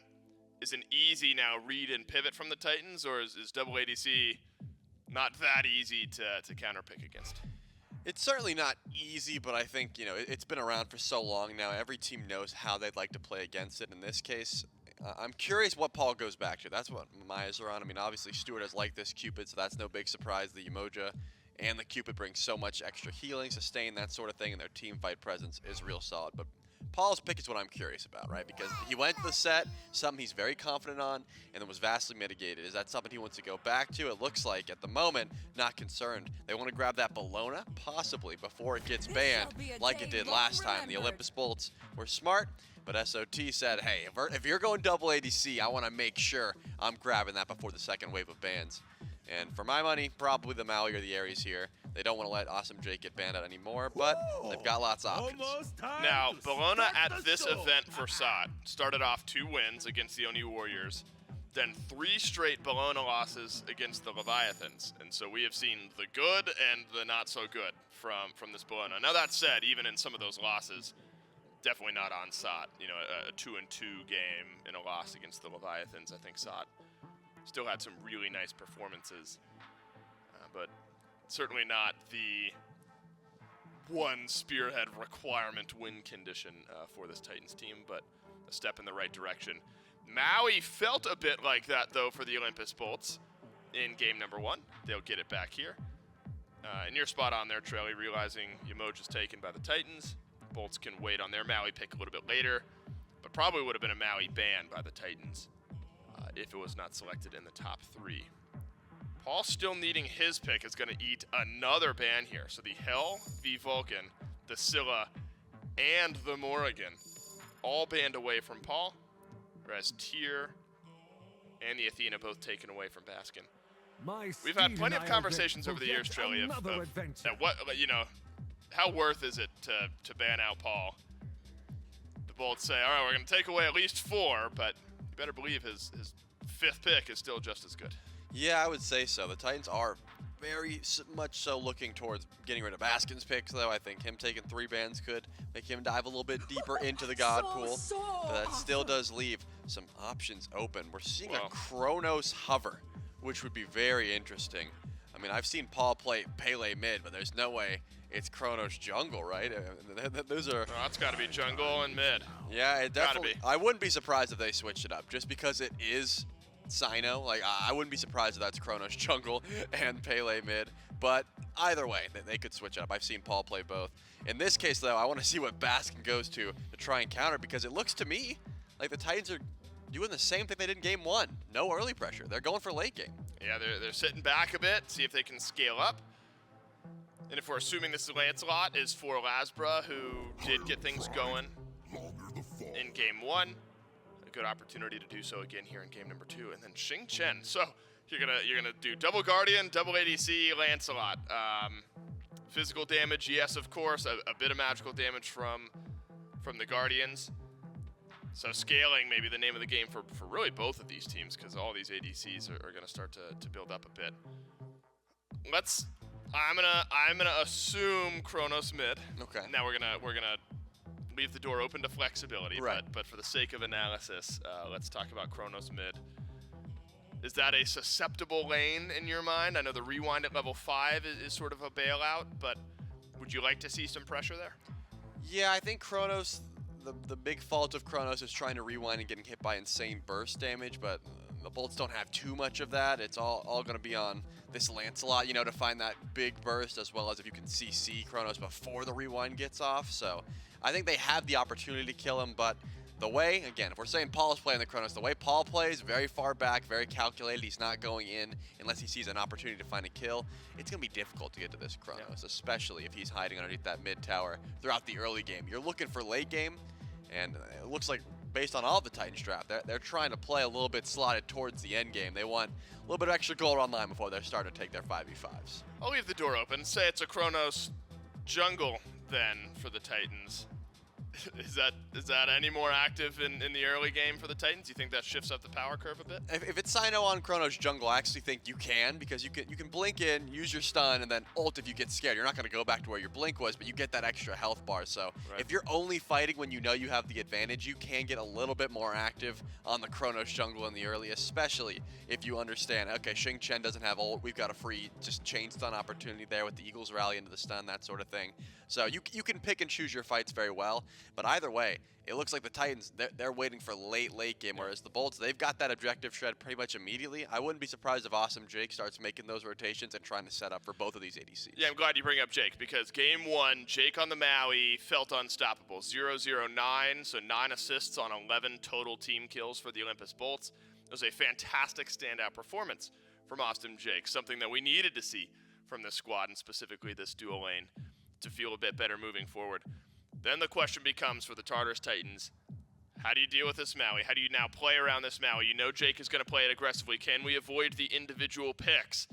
is an easy now read and pivot from the Titans, or is double ADC not that easy to counterpick against? It's certainly not easy, but I think, it's been around for so long now. Every team knows how they'd like to play against it. In this case, I'm curious what Paul goes back to. That's what my eyes are on. I mean, obviously, Stuart has liked this Cupid, so that's no big surprise. The Yemoja and the Cupid bring so much extra healing, sustain, that sort of thing, and their team fight presence is real solid. But Paul's pick is what I'm curious about, right? Because he went to the set, something he's very confident on, and then was vastly mitigated. Is that something he wants to go back to? It looks like, at the moment, not concerned. They want to grab that Bellona, possibly, before it gets banned, like it did last time. The Olympus Bolts were smart, but SOT said, hey, if you're going double ADC, I want to make sure I'm grabbing that before the second wave of bans. And for my money, probably the Maui or the Ares here. They don't want to let Awesome Jake get banned out anymore, but they've got lots of options. Now, Bellona at this event for SOT started off 2 wins against the Oni Warriors, then 3 straight Bellona losses against the Leviathans. And so we have seen the good and the not so good from this Bellona. Now that said, even in some of those losses, definitely not on SOT. A 2-2 game in a loss against the Leviathans. I think SOT still had some really nice performances, but certainly not the one spearhead requirement win condition for this Titans team, but a step in the right direction. Maui felt a bit like that, though, for the Olympus Bolts in game number 1. They'll get it back here. And you're spot on there, Trelly, realizing Yemoja's taken by the Titans. Bolts can wait on their Maui pick a little bit later, but probably would have been a Maui ban by the Titans if it was not selected in the top 3. Paul still needing his pick is going to eat another ban here. So the Hell, the Vulcan, the Scylla, and the Morrigan all banned away from Paul, whereas Tyr and the Athena both taken away from Baskin. We've had plenty of conversations over the years, Trilly, of how worth is it to ban out Paul? The Bolts say, all right, we're going to take away at least 4, but you better believe his 5th pick is still just as good. Yeah, I would say so. The Titans are very much so looking towards getting rid of Baskin's picks, though. I think him taking 3 bans could make him dive a little bit deeper into the God pool. But that still does leave some options open. We're seeing a Chronos hover, which would be very interesting. I mean, I've seen Paul play Pele mid, but there's no way it's Chronos jungle, right? Those are... Oh, it's got to be jungle and mid. Yeah, it definitely... I wouldn't be surprised if they switched it up, just because it is Cyno. Like, I wouldn't be surprised if that's Chronos jungle and Pele mid. But either way, they could switch it up. I've seen Paul play both. In this case, though, I want to see what Baskin goes to try and counter, because it looks to me like the Titans are doing the same thing they did in game 1. No early pressure. They're going for late game. Yeah, they're sitting back a bit, see if they can scale up. And if we're assuming this is Lancelot, is for LASBRA, who did get things going in game 1. A good opportunity to do so again here in game number 2. And then Xing Chen. So you're gonna do double Guardian, double ADC, Lancelot. Physical damage, yes, of course. A bit of magical damage from the Guardians. So scaling may be the name of the game for really both of these teams, because all these ADCs are going to start to build up a bit. I'm gonna assume Chronos mid. Okay. Now we're gonna leave the door open to flexibility. Right. But for the sake of analysis, let's talk about Chronos mid. Is that a susceptible lane in your mind? I know the rewind at level 5 is sort of a bailout, but would you like to see some pressure there? Yeah, I think Chronos, the big fault of Chronos is trying to rewind and getting hit by insane burst damage, but the Bolts don't have too much of that. It's all going to be on this Lancelot, to find that big burst, as well as if you can CC Chronos before the rewind gets off. So I think they have the opportunity to kill him, but the way, again, if we're saying Paul is playing the Chronos, the way Paul plays, very far back, very calculated. He's not going in unless he sees an opportunity to find a kill. It's going to be difficult to get to this Chronos, especially if he's hiding underneath that mid tower throughout the early game. You're looking for late game, and it looks like, based on all the Titans draft, they're trying to play a little bit slotted towards the end game. They want a little bit of extra gold online before they're starting to take their 5v5s. I'll leave the door open. Say it's a Chronos jungle then for the Titans. Is that any more active in the early game for the Titans? Do you think that shifts up the power curve a bit? If it's Cyno on Chronos jungle, I actually think you can, because you can blink in, use your stun, and then ult if you get scared. You're not going to go back to where your blink was, but you get that extra health bar. So if you're only fighting when you know you have the advantage, you can get a little bit more active on the Chronos jungle in the early, especially if you understand, okay, Xing Chen doesn't have ult, we've got a free just chain stun opportunity there with the Eagles rally into the stun, that sort of thing. So you can pick and choose your fights very well, but either way, it looks like the Titans, they're waiting for late game, whereas the Bolts, they've got that objective shred pretty much immediately. I wouldn't be surprised if Awesome Jake starts making those rotations and trying to set up for both of these ADCs. Yeah, I'm glad you bring up Jake, because game 1, Jake on the Maui felt unstoppable. 0-0-9, so 9 assists on 11 total team kills for the Olympus Bolts. It was a fantastic standout performance from Awesome Jake, something that we needed to see from this squad, and specifically this dual lane, to feel a bit better moving forward. Then the question becomes for the Tartarus Titans, how do you deal with this Maui? How do you now play around this Maui? You know Jake is going to play it aggressively. Can we avoid the individual picks?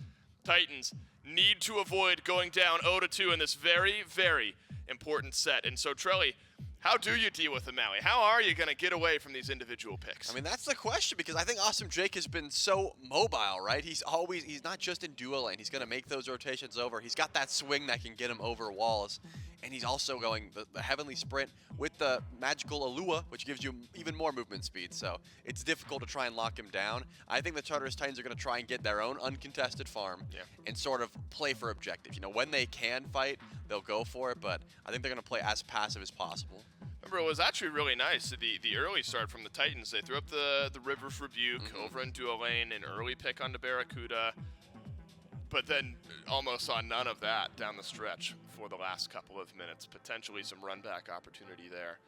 Titans need to avoid going down 0-2 in this very, very important set. And so, Trelly, how do you deal with the Maui? How are you going to get away from these individual picks? I mean, that's the question, because I think Awesome Jake has been so mobile, right? He's not just in dual lane. He's going to make those rotations over. He's got that swing that can get him over walls. And he's also going the Heavenly Sprint with the Magical Alua, which gives you even more movement speed. So it's difficult to try and lock him down. I think the Tartarus Titans are going to try and get their own uncontested farm and sort of play for objective. You know, when they can fight, they'll go for it, but I think they're going to play as passive as possible. Remember, it was actually really nice, the early start from the Titans. They threw up the River's Rebuke over in dual lane, an early pick onto BaRRaCCuDDa, but then almost saw none of that down the stretch for the last couple of minutes. Potentially some run back opportunity there.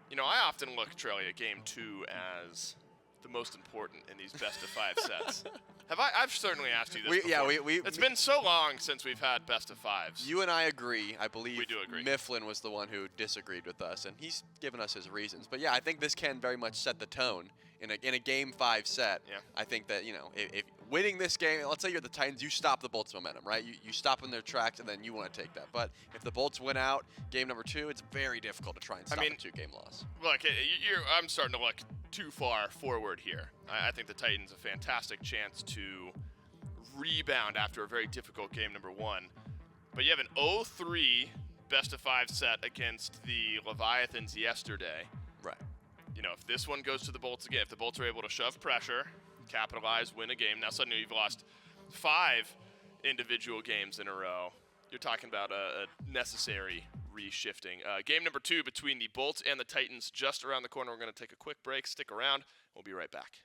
You know, I often look, Trelly, at game 2 as the most important in these best of 5 sets. I've certainly asked you this before. It's been so long since we've had best of 5s. You and I agree. I believe we do agree. Mifflin was the one who disagreed with us, and he's given us his reasons. But yeah, I think this can very much set the tone in a game 5 set. Yeah. I think that, you know, if winning this game, let's say you're the Titans, you stop the Bolts' momentum, right? You stop in their tracks, and then you want to take that. But if the Bolts win out game number 2, it's very difficult to try and stop a 2-game loss. Look, I'm starting to look too far forward here. I think the Titans have a fantastic chance to rebound after a very difficult game number 1. But you have an 0-3 best of 5 set against the Leviathans yesterday. Right. You know, if this one goes to the Bolts again, if the Bolts are able to shove pressure, capitalize, win a game, now suddenly you've lost 5 individual games in a row. You're talking about a necessary reshifting. Game number 2 between the Bolts and the Titans just around the corner. We're going to take a quick break. Stick around. We'll be right back.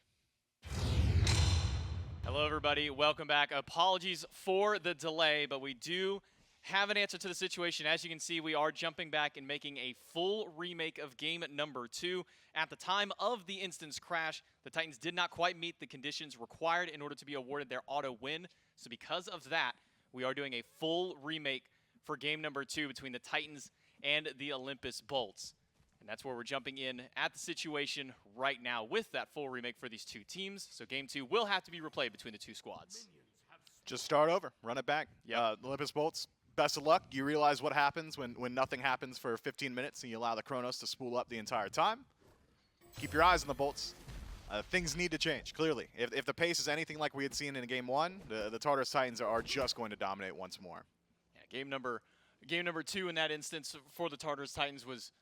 Hello, everybody. Welcome back. Apologies for the delay, but we do have an answer to the situation. As you can see, we are jumping back and making a full remake of game number 2. At the time of the instance crash, the Titans did not quite meet the conditions required in order to be awarded their auto win. So because of that, we are doing a full remake for game number 2 between the Titans and the Olympus Bolts. And that's where we're jumping in at the situation right now with that full remake for these 2 teams. So game 2 will have to be replayed between the 2 squads. Just start over, run it back. Olympus Bolts, best of luck. You realize what happens when nothing happens for 15 minutes and you allow the Chronos to spool up the entire time. Keep your eyes on the Bolts. Things need to change, clearly. If the pace is anything like we had seen in game 1, the Tartarus Titans are just going to dominate once more. Yeah, game number 2 in that instance for the Tartarus Titans was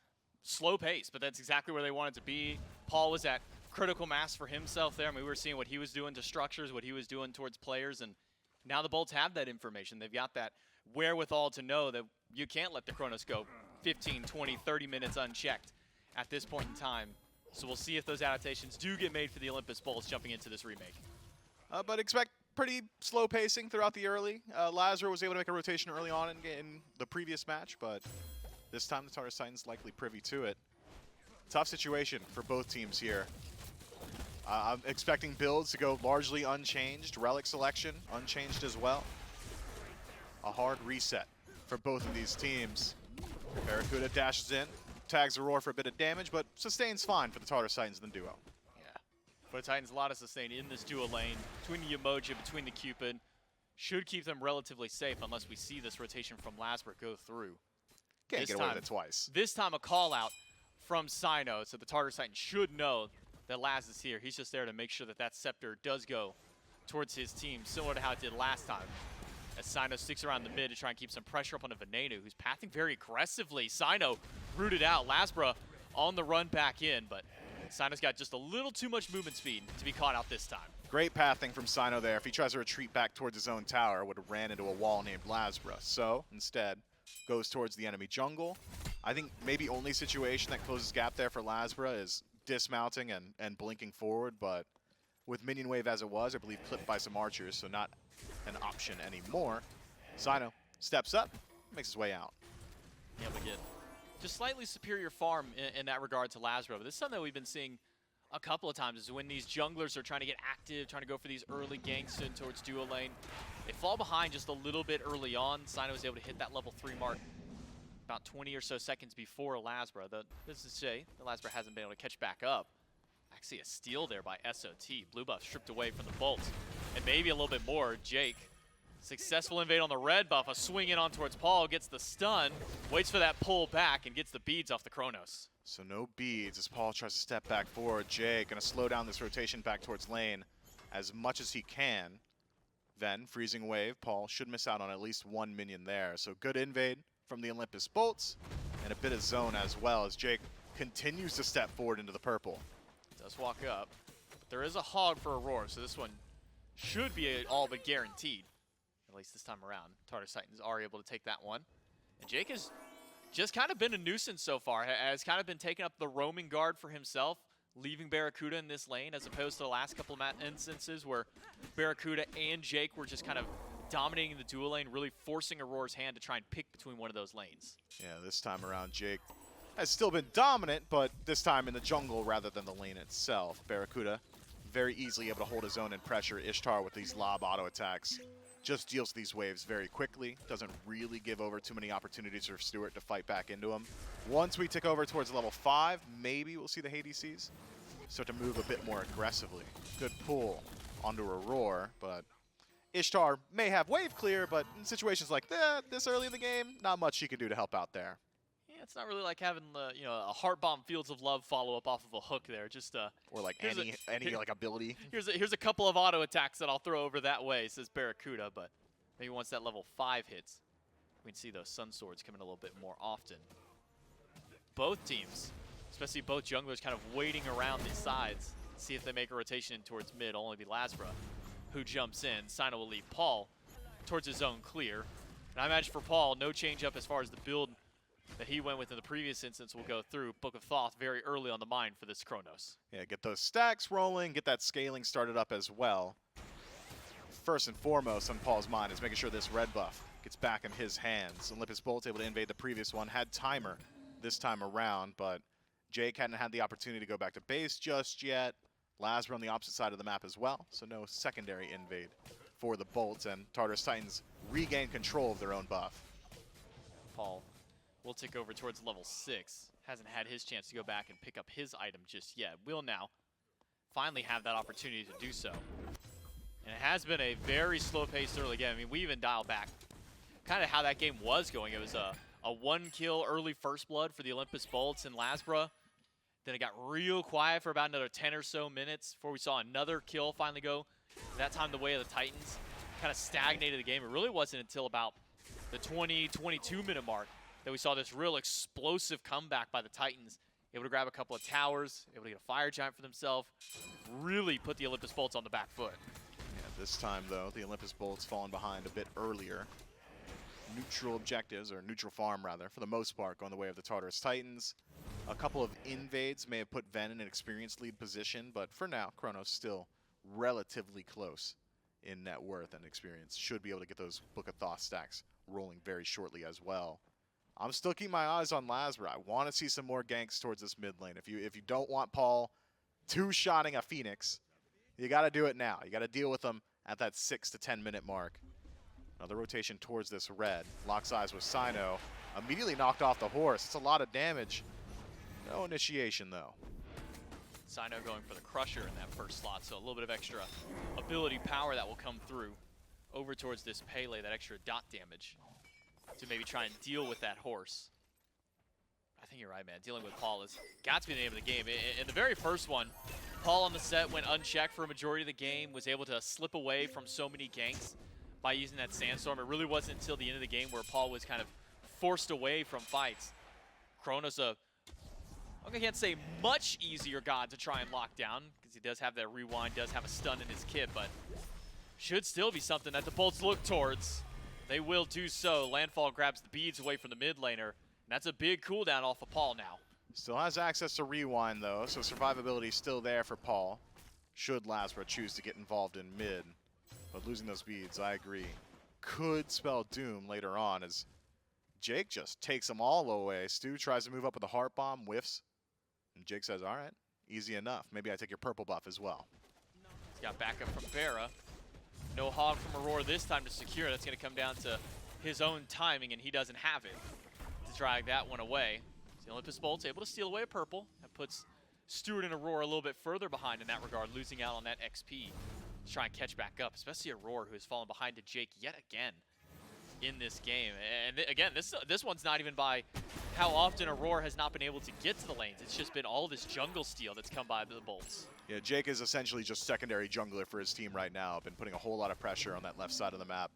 slow pace, but that's exactly where they wanted to be. Paul was at critical mass for himself there. I mean, we were seeing what he was doing to structures, what he was doing towards players, and now the Bolts have that information. They've got that wherewithal to know that you can't let the Chronos go 15, 20, 30 minutes unchecked at this point in time. So we'll see if those adaptations do get made for the Olympus Bolts jumping into this remake. But expect pretty slow pacing throughout the early. LASBRA was able to make a rotation early on in the previous match, but this time the Tartarus Titans likely privy to it. Tough situation for both teams here. I'm expecting builds to go largely unchanged. Relic selection unchanged as well. A hard reset for both of these teams. BaRRaCCuDDa dashes in, tags Aror for a bit of damage, but sustains fine for the Tartarus Titans in the duo. Yeah. For the Titans, a lot of sustain in this dual lane. Between the Yemoja, between the Cupid. Should keep them relatively safe unless we see this rotation from LASBRA go through. Can't This get away time- with it twice. This time a call out from Cyno, so the Tartarus Titans should know that Laz is here. He's just there to make sure that that scepter does go towards his team, similar to how it did last time. As Cyno sticks around the mid to try and keep some pressure up on a Venenu, who's pathing very aggressively. Cyno rooted out. LASBRA on the run back in, but Cyno's got just a little too much movement speed to be caught out this time. Great pathing from Cyno there. If he tries to retreat back towards his own tower, would have ran into a wall named LASBRA. So, instead, goes towards the enemy jungle. I think maybe only situation that closes gap there for LASBRA is dismounting and blinking forward, but with minion wave as it was, I believe clipped by some archers, so not an option anymore. Cyno steps up, makes his way out. Yeah, we get just slightly superior farm in that regard to LASBRA, but this is something that we've been seeing a couple of times, is when these junglers are trying to get active, trying to go for these early ganks in towards duo lane. They fall behind just a little bit early on. Cyno was able to hit that level 3 mark about 20 or so seconds before LASBRA. This is to say, the LASBRA hasn't been able to catch back up. Actually a steal there by SOT. Blue buff stripped away from the Bolts. And maybe a little bit more. Jake, successful invade on the red buff. A swing in on towards Paul, gets the stun, waits for that pull back, and gets the beads off the Chronos. So no beads as Paul tries to step back forward. Jake gonna slow down this rotation back towards lane as much as he can. Then, freezing wave, Paul should miss out on at least one minion there. So good invade from the Olympus Bolts, and a bit of zone as well as Jake continues to step forward into the purple. Does walk up. But there is a hog for Aror, so this one should be all but guaranteed. At least this time around. Tartarus Titans are able to take that one. And Jake has just kind of been a nuisance so far. Has kind of been taking up the roaming guard for himself, leaving BaRRaCCuDDa in this lane, as opposed to the last couple of instances where BaRRaCCuDDa and Jake were just kind of dominating the dual lane, really forcing Auror's hand to try and pick between one of those lanes. Yeah, this time around Jake has still been dominant, but this time in the jungle rather than the lane itself. BaRRaCCuDDa very easily able to hold his own and pressure Ishtar with these lob auto attacks. Just deals these waves very quickly. Doesn't really give over too many opportunities for Stuart to fight back into him. Once we tick over towards level 5, maybe we'll see the HDCs start to move a bit more aggressively. Good pull onto Aror, but Ishtar may have wave clear, but in situations like that, this early in the game, not much she can do to help out there. Yeah, it's not really like having the a heart bomb Fields of Love follow up off of a hook there. Just Or like Here's any like ability. here's a couple of auto attacks that I'll throw over that way, says BaRRaCCuDDa, but maybe once that level 5 hits, we can see those Sun Swords coming a little bit more often. Both teams, especially both junglers, kind of waiting around these sides, see if they make a rotation towards mid. Only be LASBRA who jumps in. Cyno will leave Paul towards his own clear. And I imagine for Paul, no change up as far as the build that he went with in the previous instance will go through. Book of Thoth very early on the mind for this Chronos. Yeah, get those stacks rolling, get that scaling started up as well. First and foremost on Paul's mind is making sure this red buff gets back in his hands. Olympus Bolts able to invade the previous one, had timer this time around, but Jake hadn't had the opportunity to go back to base just yet. LASBRA on the opposite side of the map as well, so no secondary invade for the Bolts, and Tartarus Titans regain control of their own buff. Paul will tick over towards level 6. Hasn't had his chance to go back and pick up his item just yet. Will now finally have that opportunity to do so. And it has been a very slow-paced early game. I mean, we even dialed back kind of how that game was going. It was a one-kill early first blood for the Olympus Bolts and LASBRA. Then it got real quiet for about another 10 or so minutes before we saw another kill finally go. That time the way of the Titans kind of stagnated the game. It really wasn't until about the 20, 22-minute mark that we saw this real explosive comeback by the Titans. Able to grab a couple of towers, able to get a fire giant for themselves, really put the Olympus Bolts on the back foot. Yeah, this time, though, the Olympus Bolts falling behind a bit earlier. Neutral objectives, or neutral farm, rather, for the most part, going the way of the Tartarus Titans. A couple of invades may have put Ven in an experienced lead position, but for now, Chronos still relatively close in net worth and experience. Should be able to get those Book of Thoth stacks rolling very shortly as well. I'm still keeping my eyes on LASBRA. I want to see some more ganks towards this mid lane. If you don't want Paul two-shotting a Phoenix, you got to do it now. You got to deal with them at that 6 to 10 minute mark. Another rotation towards this red. Locks eyes with Cyno. Immediately knocked off the horse. It's a lot of damage. No initiation, though. Cyno going for the Crusher in that first slot, so a little bit of extra ability power that will come through over towards this Pele, that extra dot damage, to maybe try and deal with that horse. think you're right, man. Dealing with Paul has got to be the name of the game. In the very first one, Paul on the set went unchecked for a majority of the game, was able to slip away from so many ganks by using that Sandstorm. It really wasn't until the end of the game where Paul was kind of forced away from fights. Chronos, I can't say much easier god to try and lock down, because he does have that rewind, does have a stun in his kit, but should still be something that the Bolts look towards. They will do so. Landfall grabs the beads away from the mid laner, and that's a big cooldown off of Paul now. Still has access to rewind, though, so survivability is still there for Paul, should LASBRA choose to get involved in mid. But losing those beads, I agree, could spell doom later on, as Jake just takes them all away. Stu tries to move up with a heart bomb, whiffs, and Jake says, all right, easy enough. Maybe I take your purple buff as well. He's got backup from BaRRa. No hog from Aror this time to secure. That's going to come down to his own timing, and he doesn't have it to drag that one away. So Olympus Bolts able to steal away a purple. That puts Stuart and Aror a little bit further behind in that regard, losing out on that XP to try and catch back up, especially Aror, who has fallen behind to Jake yet again in this game. And again, this one's not even by how often Aror has not been able to get to the lanes. It's just been all this jungle steal that's come by the Bolts. Yeah, Jake is essentially just secondary jungler for his team right now. Been putting a whole lot of pressure on that left side of the map,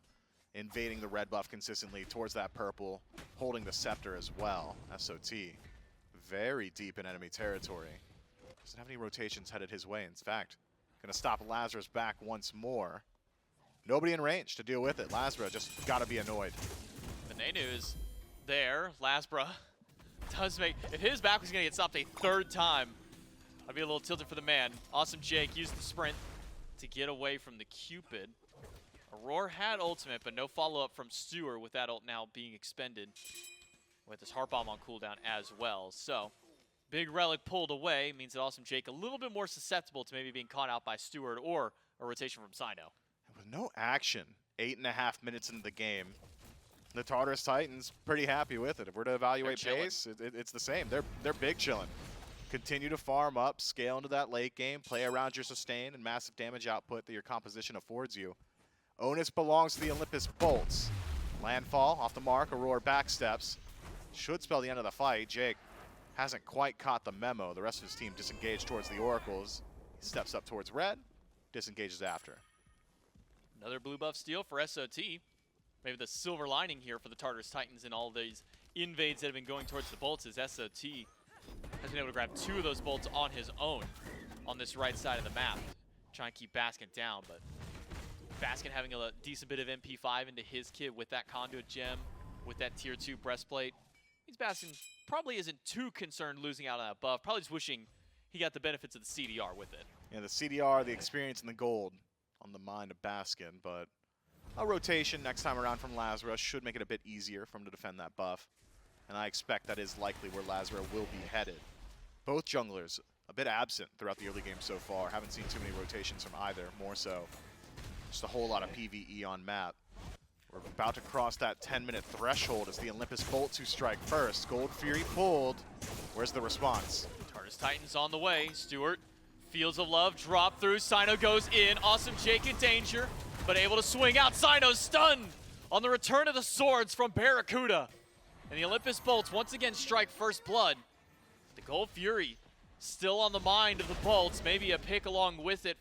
invading the red buff consistently towards that purple, holding the scepter as well. SOT, very deep in enemy territory. Doesn't have any rotations headed his way. In fact, gonna stop LASBRA's back once more. Nobody in range to deal with it. LASBRA just gotta be annoyed. Venenu is there. LASBRA does make, if his back was gonna get stopped a third time, I'd be a little tilted for the man. Awesome Jake used the sprint to get away from the Cupid. Aror had ultimate, but no follow-up from Stuart with that ult now being expended with his heart bomb on cooldown as well. So, big relic pulled away means that Awesome Jake a little bit more susceptible to maybe being caught out by Stuart or a rotation from Cyno. With no action, 8.5 minutes into the game, the Tartarus Titans pretty happy with it. If we're to evaluate pace, it's the same. They're big chilling. Continue to farm up, scale into that late game, play around your sustain and massive damage output that your composition affords you. Onus belongs to the Olympus Bolts. Landfall off the mark, Aror backsteps. Should spell the end of the fight. Jake hasn't quite caught the memo. The rest of his team disengaged towards the Oracles. He steps up towards red, disengages after. Another blue buff steal for SOT. Maybe the silver lining here for the Tartarus Titans in all these invades that have been going towards the Bolts is SOT has been able to grab 2 of those bolts on his own on this right side of the map. Try and keep Baskin down, but Baskin having a decent bit of MP5 into his kit with that conduit gem, with that tier 2 breastplate. Means Baskin probably isn't too concerned losing out on that buff, probably just wishing he got the benefits of the CDR with it. Yeah, the CDR, the experience, and the gold on the mind of Baskin, but a rotation next time around from LASBRA should make it a bit easier for him to defend that buff. And I expect that is likely where LASBRA will be headed. Both junglers a bit absent throughout the early game so far. Haven't seen too many rotations from either, more so just a whole lot of PvE on map. We're about to cross that 10-minute threshold as the Olympus Bolts who strike first. Gold Fury pulled. Where's the response? Tartarus Titans on the way. Stuart, Fields of Love, drop through. Cyno goes in. Awesome Jake in danger, but able to swing out. Cyno's stunned on the return of the swords from BaRRaCCuDDa. And the Olympus Bolts once again strike first blood. The Gold Fury still on the mind of the Bolts. Maybe a pick along with it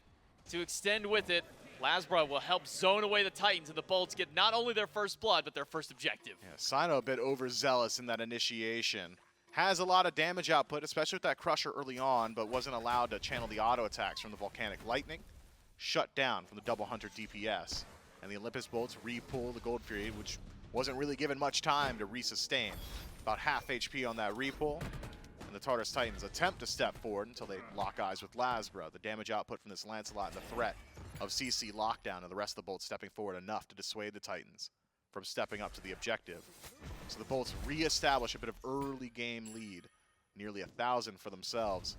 to extend with it. LASBRA will help zone away the Titans, and the Bolts get not only their first blood, but their first objective. Yeah, Cyno a bit overzealous in that initiation. Has a lot of damage output, especially with that Crusher early on, but wasn't allowed to channel the auto attacks from the Volcanic Lightning. Shut down from the Double Hunter DPS. And the Olympus Bolts re-pull the Gold Fury, which wasn't really given much time to re-sustain. About half HP on that re-pull. And the Tartarus Titans attempt to step forward until they lock eyes with LASBRA. The damage output from this Lancelot and the threat of CC lockdown, and the rest of the Bolts stepping forward enough to dissuade the Titans from stepping up to the objective. So the Bolts re-establish a bit of early game lead, nearly 1,000 for themselves.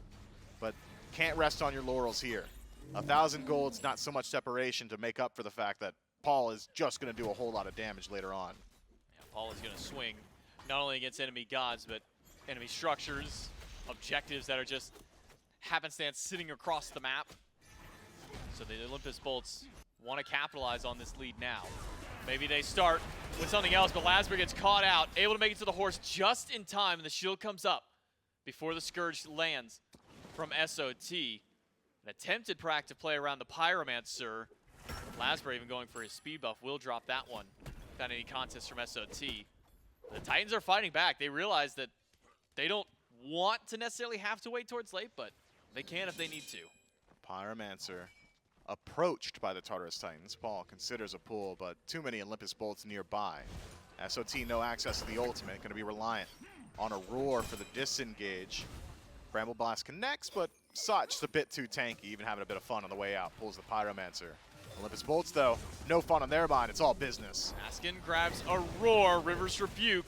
But can't rest on your laurels here. 1,000 gold's not so much separation to make up for the fact that Paul is just going to do a whole lot of damage later on. Yeah, Paul is going to swing not only against enemy gods, but enemy structures, objectives that are just happenstance sitting across the map. So the Olympus Bolts want to capitalize on this lead now. Maybe they start with something else, but LASBRA gets caught out, able to make it to the horse just in time, and the shield comes up before the Scourge lands from SOT. An attempted proactive play around the Pyromancer. LASBRA even going for his speed buff will drop that one without any contest from SOT. The Titans are fighting back. They realize that they don't want to necessarily have to wait towards late, but they can if they need to. Pyromancer approached by the Tartarus Titans. Paul considers a pull, but too many Olympus Bolts nearby. SOT no access to the ultimate, going to be reliant on Aror for the disengage. Bramble Blast connects, but such a bit too tanky, even having a bit of fun on the way out. Pulls the Pyromancer. Olympus Bolts, though, no fun on their mind. It's all business. Baskin grabs Aror. River's Rebuke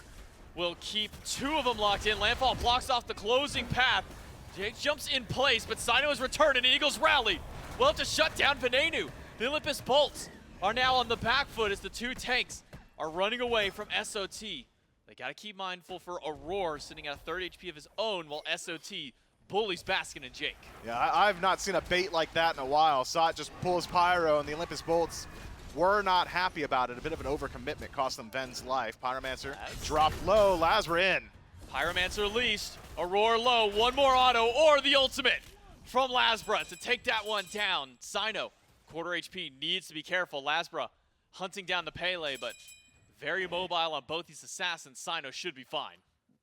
will keep two of them locked in. Landfall blocks off the closing path. Jake jumps in place, but Cyno is returned and Eagles rally. We'll have to shut down Venenu. The Olympus Bolts are now on the back foot as the two tanks are running away from SOT. They got to keep mindful for Aror sitting at a 3rd HP of his own while SOT bullies Baskin and Jake. Yeah, I've not seen a bait like that in a while. Sot just pulls Pyro, and the Olympus Bolts were not happy about it. A bit of an overcommitment cost them Ven's life. Pyromancer dropped low, LASBRA in. Pyromancer leased, Aror low, one more auto or the ultimate from LASBRA to take that one down. Cyno, quarter HP, needs to be careful. LASBRA hunting down the Pele, but very mobile on both these assassins. Cyno should be fine.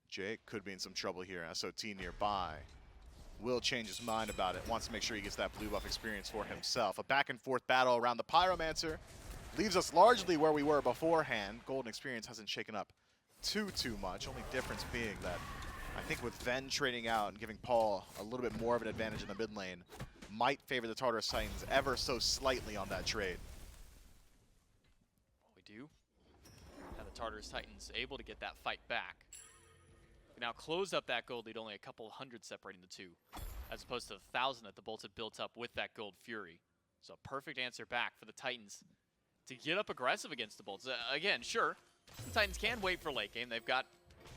Jake could be in some trouble here. SOT nearby. Will change his mind about it. Wants to make sure he gets that blue buff experience for himself. A back and forth battle around the Pyromancer leaves us largely where we were beforehand. Golden experience hasn't shaken up too much. Only difference being that I think with Ven trading out and giving Paul a little bit more of an advantage in the mid lane might favor the Tartarus Titans ever so slightly on that trade. We do have the Tartarus Titans able to get that fight back. We now close up that gold lead, only a couple hundred separating the two, as opposed to the 1,000 that the Bolts had built up with that gold Fury. So a perfect answer back for the Titans to get up aggressive against the Bolts. Again, sure, the Titans can wait for late game. They've got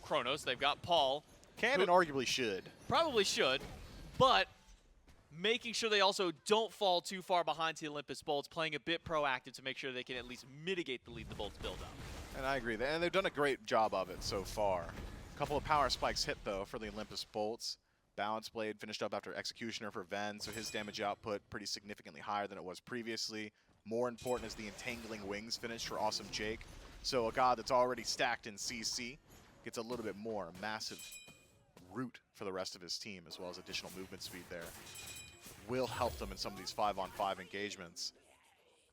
Chronos, they've got Paul. Can and arguably should. Probably should, but making sure they also don't fall too far behind to the Olympus Bolts, playing a bit proactive to make sure they can at least mitigate the lead the Bolts build up. And I agree, and they've done a great job of it so far. A couple of power spikes hit, though, for the Olympus Bolts. Balance Blade finished up after Executioner for Ven, so his damage output pretty significantly higher than it was previously. More important is the Entangling Wings finish for Awesome Jake. So a god that's already stacked in CC gets a little bit more. Massive root for the rest of his team, as well as additional movement speed there. Will help them in some of these 5-on-5 engagements.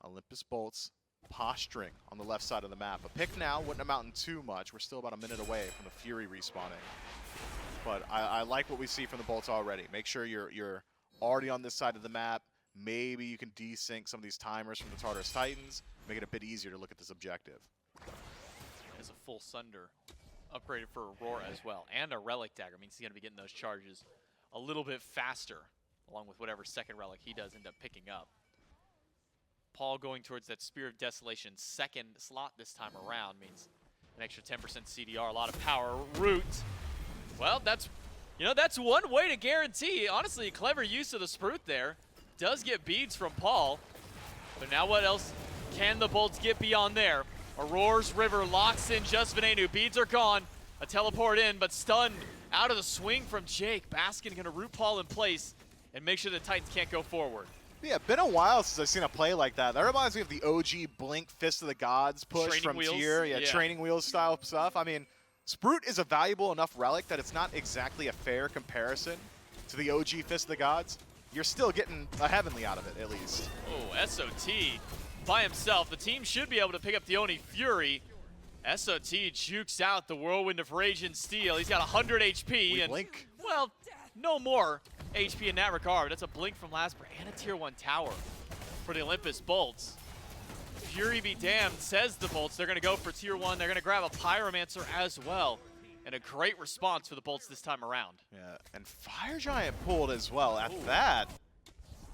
Olympus Bolts posturing on the left side of the map. A pick now wouldn't amount to too much. We're still about a minute away from the Fury respawning. But I like what we see from the Bolts already. Make sure you're already on this side of the map. Maybe you can desync some of these timers from the Tartarus Titans. Make it a bit easier to look at this objective. As a full Sunder upgraded for Aror as well. And a Relic Dagger means he's going to be getting those charges a little bit faster, along with whatever second Relic he does end up picking up. Paul going towards that Spear of Desolation second slot this time around means an extra 10% CDR, a lot of power. Root. Well, that's one way to guarantee, honestly, a clever use of the Sprute there. Does get beads from Paul, but now what else can the Bolts get beyond there? Auror's River locks in just Venenu. Beads are gone. A teleport in, but stunned out of the swing from Jake. Baskin gonna root Paul in place and make sure the Titans can't go forward. Yeah, been a while since I've seen a play like that. That reminds me of the OG Blink Fist of the Gods push Training from wheels? Tier. Yeah, Yeah. training wheels style stuff. I mean, Sprute is a valuable enough relic that it's not exactly a fair comparison to the OG Fist of the Gods. You're still getting a heavenly out of it, at least. Oh, SOT by himself. The team should be able to pick up the Oni Fury. SOT jukes out the Whirlwind of Rage and Steel. He's got 100 HP. We and blink. Well, no more HP in that regard. That's a blink from LASBRA and a Tier 1 tower for the Olympus Bolts. Fury be damned, says the Bolts. They're going to go for Tier 1. They're going to grab a Pyromancer as well. And a great response for the Bolts this time around. Yeah, and Fire Giant pulled as well. At that,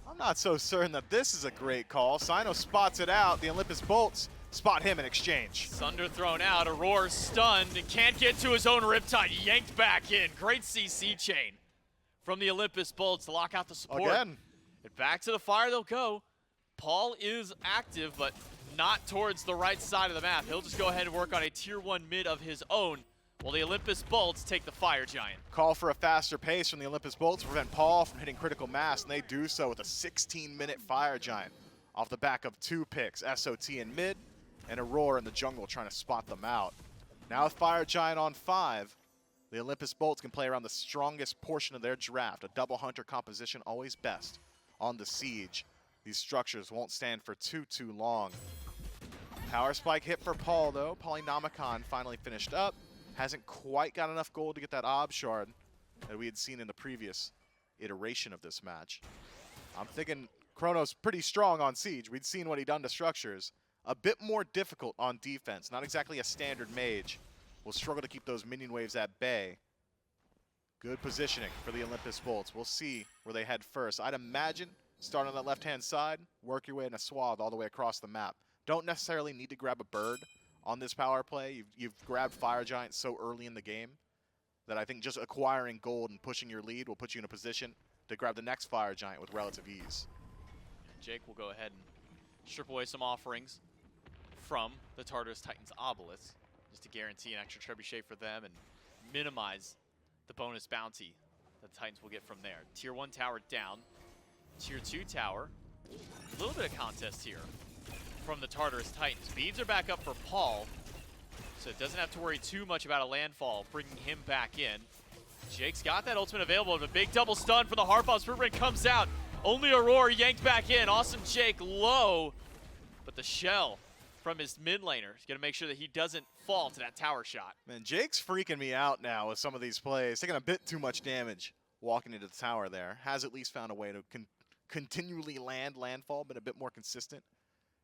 I'm not so certain that this is a great call. Cyno spots it out. The Olympus Bolts spot him in exchange. Sunder thrown out. Aror stunned and can't get to his own Riptide. Yanked back in. Great CC chain from the Olympus Bolts to lock out the support. Again. And back to the fire they'll go. Paul is active, but not towards the right side of the map. He'll just go ahead and work on a tier 1 mid of his own, while the Olympus Bolts take the Fire Giant. Call for a faster pace from the Olympus Bolts to prevent Paul from hitting critical mass, and they do so with a 16-minute Fire Giant off the back of 2 picks, SOT in mid, and Aror in the jungle trying to spot them out. Now with Fire Giant on 5, the Olympus Bolts can play around the strongest portion of their draft. A double hunter composition always best on the siege. These structures won't stand for too long. Power spike hit for Paul though. Polynomicon finally finished up. Hasn't quite got enough gold to get that Ob Shard that we had seen in the previous iteration of this match. I'm thinking Chronos pretty strong on siege. We'd seen what he'd done to structures. A bit more difficult on defense. Not exactly a standard mage. Will struggle to keep those minion waves at bay. Good positioning for the Olympus Bolts. We'll see where they head first. I'd imagine start on that left-hand side, work your way in a swath all the way across the map. Don't necessarily need to grab a bird on this power play. You've grabbed Fire Giant so early in the game that I think just acquiring gold and pushing your lead will put you in a position to grab the next Fire Giant with relative ease. Jake will go ahead and strip away some offerings from the Tartarus Titans obelisk, just to guarantee an extra trebuchet for them and minimize the bonus bounty that the Titans will get from there. Tier 1 tower down. Tier 2 tower. A little bit of contest here from the Tartarus Titans. Beads are back up for Paul, so it doesn't have to worry too much about a landfall, bringing him back in. Jake's got that ultimate available, but a big double stun for the Heart Bomb. Spirit Ring comes out. Only Aror yanked back in. Awesome Jake low, but the shell from his mid laner is going to make sure that he doesn't fall to that tower shot. Man, Jake's freaking me out now with some of these plays. Taking a bit too much damage walking into the tower there. Has at least found a way to continually landfall, but a bit more consistent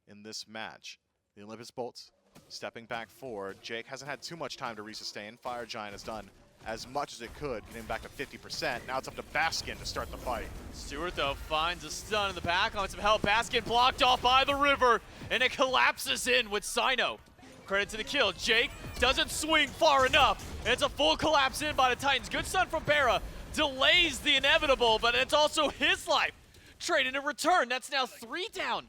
in this match. The Olympus Bolts stepping back forward. Jake hasn't had too much time to resustain. Fire Giant has done as much as it could, getting back to 50%. Now it's up to Baskin to start the fight. Stuart, though, finds a stun in the back on some help. Baskin blocked off by the river, and it collapses in with Cyno. Credit to the kill. Jake doesn't swing far enough, and it's a full collapse in by the Titans. Good stun from BaRRA. Delays the inevitable, but it's also his life. Trade in return. That's now 3 down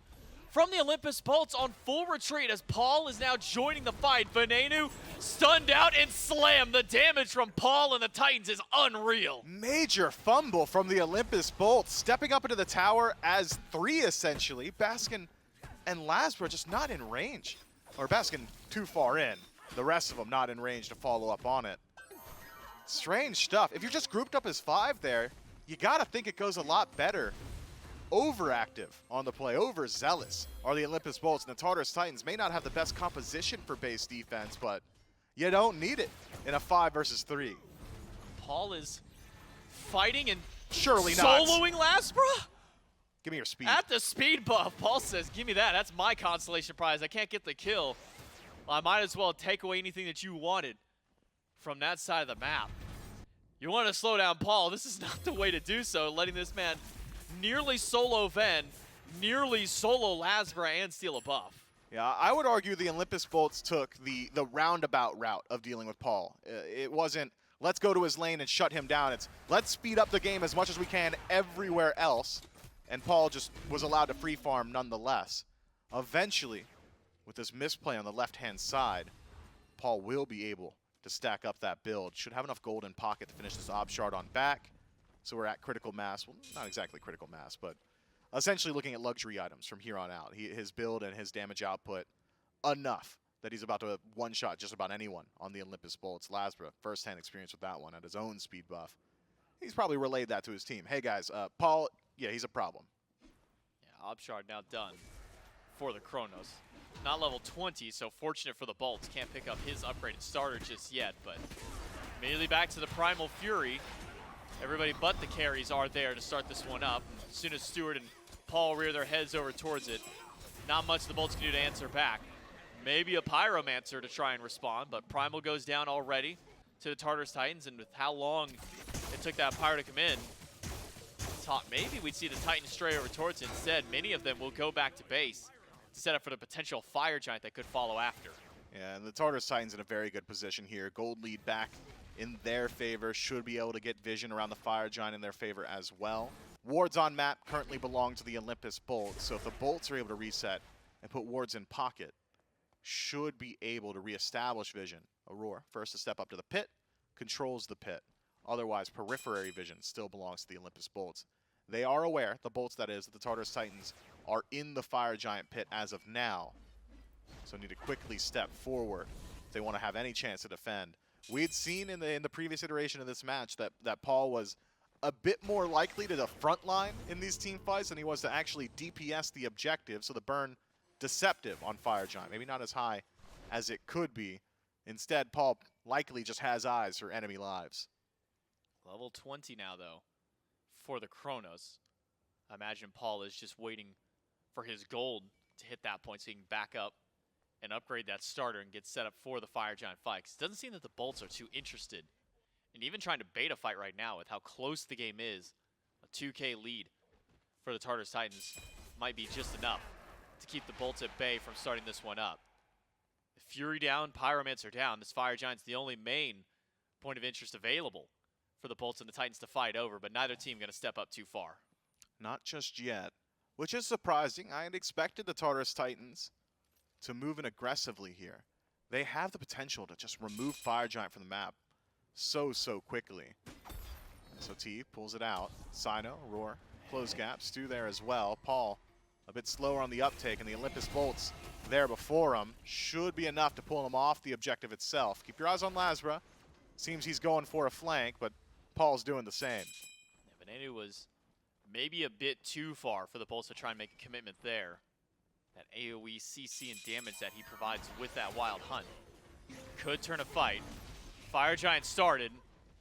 from the Olympus Bolts on full retreat as Paul is now joining the fight. Venenu stunned out and slammed. The damage from Paul and the Titans is unreal. Major fumble from the Olympus Bolts, stepping up into the tower as 3 essentially. Baskin and LASBRA just not in range. Or Baskin too far in. The rest of them not in range to follow up on it. Strange stuff. If you're just grouped up as 5 there, you gotta think it goes a lot better. Overactive on the play, overzealous are the Olympus Bolts, and the Tartarus Titans may not have the best composition for base defense, but you don't need it in a 5 versus 3. Paul is fighting and Surely not. soloing LASBRA? Give me your speed. At the speed buff, Paul says, give me that. That's my consolation prize. I can't get the kill. Well, I might as well take away anything that you wanted from that side of the map. You want to slow down Paul. This is not the way to do so, letting this man nearly solo Ven, nearly solo LASBRA, and steal a buff. Yeah, I would argue the Olympus Bolts took the roundabout route of dealing with Paul. It wasn't, let's go to his lane and shut him down. It's, let's speed up the game as much as we can everywhere else. And Paul just was allowed to free farm nonetheless. Eventually, with this misplay on the left-hand side, Paul will be able to stack up that build. Should have enough gold in pocket to finish this Ob Shard on back. So we're at critical mass. Well, not exactly critical mass, but essentially looking at luxury items from here on out. His build and his damage output enough that he's about to one-shot just about anyone on the Olympus Bolts. LASBRA, first-hand experience with that one at his own speed buff. He's probably relayed that to his team. Hey, guys, Paul, yeah, he's a problem. Yeah, Ob Shard now done for the Chronos. Not level 20, so fortunate for the Bolts. Can't pick up his upgraded starter just yet, but immediately back to the Primal Fury. Everybody but the carries are there to start this one up. As soon as Stuart and Paul rear their heads over towards it, not much the Bolts can do to answer back. Maybe a Pyromancer to try and respond, but Primal goes down already to the Tartarus Titans, and with how long it took that Pyro to come in, thought maybe we'd see the Titans stray over towards it. Instead, many of them will go back to base to set up for the potential Fire Giant that could follow after. Yeah, and the Tartarus Titans in a very good position here. Gold lead back in their favor, should be able to get vision around the Fire Giant in their favor as well. Wards on map currently belong to the Olympus Bolts, so if the Bolts are able to reset and put wards in pocket, should be able to reestablish vision. Aror, first to step up to the pit, controls the pit. Otherwise, periphery vision still belongs to the Olympus Bolts. They are aware, the Bolts that is, that the Tartarus Titans are in the Fire Giant pit as of now. So need to quickly step forward if they want to have any chance to defend. We had seen in the previous iteration of this match that Paul was a bit more likely to the front line in these team fights than he was to actually DPS the objective, so the burn deceptive on Fire Giant. Maybe not as high as it could be. Instead, Paul likely just has eyes for enemy lives. Level 20 now, though, for the Chronos. I imagine Paul is just waiting for his gold to hit that point so he can back up and upgrade that starter and get set up for the Fire Giant fight. 'Cause it doesn't seem that the Bolts are too interested in even trying to bait a fight right now with how close the game is. A 2K lead for the Tartarus Titans might be just enough to keep the Bolts at bay from starting this one up. Fury down, Pyromancer down. This Fire Giant's the only main point of interest available for the Bolts and the Titans to fight over, but neither team going to step up too far. Not just yet, which is surprising. I had expected the Tartarus Titans to move in aggressively here. They have the potential to just remove Fire Giant from the map so quickly. So T pulls it out. Cyno, Roar, close gap. Stu there as well. Paul a bit slower on the uptake, and the Olympus Bolts there before him should be enough to pull him off the objective itself. Keep your eyes on LASBRA. Seems he's going for a flank, but Paul's doing the same. Yeah, Venenu was maybe a bit too far for the Bolts to try and make a commitment there. That AoE, CC, and damage that he provides with that Wild Hunt could turn a fight. Fire Giant started.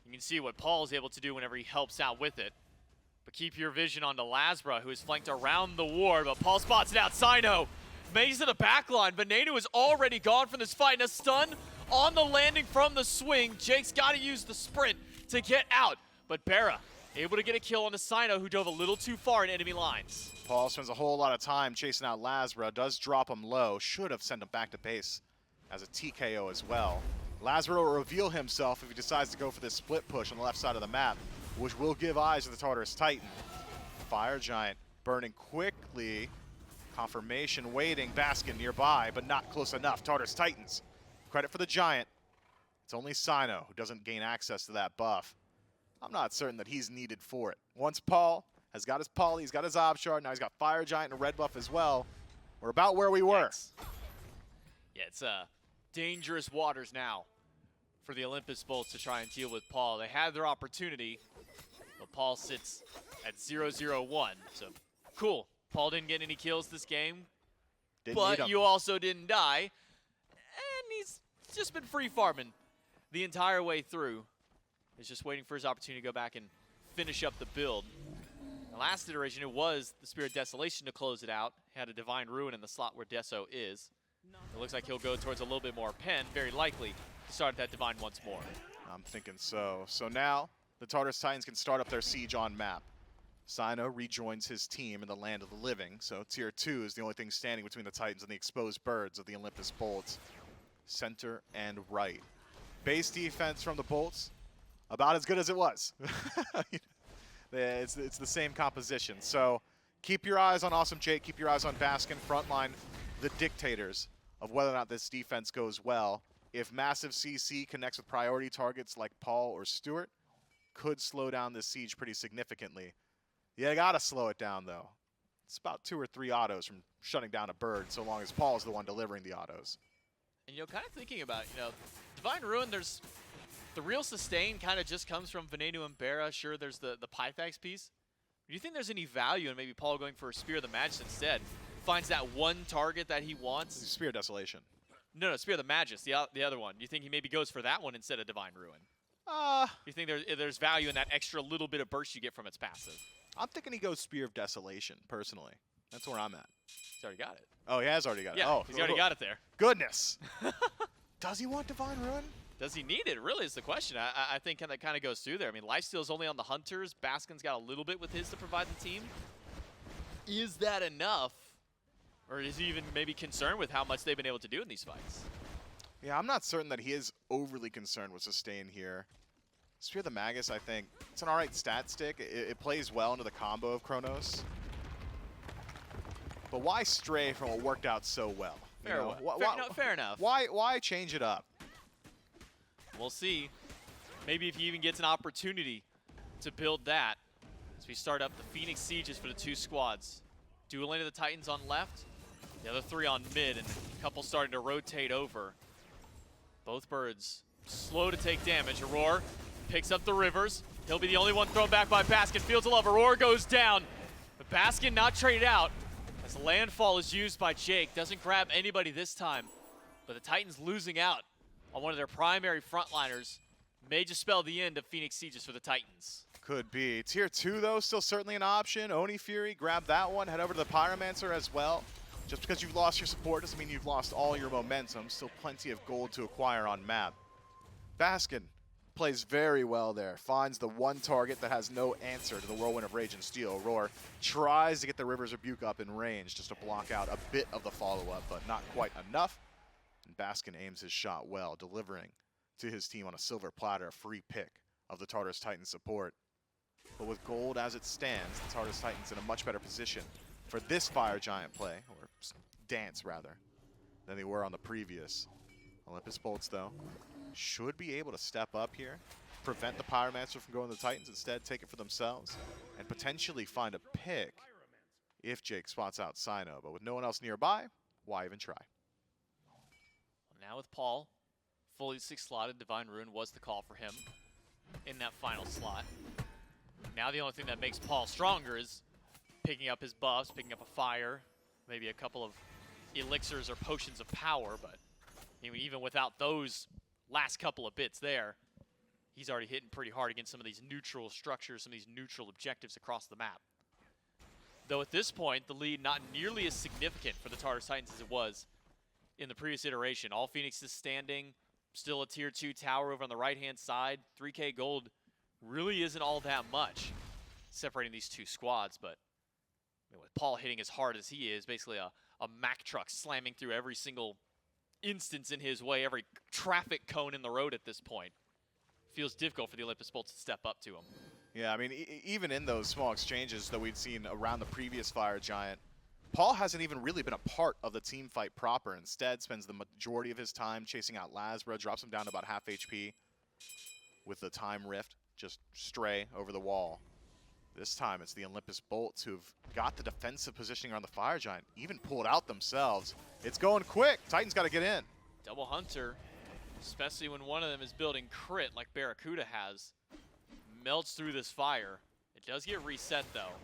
You can see what Paul is able to do whenever he helps out with it. But keep your vision onto LASBRA, who is flanked around the ward, but Paul spots it out. Cyno makes it a backline. Venenu is already gone from this fight, and a stun on the landing from the swing. Jake's got to use the sprint to get out, but BaRRa able to get a kill on the Cyno, who dove a little too far in enemy lines. Paul spends a whole lot of time chasing out LASBRA, does drop him low, should have sent him back to base as a TKO as well. LASBRA will reveal himself if he decides to go for this split push on the left side of the map, which will give eyes to the Tartarus Titan. Fire Giant burning quickly. Confirmation waiting, Baskin nearby, but not close enough. Tartarus Titans, credit for the Giant. It's only Cyno who doesn't gain access to that buff. I'm not certain that he's needed for it. Once Paul has got his Poly, he's got his Obshard, now he's got Fire Giant and a red buff as well. We're about where we were. Yeah, it's dangerous waters now for the Olympus Bolts to try and deal with Paul. They had their opportunity, but Paul sits at 0-0-1. So, cool. Paul didn't get any kills this game, but you also didn't die. And he's just been free farming the entire way through. He's just waiting for his opportunity to go back and finish up the build. The last iteration, it was the Spirit Desolation to close it out. Had a Divine Ruin in the slot where Deso is. It looks like he'll go towards a little bit more pen, very likely to start that Divine once more. I'm thinking so. So now the Tartarus Titans can start up their siege on map. Cyno rejoins his team in the land of the living, so tier 2 is the only thing standing between the Titans and the exposed birds of the Olympus Bolts. Center and right. Base defense from the Bolts, about as good as it was. It's the same composition. So keep your eyes on Awesome Jake, keep your eyes on Baskin, frontline, the dictators of whether or not this defense goes well. If massive CC connects with priority targets like Paul or Stuart, could slow down this siege pretty significantly. You gotta slow it down though. It's about 2 or 3 autos from shutting down a bird, so long as Paul's the one delivering the autos. And kind of thinking about, Divine Ruin, there's the real sustain kind of just comes from Venenu and BaRRa. Sure, there's the Pythax piece. Do you think there's any value in maybe Paul going for a Spear of the Magus instead? Finds that one target that he wants. Spear of Desolation. No, Spear of the Magus, the other one. Do you think he maybe goes for that one instead of Divine Ruin? You think there's value in that extra little bit of burst you get from its passive? I'm thinking he goes Spear of Desolation, personally. That's where I'm at. He's already got it. Oh, he has already got it. Yeah, Oh, he's already got it there. Goodness. Does he want Divine Ruin? Does he need it, really, is the question. I think that kind of goes through there. I mean, Lifesteal's only on the Hunters. Baskin's got a little bit with his to provide the team. Is that enough? Or is he even maybe concerned with how much they've been able to do in these fights? Yeah, I'm not certain that he is overly concerned with sustain here. Spear of the Magus, I think, it's an alright stat stick. It plays well into the combo of Chronos. but why stray from what worked out so well? You know, Fair enough. Why change it up? We'll see. Maybe if he even gets an opportunity to build that as we start up the Phoenix Sieges for the two squads. Dueling to the Titans on left, the other three on mid, and a couple starting to rotate over. Both birds slow to take damage. Aror picks up the rivers. He'll be the only one thrown back by Baskin. Fields of Love. Aror goes down. But Baskin not traded out as Landfall is used by Jake. Doesn't grab anybody this time. But the Titans losing out on one of their primary frontliners may just spell the end of Phoenix Sieges for the Titans. Could be. Tier 2, though, still certainly an option. Oni Fury, grab that one. Head over to the Pyromancer as well. Just because you've lost your support doesn't mean you've lost all your momentum. Still plenty of gold to acquire on map. Baskin plays very well there. Finds the one target that has no answer to the Whirlwind of Rage and Steel. Roar tries to get the River's Rebuke up in range just to block out a bit of the follow-up, but not quite enough. And Baskin aims his shot well, delivering to his team on a silver platter, a free pick of the Tartarus Titans support. But with gold as it stands, the Tartarus Titans in a much better position for this Fire Giant play, or dance rather, than they were on the previous. Olympus Bolts, though, should be able to step up here, prevent the Pyromancer from going to the Titans, instead take it for themselves, and potentially find a pick if Jake spots out Cyno. But with no one else nearby, why even try? Now with Paul fully 6-slotted, Divine Ruin was the call for him in that final slot. Now the only thing that makes Paul stronger is picking up his buffs, picking up a fire, maybe a couple of elixirs or potions of power, but even without those last couple of bits there, he's already hitting pretty hard against some of these neutral structures, some of these neutral objectives across the map. Though at this point, the lead not nearly as significant for the Tartarus Titans as it was in the previous iteration. All Phoenix is standing, still a tier 2 tower over on the right-hand side. 3K gold really isn't all that much separating these two squads, but with Paul hitting as hard as he is, basically a Mack truck slamming through every single instance in his way, every traffic cone in the road at this point, feels difficult for the Olympus Bolts to step up to him. Yeah, I mean, even in those small exchanges that we'd seen around the previous Fire Giant, Paul hasn't even really been a part of the team fight proper. Instead, spends the majority of his time chasing out LASBRA, drops him down to about half HP with the Time Rift, just stray over the wall. This time, it's the Olympus Bolts who've got the defensive positioning around the Fire Giant, even pulled out themselves. It's going quick. Titans got to get in. Double Hunter, especially when one of them is building crit like BaRRaCCuDDa has, melts through this fire. It does get reset, though.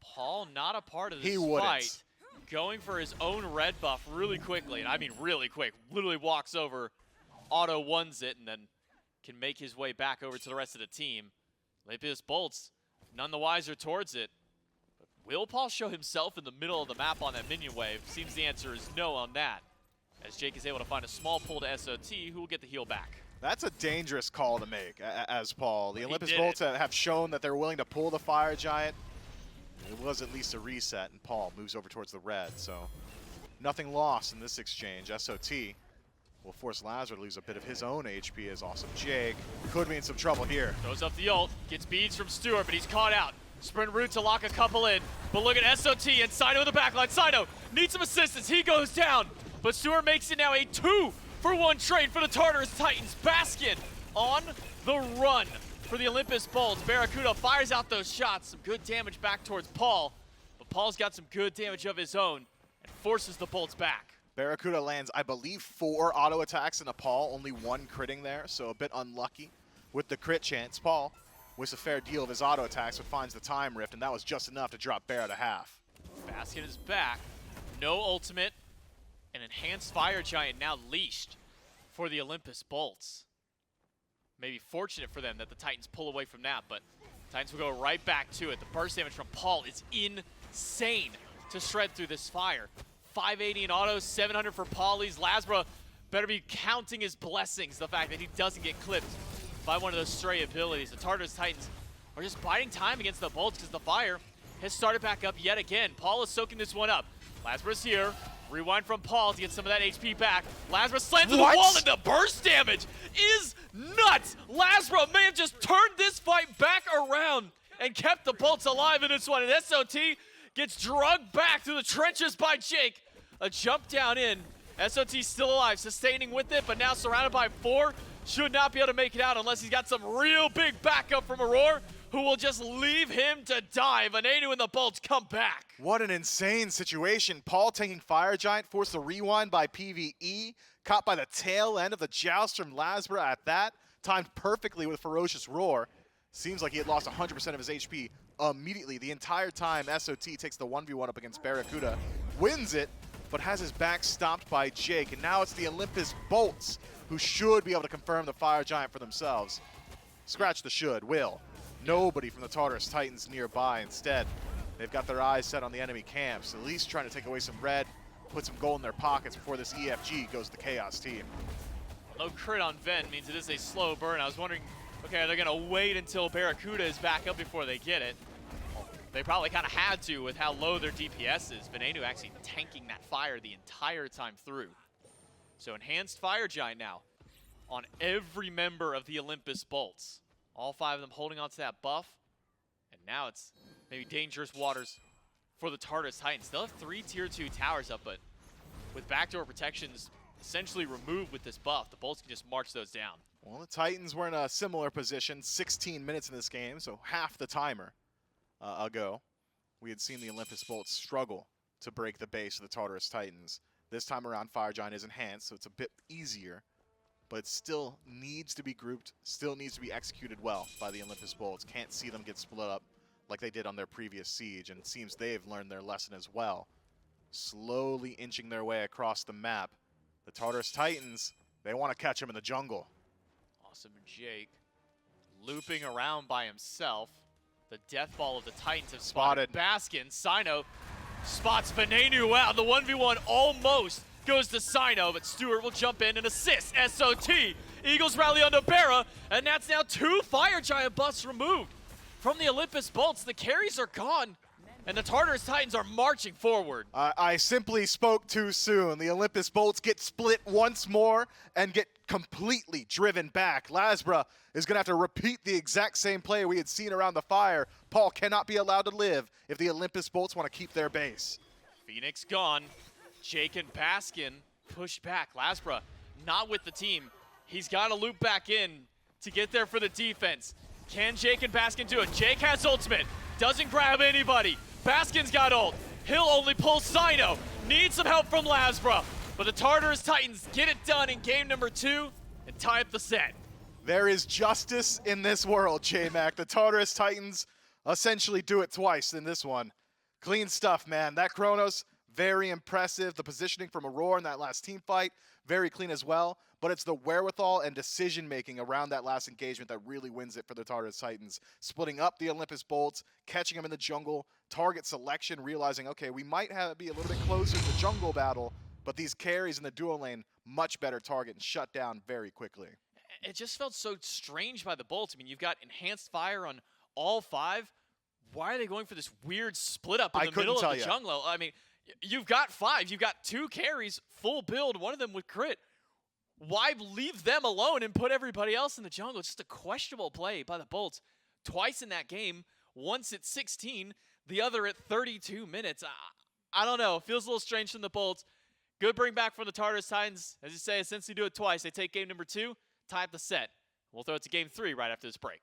Paul not a part of this fight, going for his own red buff really quickly, and I mean really quick, literally walks over, auto ones it, and then can make his way back over to the rest of the team. Olympus Bolts none the wiser towards it. But will Paul show himself in the middle of the map on that minion wave? Seems the answer is no on that, as Jake is able to find a small pull to SOT, who will get the heal back. That's a dangerous call to make as Paul. The Olympus Bolts have shown that they're willing to pull the Fire Giant. It was at least a reset, and Paul moves over towards the red, so nothing lost in this exchange. SOT will force LASBRA to lose a bit of his own HP as awesome Jake could be in some trouble here. Goes up the ult, gets beads from Stuart, but he's caught out. Sprint route to lock a couple in, but look at SOT and Cyno in the backline. Cyno needs some assistance, he goes down, but Stuart makes it now a 2-for-1 trade for the Tartarus Titans. Baskin on the run for the Olympus Bolts. BaRRaCCuDDa fires out those shots, some good damage back towards Paul, but Paul's got some good damage of his own and forces the Bolts back. BaRRaCCuDDa lands, I believe, 4 auto attacks in a Paul, only 1 critting there, so a bit unlucky with the crit chance. Paul with a fair deal of his auto attacks, but finds the Time Rift, and that was just enough to drop Bear to half. Baskin is back, no ultimate, an enhanced Fire Giant now leashed for the Olympus Bolts. Maybe fortunate for them that the Titans pull away from that, but Titans will go right back to it. The burst damage from Paul is insane to shred through this fire. 580 in auto, 700 for Paulies. LASBRA better be counting his blessings, the fact that he doesn't get clipped by one of those stray abilities. The Tartarus Titans are just biding time against the Bolts because the fire has started back up yet again. Paul is soaking this one up. LASBRA's here. Rewind from Paul to get some of that HP back. LASBRA slams to the wall, and the burst damage is nuts. LASBRA may have just turned this fight back around and kept the Bolts alive in this one. And SOT Gets drugged back through the trenches by Jake. A jump down in. SOT still alive, sustaining with it, but now surrounded by 4. Should not be able to make it out unless he's got some real big backup from Aror, who will just leave him to die. Venenu and the Bolts come back. What an insane situation. Paul taking Fire Giant, forced to rewind by PvE, caught by the tail end of the joust from LASBRA at that, timed perfectly with Ferocious Roar. Seems like he had lost 100% of his HP immediately. The entire time, SOT takes the 1v1 up against BaRRaCCuDDa, wins it, but has his back stomped by Jake. And now it's the Olympus Bolts who should be able to confirm the Fire Giant for themselves. Scratch the should, will. Nobody from the Tartarus Titans nearby. Instead, they've got their eyes set on the enemy camps, at least trying to take away some red, put some gold in their pockets before this EFG goes to the Chaos team. Low crit on Ven means it is a slow burn. I was wondering, okay, are they going to wait until BaRRaCCuDDa is back up before they get it? They probably kind of had to with how low their DPS is. Venenu actually tanking that fire the entire time through. So enhanced Fire Giant now on every member of the Olympus Bolts. All 5 of them holding on to that buff. And now it's maybe dangerous waters for the Tartarus Titans. They'll have 3 tier 2 towers up, but with backdoor protections essentially removed with this buff, the Bolts can just march those down. Well, the Titans were in a similar position, 16 minutes in this game, so half the timer ago. We had seen the Olympus Bolts struggle to break the base of the Tartarus Titans. This time around, Fire Giant is enhanced, so it's a bit easier, but it still needs to be grouped, still needs to be executed well by the Olympus Bolts. Can't see them get split up like they did on their previous siege, and it seems they've learned their lesson as well. Slowly inching their way across the map. The Tartarus Titans, they want to catch him in the jungle. Awesome Jake looping around by himself. The death ball of the Titans have spotted Baskin. Cyno spots Venenu out. The 1v1 almost goes to Cyno, but Stuart will jump in and assist SOT. Eagles rally onto BaRRa, and that's now 2 Fire Giant buffs removed from the Olympus Bolts. The carries are gone, and the Tartarus Titans are marching forward. I simply spoke too soon. The Olympus Bolts get split once more and get completely driven back. LASBRA is going to have to repeat the exact same play we had seen around the fire. Paul cannot be allowed to live if the Olympus Bolts want to keep their base. Phoenix gone. Jake and Baskin pushed back. LASBRA not with the team. He's got to loop back in to get there for the defense. Can Jake and Baskin do it? Jake has ultimate. Doesn't grab anybody. Baskin's got ult. He'll only pull Cyno. Needs some help from LASBRA. But the Tartarus Titans get it done in game number 2 and tie up the set. There is justice in this world, J-Mac. The Tartarus Titans essentially do it twice in this one. Clean stuff, man. That Chronos, very impressive. The positioning from Aror in that last team fight, very clean as well. But it's the wherewithal and decision-making around that last engagement that really wins it for the Tartarus Titans. Splitting up the Olympus Bolts, catching them in the jungle, target selection, realizing, okay, we might be a little bit closer to the jungle battle, but these carries in the dual lane, much better target and shut down very quickly. It just felt so strange by the Bolts. I mean, you've got enhanced fire on all 5. Why are they going for this weird split up in the middle of the jungle? I mean, you've got 5. You've got 2 carries, full build, one of them with crit. Why leave them alone and put everybody else in the jungle? It's just a questionable play by the Bolts. Twice in that game, once at 16, the other at 32 minutes. I don't know. It feels a little strange from the Bolts. Good bring back from the Tartarus Titans. As you say, since they do it twice, they take game number 2, tie up the set. We'll throw it to game 3 right after this break.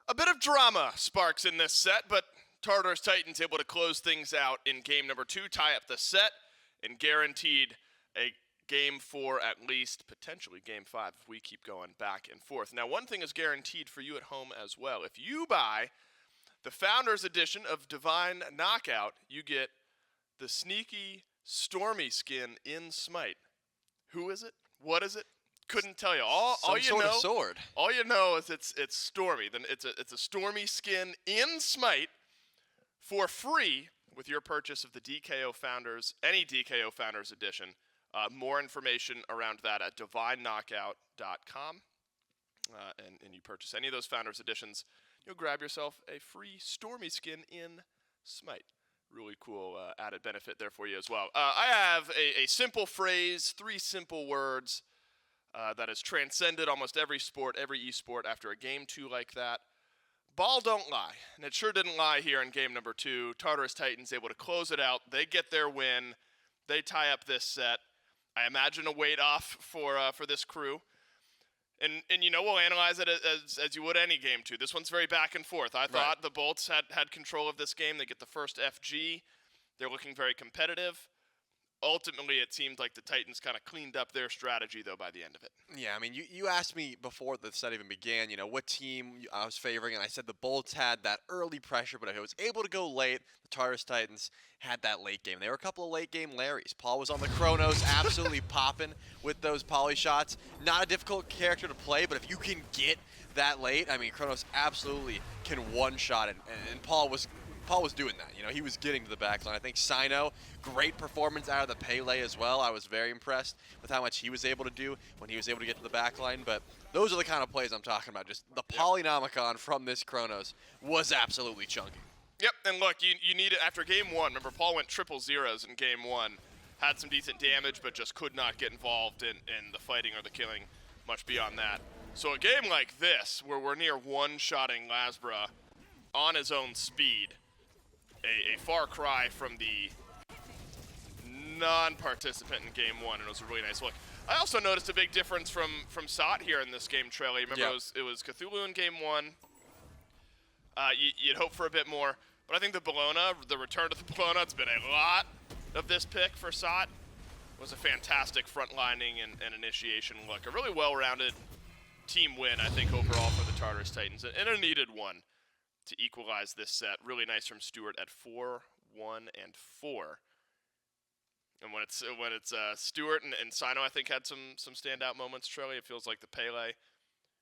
A bit of drama sparks in this set, but Tartarus Titans able to close things out in game number 2, tie up the set, and guaranteed a game 4 at least, potentially game 5 if we keep going back and forth. Now, one thing is guaranteed for you at home as well. If you buy the Founders Edition of Divine Knockout, you get the sneaky Stormy skin in SMITE. Who is it? What is it? Couldn't tell you. All you sort know, of sword. all you know is it's Stormy. Then it's a Stormy skin in SMITE for free with your purchase of the DKO Founders, any DKO Founders Edition. More information around that at divineknockout.com. And you purchase any of those Founders Editions, you'll grab yourself a free Stormy skin in SMITE. Really cool added benefit there for you as well. I have a simple phrase, 3 simple words that has transcended almost every sport, every esport after a game 2 like that. Ball don't lie, and it sure didn't lie here in game number 2. Tartarus Titans able to close it out. They get their win. They tie up this set. I imagine a weight off for this crew. And you know, we'll analyze it as you would any game 2. This one's very back and forth. I thought the Bolts had control of this game. They get the first FG. They're looking very competitive. Ultimately, it seemed like the Titans kind of cleaned up their strategy, though, by the end of it. Yeah, I mean, you asked me before the set even began, you know, what team I was favoring, and I said the Bolts had that early pressure, but if it was able to go late, the Tartarus Titans had that late game. There were a couple of late game Larrys. Paul was on the Chronos, absolutely popping with those poly shots. Not a difficult character to play, but if you can get that late, I mean, Chronos absolutely can one-shot it, and Paul was doing that. You know, he was getting to the back line. I think Cyno, great performance out of the Pele as well. I was very impressed with how much he was able to do when he was able to get to the back line. But those are the kind of plays I'm talking about. Just the Polynomicon from this Chronos was absolutely chunky. Yep, and look, you need it after game 1. Remember, Paul went triple zeros in game 1. Had some decent damage, but just could not get involved in the fighting or the killing much beyond that. So a game like this, where we're near one-shotting LASBRA on his own speed, a far cry from the non-participant in game 1, and it was a really nice look. I also noticed a big difference from SOT here in this game, Trelly. Remember, it was Cthulhu in game 1. You'd hope for a bit more, but I think the Bellona, the return to the Bellona, it's been a lot of this pick for SOT. It was a fantastic frontlining and initiation look. A really well-rounded team win, I think, overall for the Tartarus Titans, and a needed one to equalize this set. Really nice from Stuart at 4, 1, and 4. And when it's Stuart and Cyno, I think, had some standout moments, Trelly. It feels like the Pele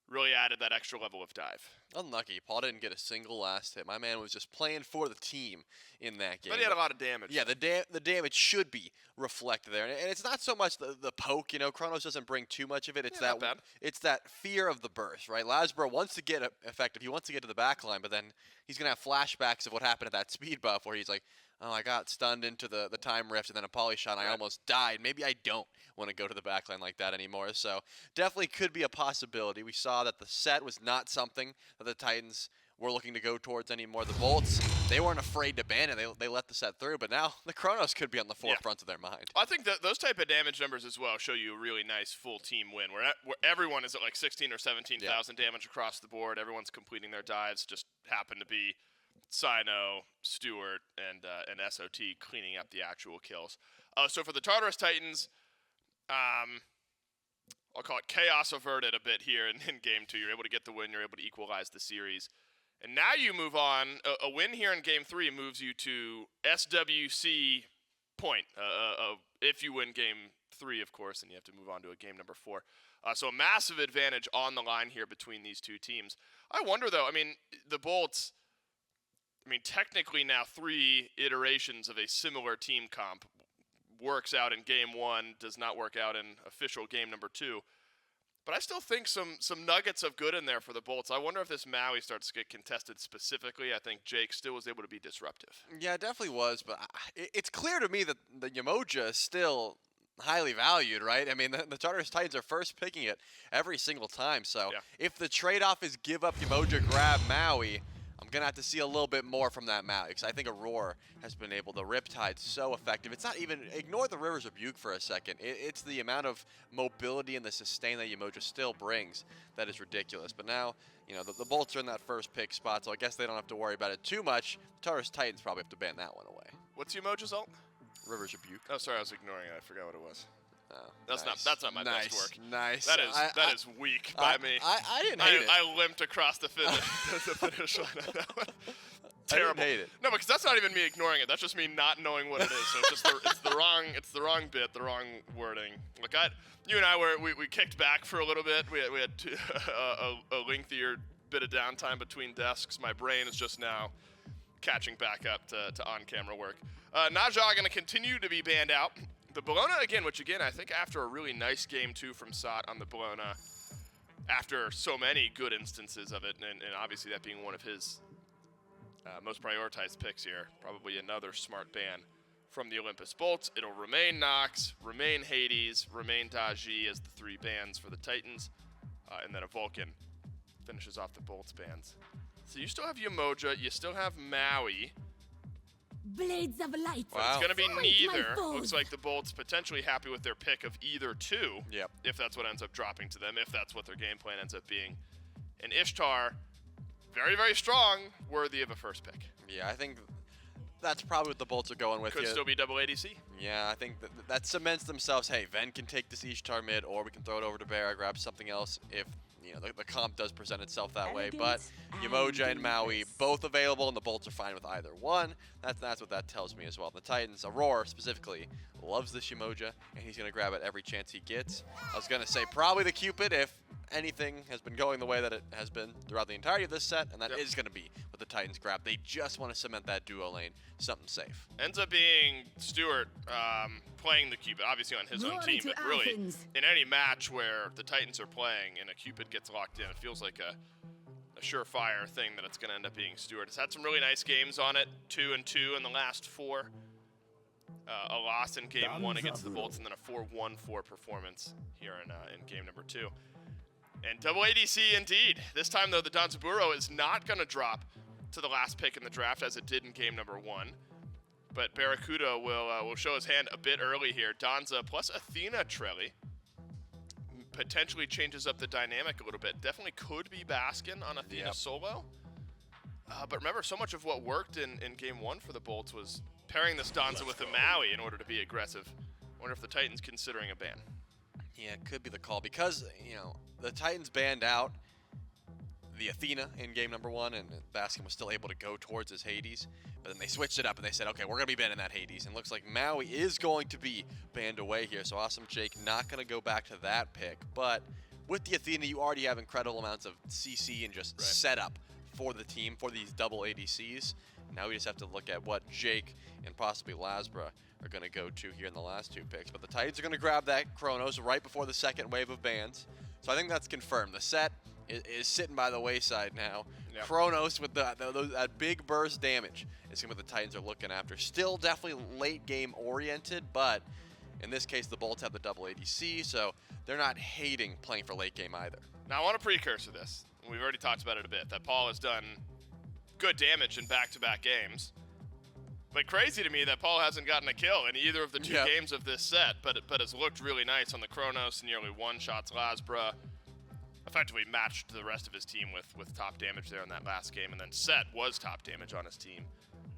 really added that extra level of dive. Unlucky. Paul didn't get a single last hit. My man was just playing for the team in that game. But he had a lot of damage. Yeah, the damage should be reflected there. And it's not so much the poke, you know, Chronos doesn't bring too much of it. It's it's that fear of the burst, right? LASBRA wants to get effective. He wants to get to the back line, but then he's going to have flashbacks of what happened at that speed buff where he's like, oh, I got stunned into the time rift and then a poly shot and I almost died. Maybe I don't want to go to the backline like that anymore. So definitely could be a possibility. We saw that the set was not something that the Titans were looking to go towards anymore. The Bolts, they weren't afraid to ban it. They let the set through, but now the Chronos could be on the forefront of their mind. I think that those type of damage numbers as well show you a really nice full team win where everyone is at like 16 or 17,000 damage across the board. Everyone's completing their dives. Just happen to be Cyno, Stuart, and SOT cleaning up the actual kills. So for the Tartarus Titans, I'll call it chaos averted a bit here in game 2. You're able to get the win. You're able to equalize the series. And now you move on. A win here in game 3 moves you to SWC point. If you win game 3, of course, then you have to move on to a game number 4. So a massive advantage on the line here between these two teams. I wonder, though, I mean, the Bolts, technically now 3 iterations of a similar team comp works out in game 1, does not work out in official game number 2. But I still think some nuggets of good in there for the Bolts. I wonder if this Maui starts to get contested specifically. I think Jake still was able to be disruptive. Yeah, it definitely was, but it's clear to me that the Yemoja is still highly valued, right? I mean, the Tartarus Titans are first picking it every single time. So if the trade-off is give up Yemoja, grab Maui, I'm going to have to see a little bit more from that Maui, because I think Aror has been able to Riptide so effective. It's not even, ignore the River's Rebuke for a second. It's the amount of mobility and the sustain that Yemoja still brings that is ridiculous. But now, you know, the Bolts are in that first pick spot, so I guess they don't have to worry about it too much. Tartarus Titans probably have to ban that one away. What's Yemoja's ult? River's Rebuke. Oh, sorry, I was ignoring it. I forgot what it was. Oh, That's nice. not my best work. Nice. That is weak by me. I didn't hate it. I limped across the finish line on that one. Terrible. I didn't hate it. No, because that's not even me ignoring it. That's just me not knowing what it is. So it's just it's the wrong bit, the wrong wording. Look, you and I we kicked back for a little bit. We had a lengthier bit of downtime between desks. My brain is just now catching back up to on-camera work. Naja going to continue to be banned out. The Bellona again, which again I think after a really nice game too from Sot on the Bellona, after so many good instances of it, and obviously that being one of his most prioritized picks here, probably another smart ban from the Olympus Bolts. It'll remain Nox, remain Hades, remain Daji as the 3 bans for the Titans, and then a Vulcan finishes off the Bolts bans. So you still have Yemoja, you still have Maui. Blades of light. Wow. It's going to be Fight, my neither. foes. Looks like the Bolts potentially happy with their pick of either 2. Yep. If that's what ends up dropping to them, if that's what their game plan ends up being. And Ishtar, very, very strong, worthy of a first pick. Yeah, I think that's probably what the Bolts are going with. Could here. still be double ADC. Yeah, I think that cements themselves. Hey, Ven can take this Ishtar mid, or we can throw it over to BaRRa, grab something else if you know the comp does present itself that way. But Yemoja and Maui both available, and the Bolts are fine with either one. That's what that tells me as well. The Titans, Aror specifically, loves this Yemoja, and he's gonna grab it every chance he gets. I was gonna say probably the Cupid if anything has been going the way that it has been throughout the entirety of this set, and that is going to be what the Titans grab. They just want to cement that duo lane, something safe. Ends up being Stuart playing the Cupid, obviously on his own team, but really in any match where the Titans are playing and a Cupid gets locked in, it feels like a surefire thing that it's going to end up being Stuart. It's had some really nice games on it, 2-2 in the last 4. A loss in game 1 against the Bolts, and then a 4-1-4 performance here in game number 2. And double ADC indeed. This time, though, the Danzaburou is not going to drop to the last pick in the draft as it did in game number 1. But BaRRaCCuDDa will show his hand a bit early here. Danza plus Athena Trelli potentially changes up the dynamic a little bit. Definitely could be Baskin on Athena solo. But remember, so much of what worked in game 1 for the Bolts was pairing this Danza with the Maui in order to be aggressive. I wonder if the Titans considering a ban. Yeah, it could be the call because, you know, the Titans banned out the Athena in game number 1, and Baskin was still able to go towards his Hades. But then they switched it up and they said, okay, we're going to be banning that Hades. And it looks like Maui is going to be banned away here. So Awesome Jake not going to go back to that pick. But with the Athena, you already have incredible amounts of CC and just setup for the team for these double ADCs. Now we just have to look at what Jake and possibly LASBRA are going to go to here in the last 2 picks. But the Titans are going to grab that Chronos right before the second wave of bans. So I think that's confirmed. The set is sitting by the wayside now. Yep. Chronos with that big burst damage is what the Titans are looking after. Still definitely late game oriented, but in this case the Bolts have the double ADC, so they're not hating playing for late game either. Now I want to precursor this. We've already talked about it a bit, that Paul has done good damage in back-to-back games. But crazy to me that Paul hasn't gotten a kill in either of the 2 games of this set, but has looked really nice on the Chronos, nearly one-shots LASBRA. Effectively matched the rest of his team with top damage there in that last game, and then Set was top damage on his team,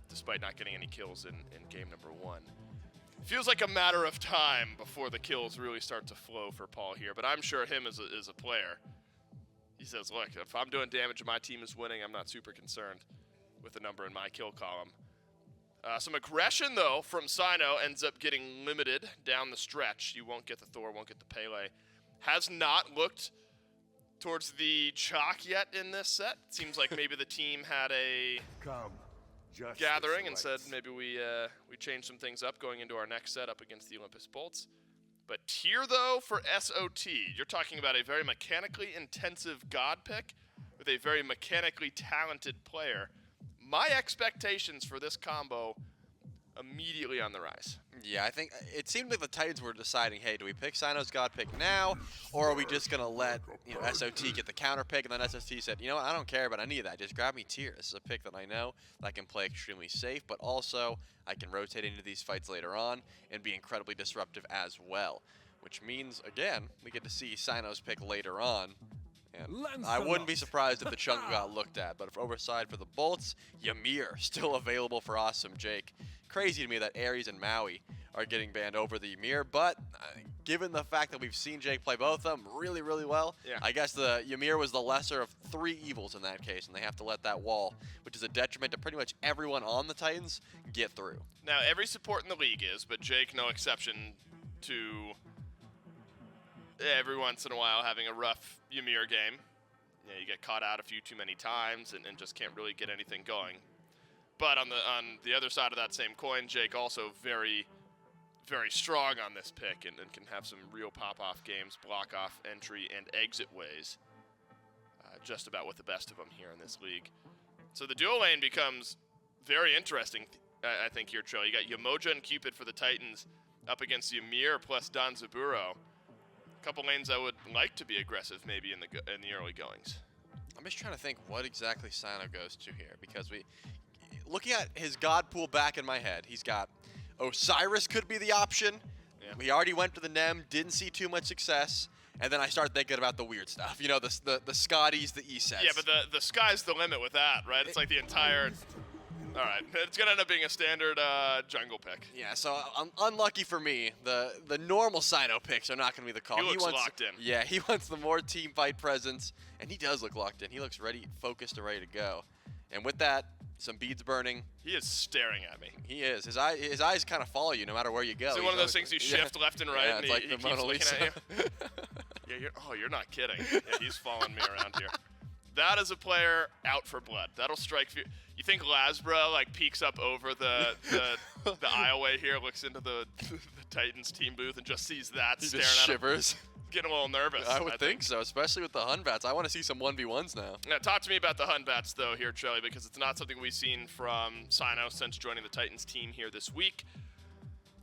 despite not getting any kills in game number 1. Feels like a matter of time before the kills really start to flow for Paul here, but I'm sure him as a player, he says, look, if I'm doing damage and my team is winning, I'm not super concerned with the number in my kill column. Some aggression, though, from Cyno ends up getting limited down the stretch. You won't get the Thor, won't get the Pele. Has not looked towards the chalk yet in this set. Seems like maybe the team had a gathering and said maybe we change some things up going into our next set up against the Olympus Bolts. But tier, though, for SOT, you're talking about a very mechanically intensive God pick with a very mechanically talented player. My expectations for this combo immediately on the rise. Yeah, I think it seemed like the Titans were deciding, hey, do we pick Cyno's God pick now, or are we just going to let SOT get the counter pick? And then SOT said, you know what, I don't care about any of that. Just grab me Tier. This is a pick that I know that I can play extremely safe, but also I can rotate into these fights later on and be incredibly disruptive as well. Which means, again, we get to see Cyno's pick later on. And I wouldn't be surprised if the chunk got looked at, but overside for the Bolts, Ymir still available for Awesome Jake. Crazy to me that Ares and Maui are getting banned over the Ymir, but given the fact that we've seen Jake play both of them really, really well, I guess the Ymir was the lesser of 3 evils in that case, and they have to let that wall, which is a detriment to pretty much everyone on the Titans, get through. Now, every support in the league is, but Jake no exception to every once in a while having a rough Ymir game. You get caught out a few too many times and just can't really get anything going. But on the other side of that same coin, Jake also very, very strong on this pick and can have some real pop-off games, block-off entry, and exit ways. Just about with the best of them here in this league. So the duo lane becomes very interesting, I think, here, Trill. You got Yemoja and Cupid for the Titans up against Ymir plus Danzaburou. A couple lanes I would like to be aggressive maybe in the early goings. I'm just trying to think what exactly Cyno goes to here, because looking at his god pool back in my head, he's got Osiris could be the option. Yeah. We already went to the Nem, didn't see too much success, and then I start thinking about the weird stuff. You know, the Scotties, the E-sets. Yeah, but the sky's the limit with that, right? It's like the entire... All right, it's going to end up being a standard jungle pick. Yeah, so unlucky for me, the normal Cyno picks are not going to be the call. He looks locked in. Yeah, he wants the more team fight presence, and he does look locked in. He looks ready, focused, and ready to go. And with that, some beads burning. He is staring at me. He is. His eyes kind of follow you no matter where you go. Is it one of those things you shift left and right, yeah, and it's like he the keeps Mona looking Lisa. at you? Yeah, you're not kidding. Yeah, he's following me around here. That is a player out for blood. That'll strike fear. You think LASBRA like peeks up over the aisleway here, looks into the Titans team booth, and just sees that He staring just at him? shivers. Getting a little nervous. I would think so, especially with the Hunbats. I want to see some 1v1s now. Now, talk to me about the Hunbats, though, here, Trelly, because it's not something we've seen from Cyno since joining the Titans team here this week.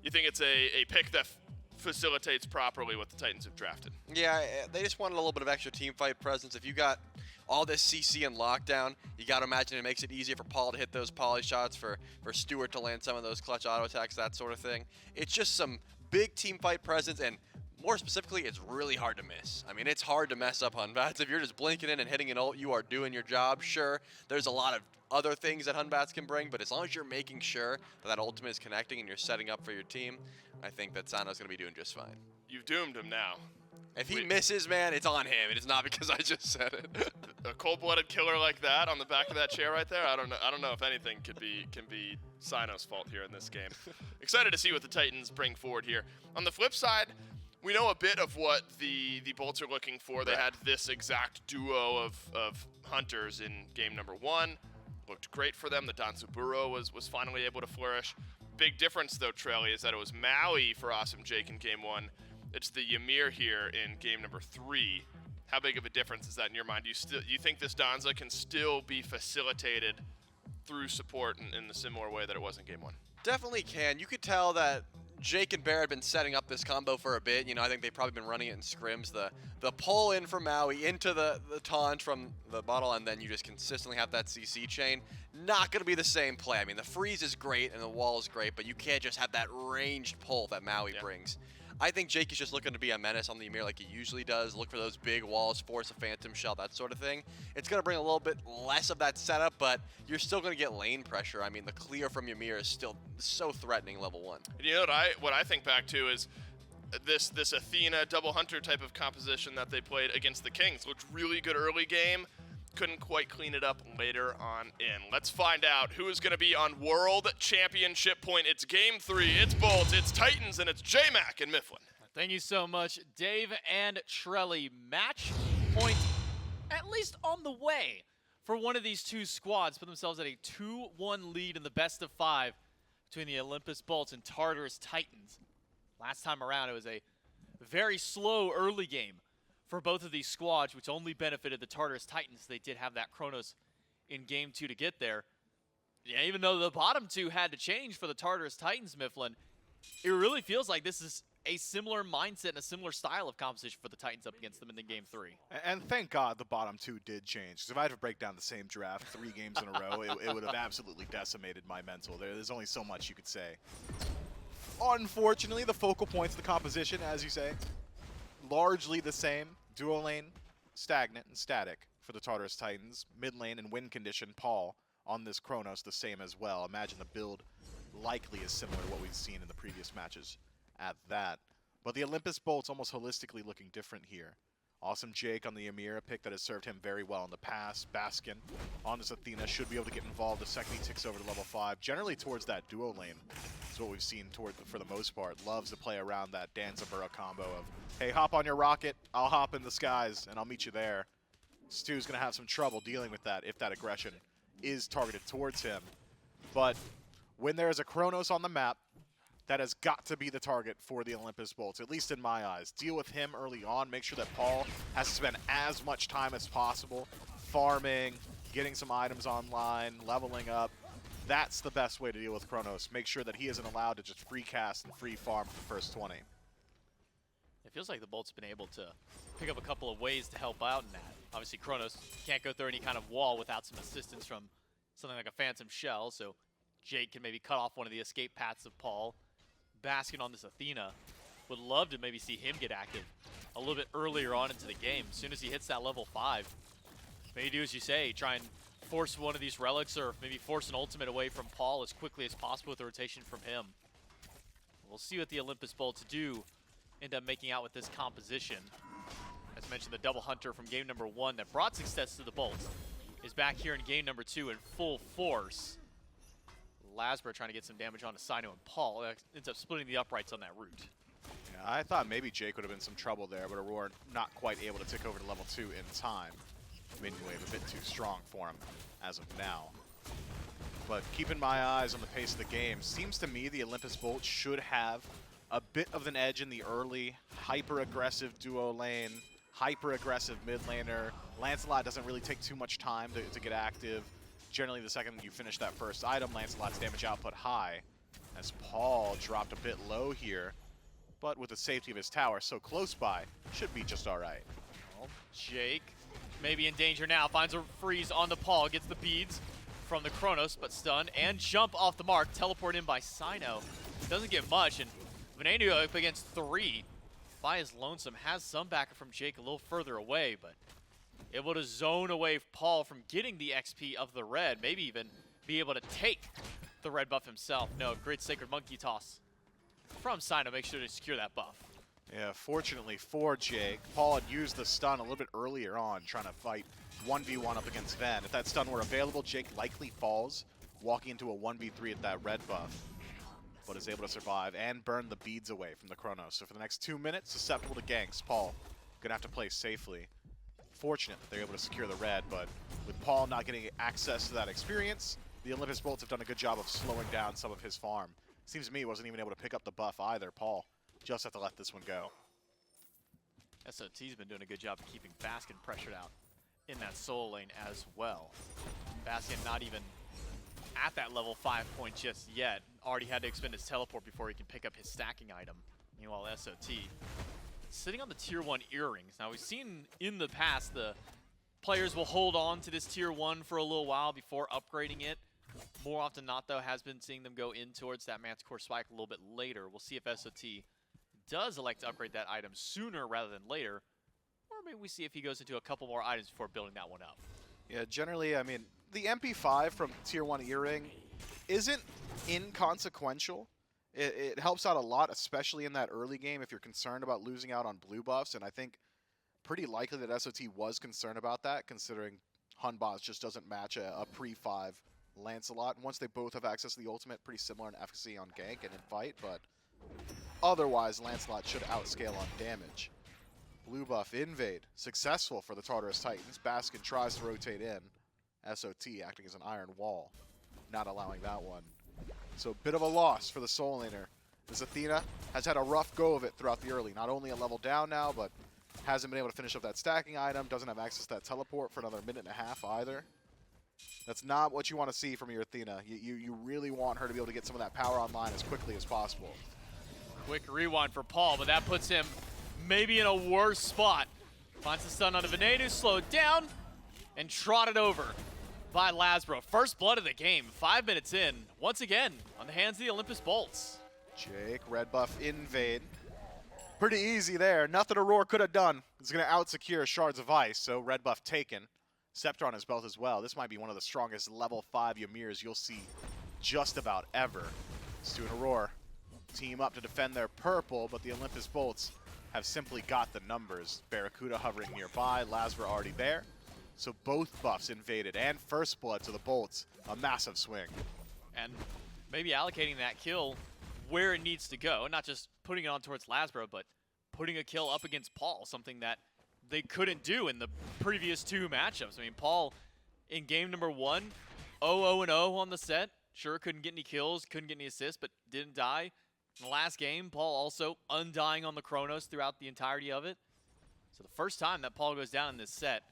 You think it's a pick that facilitates properly what the Titans have drafted? Yeah, they just wanted a little bit of extra team fight presence. If you got all this CC and lockdown, you got to imagine it makes it easier for Paul to hit those poly shots, for Stuart to land some of those clutch auto attacks, that sort of thing. It's just some big team fight presence, and more specifically, it's really hard to miss. I mean, it's hard to mess up Hunbats. If you're just blinking in and hitting an ult, you are doing your job. Sure, there's a lot of other things that Hunbats can bring, but as long as you're making sure that ultimate is connecting and you're setting up for your team, I think that Cyno's going to be doing just fine. You've doomed him now. If he misses, man, it's on him. It is not because I just said it. A cold-blooded killer like that on the back of that chair right there, I don't know if anything can be Cyno's fault here in this game. Excited to see what the Titans bring forward here. On the flip side, we know a bit of what the Bolts are looking for. They had this exact duo of hunters in game number 1. Looked great for them. The Danzaburou was finally able to flourish. Big difference, though, Trelly, is that it was Maui for Awesome Jake in game 1. It's the Ymir here in game number 3. How big of a difference is that in your mind? You think this Danza can still be facilitated through support in the similar way that it was in game 1? Definitely can. You could tell that Jake and Bear had been setting up this combo for a bit. You know, I think they've probably been running it in scrims. The pull in from Maui into the taunt from the bottle, and then you just consistently have that CC chain. Not going to be the same play. I mean, the freeze is great and the wall is great, but you can't just have that ranged pull that Maui brings. I think Jake is just looking to be a menace on the Ymir like he usually does. Look for those big walls, force a phantom shell, that sort of thing. It's going to bring a little bit less of that setup, but you're still going to get lane pressure. I mean, the clear from Ymir is still so threatening level 1. You know what I think back to is this Athena double hunter type of composition that they played against the Kings. Looked really good early game. Couldn't quite clean it up later on in. Let's find out who is going to be on World Championship point. It's game 3. It's Bolts, it's Titans, and it's J-Mac and Mifflin. Thank you so much, Dave and Trelly. Match point at least on the way for one of these two squads. Put themselves at a 2-1 lead in the best of 5 between the Olympus Bolts and Tartarus Titans. Last time around, it was a very slow early game for both of these squads, which only benefited the Tartarus Titans. They did have that Chronos in game 2 to get there. Yeah, even though the bottom 2 had to change for the Tartarus Titans, Mifflin, it really feels like this is a similar mindset and a similar style of composition for the Titans up against them in the game 3. And thank God the bottom two did change. Because if I had to break down the same draft 3 games in a row, it would have absolutely decimated my mental. There's only so much you could say. Unfortunately, the focal points of the composition, as you say, largely the same. Duo lane, stagnant and static for the Tartarus Titans. Mid lane and win condition, Paul, on this Chronos, the same as well. Imagine the build likely is similar to what we've seen in the previous matches at that. But the Olympus Bolts almost holistically looking different here. Awesome Jake on the Ymir, a pick that has served him very well in the past. Baskin on this Athena should be able to get involved the second he ticks over to level 5. Generally towards that duo lane is what we've seen for the most part. Loves to play around that Danzaburou combo of, hey, hop on your rocket, I'll hop in the skies, and I'll meet you there. Stu's going to have some trouble dealing with that if that aggression is targeted towards him. But when there is a Chronos on the map, that has got to be the target for the Olympus Bolts, at least in my eyes. Deal with him early on. Make sure that Paul has to spend as much time as possible farming, getting some items online, leveling up. That's the best way to deal with Chronos. Make sure that he isn't allowed to just free cast and free farm for the first 20. It feels like the Bolts have been able to pick up a couple of ways to help out in that. Obviously, Chronos can't go through any kind of wall without some assistance from something like a Phantom Shell, so Jake can maybe cut off one of the escape paths of Paul. Baskin on this Athena. Would love to maybe see him get active a little bit earlier on into the game. As soon as he hits that level 5, maybe do as you say, try and force one of these relics or maybe force an ultimate away from Paul as quickly as possible with the rotation from him. We'll see what the Olympus Bolts do end up making out with this composition. As mentioned, the double hunter from game number 1 that brought success to the Bolts is back here in game number 2 in full force. LASBRA trying to get some damage onto Cyno and Paul. Ends up splitting the uprights on that route. Yeah, I thought maybe Jake would have been some trouble there, but Aror not quite able to tick over to level 2 in time. Minion wave a bit too strong for him as of now. But keeping my eyes on the pace of the game, seems to me the Olympus Bolts should have a bit of an edge in the early, hyper-aggressive duo lane, hyper-aggressive mid laner. Lancelot doesn't really take too much time to get active. Generally, the second you finish that first item, Lancelot's damage output high, as Paul dropped a bit low here, but with the safety of his tower so close by, should be just all right. Well, Jake maybe in danger now, finds a freeze on the Paul, gets the beads from the Chronos, but stun and jump off the mark, teleport in by Cyno. Doesn't get much, and Venenu up against 3 by his lonesome, has some backer from Jake a little further away, but able to zone away Paul from getting the XP of the red, maybe even be able to take the red buff himself. No, great Sacred Monkey Toss from Cyno, make sure to secure that buff. Yeah, fortunately for Jake, Paul had used the stun a little bit earlier on, trying to fight 1v1 up against Ven. If that stun were available, Jake likely falls, walking into a 1v3 at that red buff, but is able to survive and burn the beads away from the Chronos. So for the next 2 minutes, susceptible to ganks. Paul gonna have to play safely. Fortunate that they're able to secure the red, but with Paul not getting access to that experience, the Olympus Bolts have done a good job of slowing down some of his farm. Seems to me he wasn't even able to pick up the buff either. Paul just have to let this one go. SOT's been doing a good job of keeping Baskin pressured out in that solo lane as well. Baskin not even at that level 5 point just yet. Already had to expend his teleport before he can pick up his stacking item. Meanwhile, SOT sitting on the tier 1 earrings. Now we've seen in the past the players will hold on to this tier 1 for a little while before upgrading it. More often than not though, has been seeing them go in towards that Manticore Spike a little bit later. We'll see if SOT does elect to upgrade that item sooner rather than later. Or maybe we see if he goes into a couple more items before building that one up. Yeah, generally, I mean, the MP5 from tier 1 earring isn't inconsequential. It helps out a lot, especially in that early game if you're concerned about losing out on blue buffs, and I think pretty likely that SOT was concerned about that, considering Hunboz just doesn't match a pre-5 Lancelot. And once they both have access to the ultimate, pretty similar in efficacy on gank and in fight, but otherwise Lancelot should outscale on damage. Blue buff invade, successful for the Tartarus Titans. Baskin tries to rotate in. SOT acting as an iron wall, not allowing that one. So a bit of a loss for the solo laner. This Athena has had a rough go of it throughout the early. Not only a level down now, but hasn't been able to finish up that stacking item, doesn't have access to that teleport for another minute and a half either. That's not what you want to see from your Athena. You really want her to be able to get some of that power online as quickly as possible. Quick rewind for Paul, but that puts him maybe in a worse spot. Finds the stun onto Venenu, slowed down, and trotted over by LASBRA. First blood of the game, 5 minutes in, once again on the hands of the Olympus Bolts. Jake, red buff invade. Pretty easy there. Nothing Aror could have done. It's going to out-secure Shards of Ice, so red buff taken. Scepter on his belt as well. This might be one of the strongest level 5 Ymirs you'll see just about ever. Stu and Aror team up to defend their purple, but the Olympus Bolts have simply got the numbers. BaRRaCCuDDa hovering nearby, LASBRA already there. So both buffs invaded, and first blood to the Bolts. A massive swing. And maybe allocating that kill where it needs to go, not just putting it on towards LASBRA, but putting a kill up against Paul, something that they couldn't do in the previous 2 matchups. I mean, Paul in game number 1, 0-0-0 on the set. Sure, couldn't get any kills, couldn't get any assists, but didn't die. In the last game, Paul also undying on the Chronos throughout the entirety of it. So the first time that Paul goes down in this set,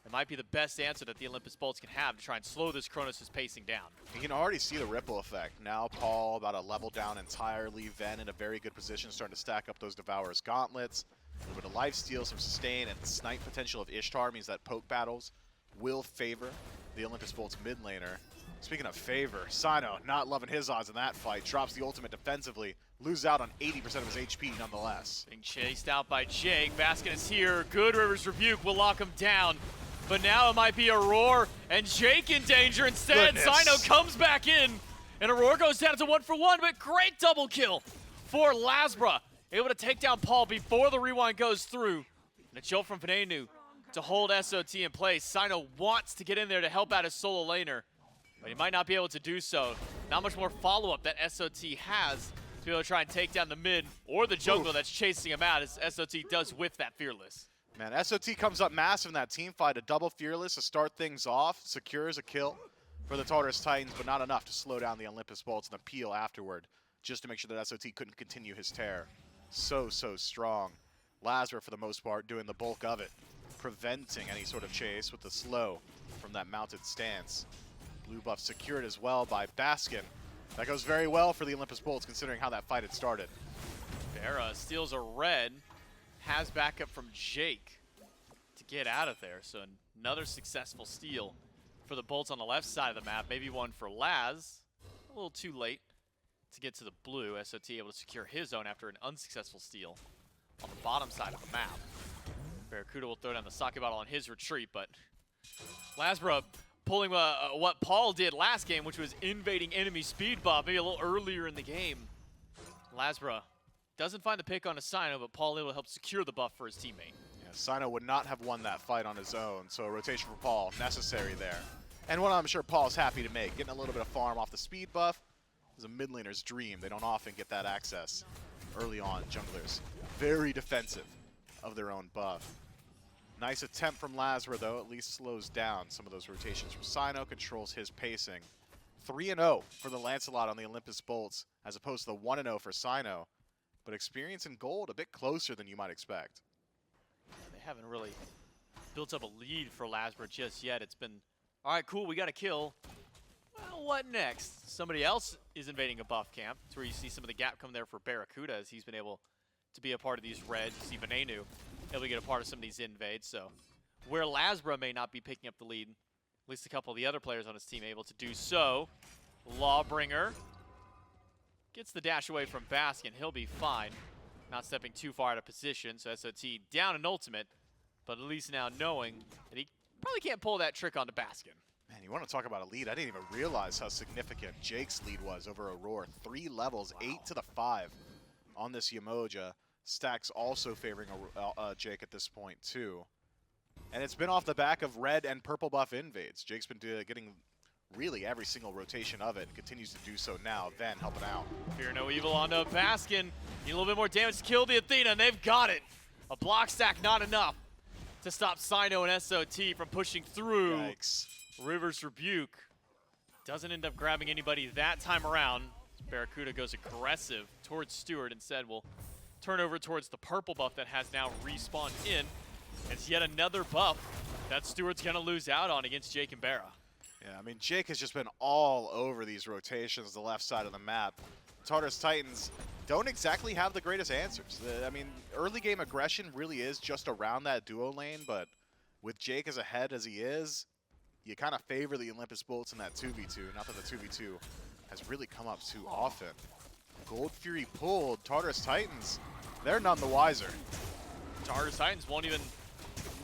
it might be the best answer that the Olympus Bolts can have to try and slow this Chronos' pacing down. You can already see the ripple effect. Now Paul about a level down entirely. Ven in a very good position, starting to stack up those Devourer's gauntlets. A little bit of lifesteal, some sustain, and the snipe potential of Ishtar means that poke battles will favor the Olympus Bolts mid laner. Speaking of favor, Cyno not loving his odds in that fight. Drops the ultimate defensively. Loses out on 80% of his HP nonetheless. Being chased out by Jake. Baskin is here. Good River's Rebuke will lock him down. But now it might be Aror and Jake in danger instead. Goodness. Cyno comes back in. And Aror goes down to 1-for-1, but great double kill for LASBRA. Able to take down Paul before the rewind goes through. And a chill from Venenu to hold SOT in place. Cyno wants to get in there to help out his solo laner, but he might not be able to do so. Not much more follow-up that SOT has to be able to try and take down the mid or the jungle that's chasing him out, as SOT does whiff that Fearless. Man, SOT comes up massive in that team fight. A double Fearless to start things off. Secures a kill for the Tartarus Titans, but not enough to slow down the Olympus Bolts and the peel afterward, just to make sure that SOT couldn't continue his tear. So strong. LASBRA, for the most part, doing the bulk of it, preventing any sort of chase with the slow from that mounted stance. Blue buff secured as well by Baskin. That goes very well for the Olympus Bolts, considering how that fight had started. BaRRa steals a red, has backup from Jake to get out of there. So another successful steal for the Bolts on the left side of the map. Maybe one for Laz. A little too late to get to the blue. SOT able to secure his own after an unsuccessful steal on the bottom side of the map. BaRRaCCuDDa will throw down the sake bottle on his retreat, but LASBRA pulling what Paul did last game, which was invading enemy speed buff, maybe a little earlier in the game. LASBRA doesn't find the pick on a Cyno, but Paul able to help secure the buff for his teammate. Yeah, Cyno would not have won that fight on his own, so a rotation for Paul necessary there. And one I'm sure Paul's happy to make, getting a little bit of farm off the speed buff is a mid laner's dream. They don't often get that access early on, junglers. Very defensive of their own buff. Nice attempt from LASBRA, though, at least slows down some of those rotations from Cyno, controls his pacing. 3-0 for the Lancelot on the Olympus Bolts, as opposed to the 1-0 for Cyno. But experience in gold a bit closer than you might expect. They haven't really built up a lead for LASBRA just yet. It's been, all right, cool, we got a kill. Well, what next? Somebody else is invading a buff camp. That's where you see some of the gap come there for BaRRaCCuDDa, as he's been able to be a part of these reds. You see Venenu able to get a part of some of these invades. So where LASBRA may not be picking up the lead, at least a couple of the other players on his team able to do so. Lawbringer gets the dash away from Baskin. He'll be fine. Not stepping too far out of position, so SOT down an ultimate, but at least now knowing that he probably can't pull that trick onto Baskin. Man, you want to talk about a lead? I didn't even realize how significant Jake's lead was over Aror. 3 levels, 8 to the 5 on this Yemoja. Stacks also favoring Jake at this point, too. And it's been off the back of red and purple buff invades. Jake's been getting really every single rotation of it and continues to do so now. Ven helping out. Fear no evil onto Baskin. Need a little bit more damage to kill the Athena, and they've got it. A block stack not enough to stop Cyno and SOT from pushing through. Yikes. River's Rebuke doesn't end up grabbing anybody that time around. BaRRaCCuDDa goes aggressive towards Stuart. Instead, will turn over towards the purple buff that has now respawned in. It's yet another buff that Stuart's going to lose out on against Jake and BaRRa. Yeah, I mean, Jake has just been all over these rotations, the left side of the map. Tartarus Titans don't exactly have the greatest answers. I mean, early game aggression really is just around that duo lane, but with Jake as ahead as he is, you kind of favor the Olympus Bolts in that 2v2. Not that the 2v2 has really come up too often. Gold Fury pulled. Tartarus Titans, they're none the wiser. Tartarus Titans won't even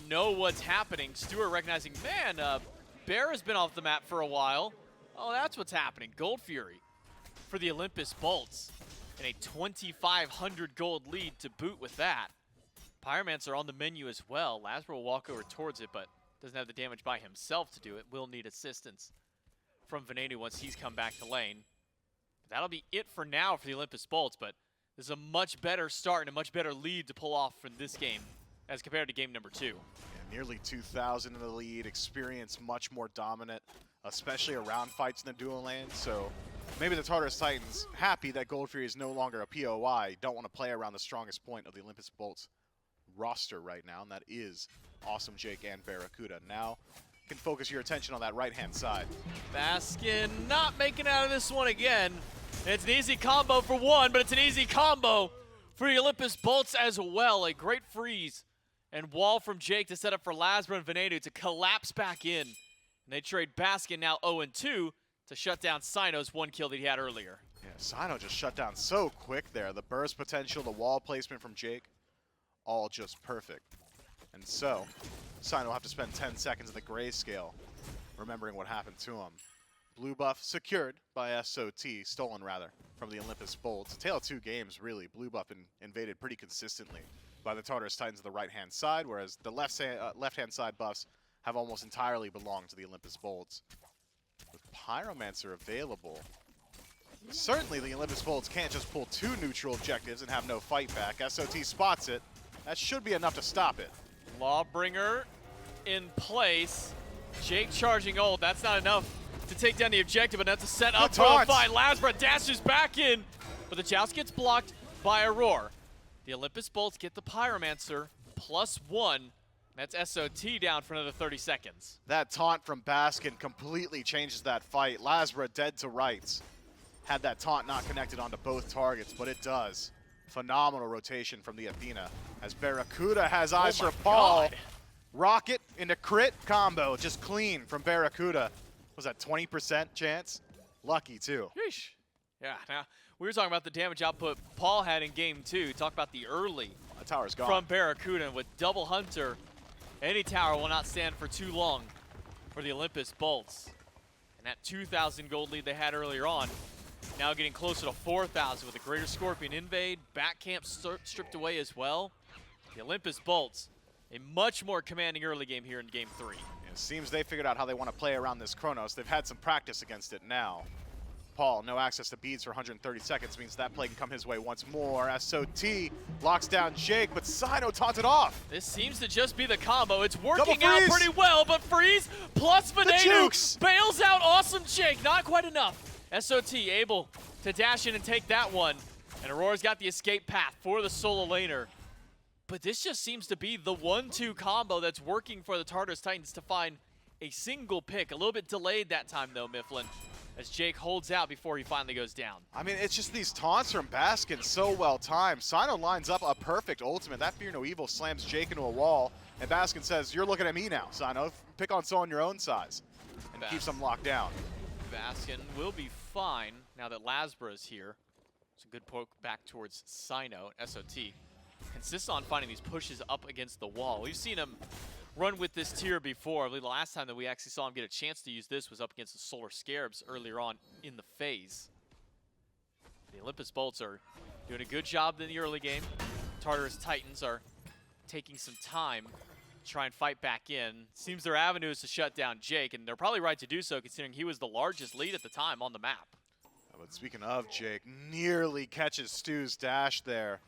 know what's happening. Stuart recognizing, man, Bear has been off the map for a while. Oh, that's what's happening. Gold Fury for the Olympus Bolts. And a 2,500 gold lead to boot with that. Pyromancer on the menu as well. LASBRA will walk over towards it, but doesn't have the damage by himself to do it. Will need assistance from Venenu once he's come back to lane. That'll be it for now for the Olympus Bolts, but this is a much better start and a much better lead to pull off from this game as compared to game number 2. Yeah, nearly 2,000 in the lead, experience much more dominant, especially around fights in the duo lane. So maybe the Tartarus Titans, happy that Gold Fury is no longer a POI, don't want to play around the strongest point of the Olympus Bolts roster right now, and that is Awesome Jake and BaRRaCCuDDa. Now you can focus your attention on that right-hand side. Baskin not making out of this one again. It's an easy combo for one, but it's an easy combo for the Olympus Bolts as well. A great freeze and wall from Jake to set up for LASBRA and Venenu to collapse back in. And they trade Baskin, now 0-2, to shut down Cyno's one kill that he had earlier. Yeah, Cyno just shut down so quick there. The burst potential, the wall placement from Jake, all just perfect. And so, Cyno will have to spend 10 seconds in the grayscale, remembering what happened to him. Blue buff secured by SOT, stolen rather, from the Olympus Bolts. A tale of two games, really. Blue buff invaded pretty consistently by the Tartarus Titans on the right-hand side, whereas the left-hand side buffs have almost entirely belonged to the Olympus Bolts. With Pyromancer available, certainly the Olympus Bolts can't just pull two neutral objectives and have no fight back. SOT spots it. That should be enough to stop it. Lawbringer in place. Jake charging ult. That's not enough to take down the objective, but that's a set up for a fight. LASBRA dashes back in, but the joust gets blocked by Aror. The Olympus Bolts get the Pyromancer +1. That's SOT down for another 30 seconds. That taunt from Baskin completely changes that fight. LASBRA dead to rights. Had that taunt not connected onto both targets, but it does. Phenomenal rotation from the Athena as BaRRaCCuDDa has eyes for Paul. Rocket into crit combo, just clean from BaRRaCCuDDa. Was that 20% chance? Lucky too. Yeesh. Yeah, now we were talking about the damage output Paul had in game 2. Talk about the early The tower's gone. from BaRRaCCuDDa with double hunter. Any tower will not stand for too long for the Olympus Bolts. And that 2,000 gold lead they had earlier on, now getting closer to 4,000 with a Greater Scorpion invade, back camp stripped away as well. The Olympus Bolts, a much more commanding early game here in game 3. It seems they figured out how they want to play around this Chronos. They've had some practice against it now. Paul, no access to beads for 130 seconds, means that play can come his way once more. SOT locks down Jake, but Cyno taunted off. This seems to just be the combo. It's working out pretty well, but freeze plus Venenu bails out Awesome Jake. Not quite enough. SOT able to dash in and take that one. And Aurora's got the escape path for the solo laner. But this just seems to be the 1-2 combo that's working for the Tartarus Titans to find a single pick. A little bit delayed that time though, Mifflin, as Jake holds out before he finally goes down. I mean, it's just these taunts from Baskin so well timed. Cyno lines up a perfect ultimate. That Fear No Evil slams Jake into a wall, and Baskin says, "You're looking at me now, Cyno. Pick on someone your own size," and keeps them locked down. Baskin will be fine now that LASBRA is here. It's a good poke back towards Cyno. SOT insists on finding these pushes up against the wall. We've seen him run with this tier before. I believe the last time that we actually saw him get a chance to use this was up against the Solar Scarabs earlier on in the phase. The Olympus Bolts are doing a good job in the early game. Tartarus Titans are taking some time to try and fight back in. Seems their avenue is to shut down Jake, and they're probably right to do so considering he was the largest lead at the time on the map. But speaking of Jake, nearly catches Stu's dash there.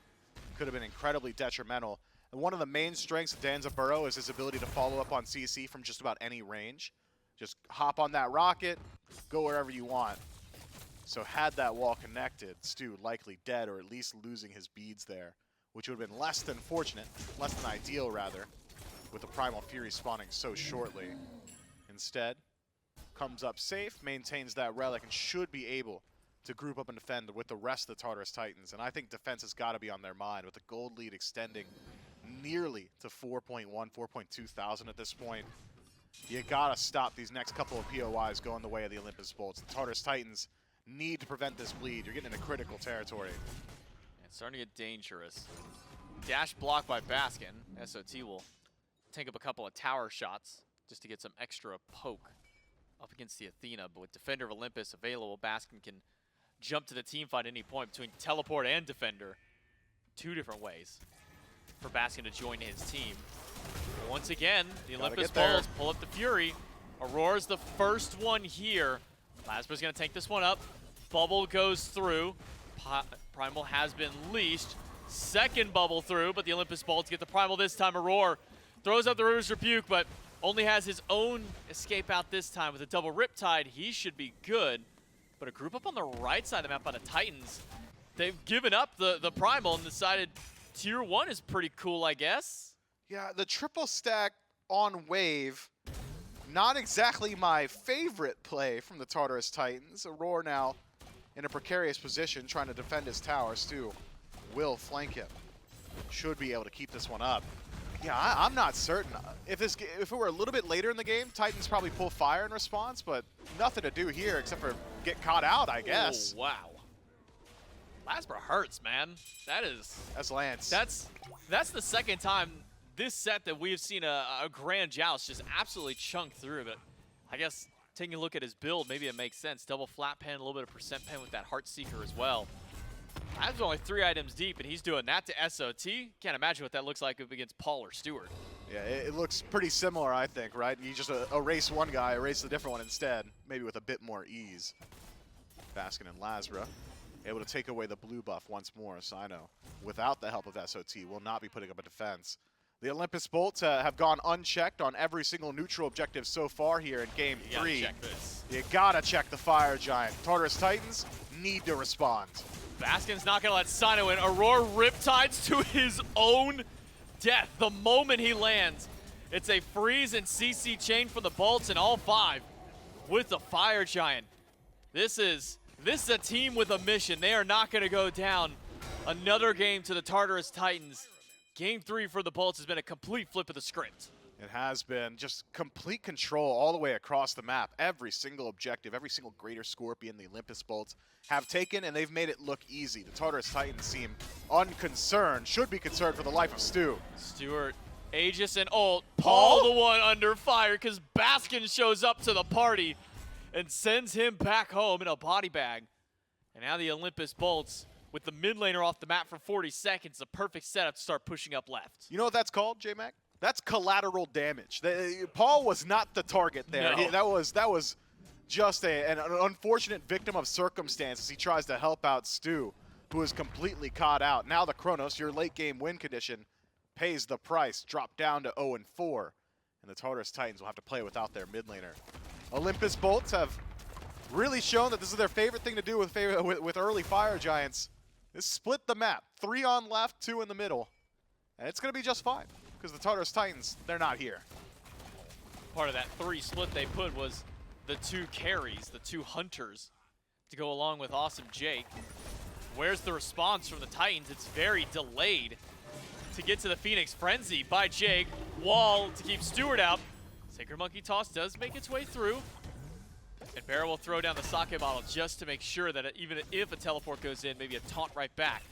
Could have been incredibly detrimental. And one of the main strengths of Danzaburou is his ability to follow up on CC from just about any range. Just hop on that rocket, go wherever you want. So had that wall connected, Stu likely dead or at least losing his beads there, which would have been less than fortunate, less than ideal rather, with the Primal Fury spawning so shortly. Instead, comes up safe, maintains that relic, and should be able to group up and defend with the rest of the Tartarus Titans. And I think defense has got to be on their mind with the gold lead extending nearly to 4.1, 4.2 thousand at this point. You got to stop these next couple of POIs going the way of the Olympus Bolts. The Tartarus Titans need to prevent this bleed. You're getting into critical territory. It's starting to get dangerous. Dash block by Baskin. SOT will take up a couple of tower shots just to get some extra poke up against the Athena. But with Defender of Olympus available, Baskin can jump to the team fight at any point between Teleport and Defender. 2 different ways for Baskin to join his team. Once again, the Olympus Bolts pull up the Fury. Aror's the first one here. LASBRA's going to take this one up. Bubble goes through. Primal has been leashed. Second bubble through, but the Olympus Bolts get the Primal this time. Aror throws up the River's Rebuke, but only has his own escape out this time. With a double Riptide, he should be good. But a group up on the right side of the map by the Titans. They've given up the Primal and decided Tier 1 is pretty cool, I guess. Yeah, the triple stack on wave, not exactly my favorite play from the Tartarus Titans. Aror now in a precarious position trying to defend his tower. Stu will flank him. Should be able to keep this one up. Yeah, I'm not certain. If it were a little bit later in the game, Titans probably pull fire in response, but nothing to do here except for get caught out, I guess. Oh, wow. LASBRA hurts, man. That's Lance. That's the second time this set that we've seen a grand joust just absolutely chunk through. But I guess taking a look at his build, maybe it makes sense. Double flat pen, a little bit of percent pen with that Heartseeker as well. That's only 3 items deep, and he's doing that to SOT. Can't imagine what that looks like up against Paul or Stuart. Yeah, it looks pretty similar, I think, right? You just erase one guy, erase the different one instead, maybe with a bit more ease. Baskin and LASBRA able to take away the blue buff once more. Cyno, without the help of SOT, will not be putting up a defense. The Olympus Bolts have gone unchecked on every single neutral objective so far here in Game 3. Check this. You gotta check the Fire Giant. Tartarus Titans need to respond. Baskin's not going to let Cyno in. Aror riptides to his own death the moment he lands. It's a freeze and CC chain for the Bolts and all 5 with the Fire Giant. This is a team with a mission. They are not going to go down. Another game to the Tartarus Titans. Game 3 for the Bolts has been a complete flip of the script. It has been just complete control all the way across the map. Every single objective, every single Greater Scorpion the Olympus Bolts have taken, and they've made it look easy. The Tartarus Titans seem unconcerned, should be concerned for the life of Stu. Stuart, Aegis, and ult. Paul the one under fire because Baskin shows up to the party and sends him back home in a body bag. And now the Olympus Bolts, with the mid laner off the map for 40 seconds, the perfect setup to start pushing up left. You know what that's called, J-Mac? That's collateral damage. Paul was not the target there. No. That was just an unfortunate victim of circumstances. He tries to help out Stu, who is completely caught out. Now the Chronos, your late game win condition, pays the price, dropped down to 0-4. And the Tartarus Titans will have to play without their mid laner. Olympus Bolts have really shown that this is their favorite thing to do with early Fire Giants. Is split the map. 3 on left, 2 in the middle. And it's going to be just fine. Because the Tartarus Titans, they're not here. Part of that 3 split they put was the 2 carries, the 2 hunters, to go along with Awesome Jake. Where's the response from the Titans? It's very delayed to get to the Phoenix Frenzy by Jake. Wall to keep Stuart out. Sacred Monkey Toss does make its way through. And BaRRa will throw down the sake bottle just to make sure that even if a teleport goes in, maybe a taunt right back.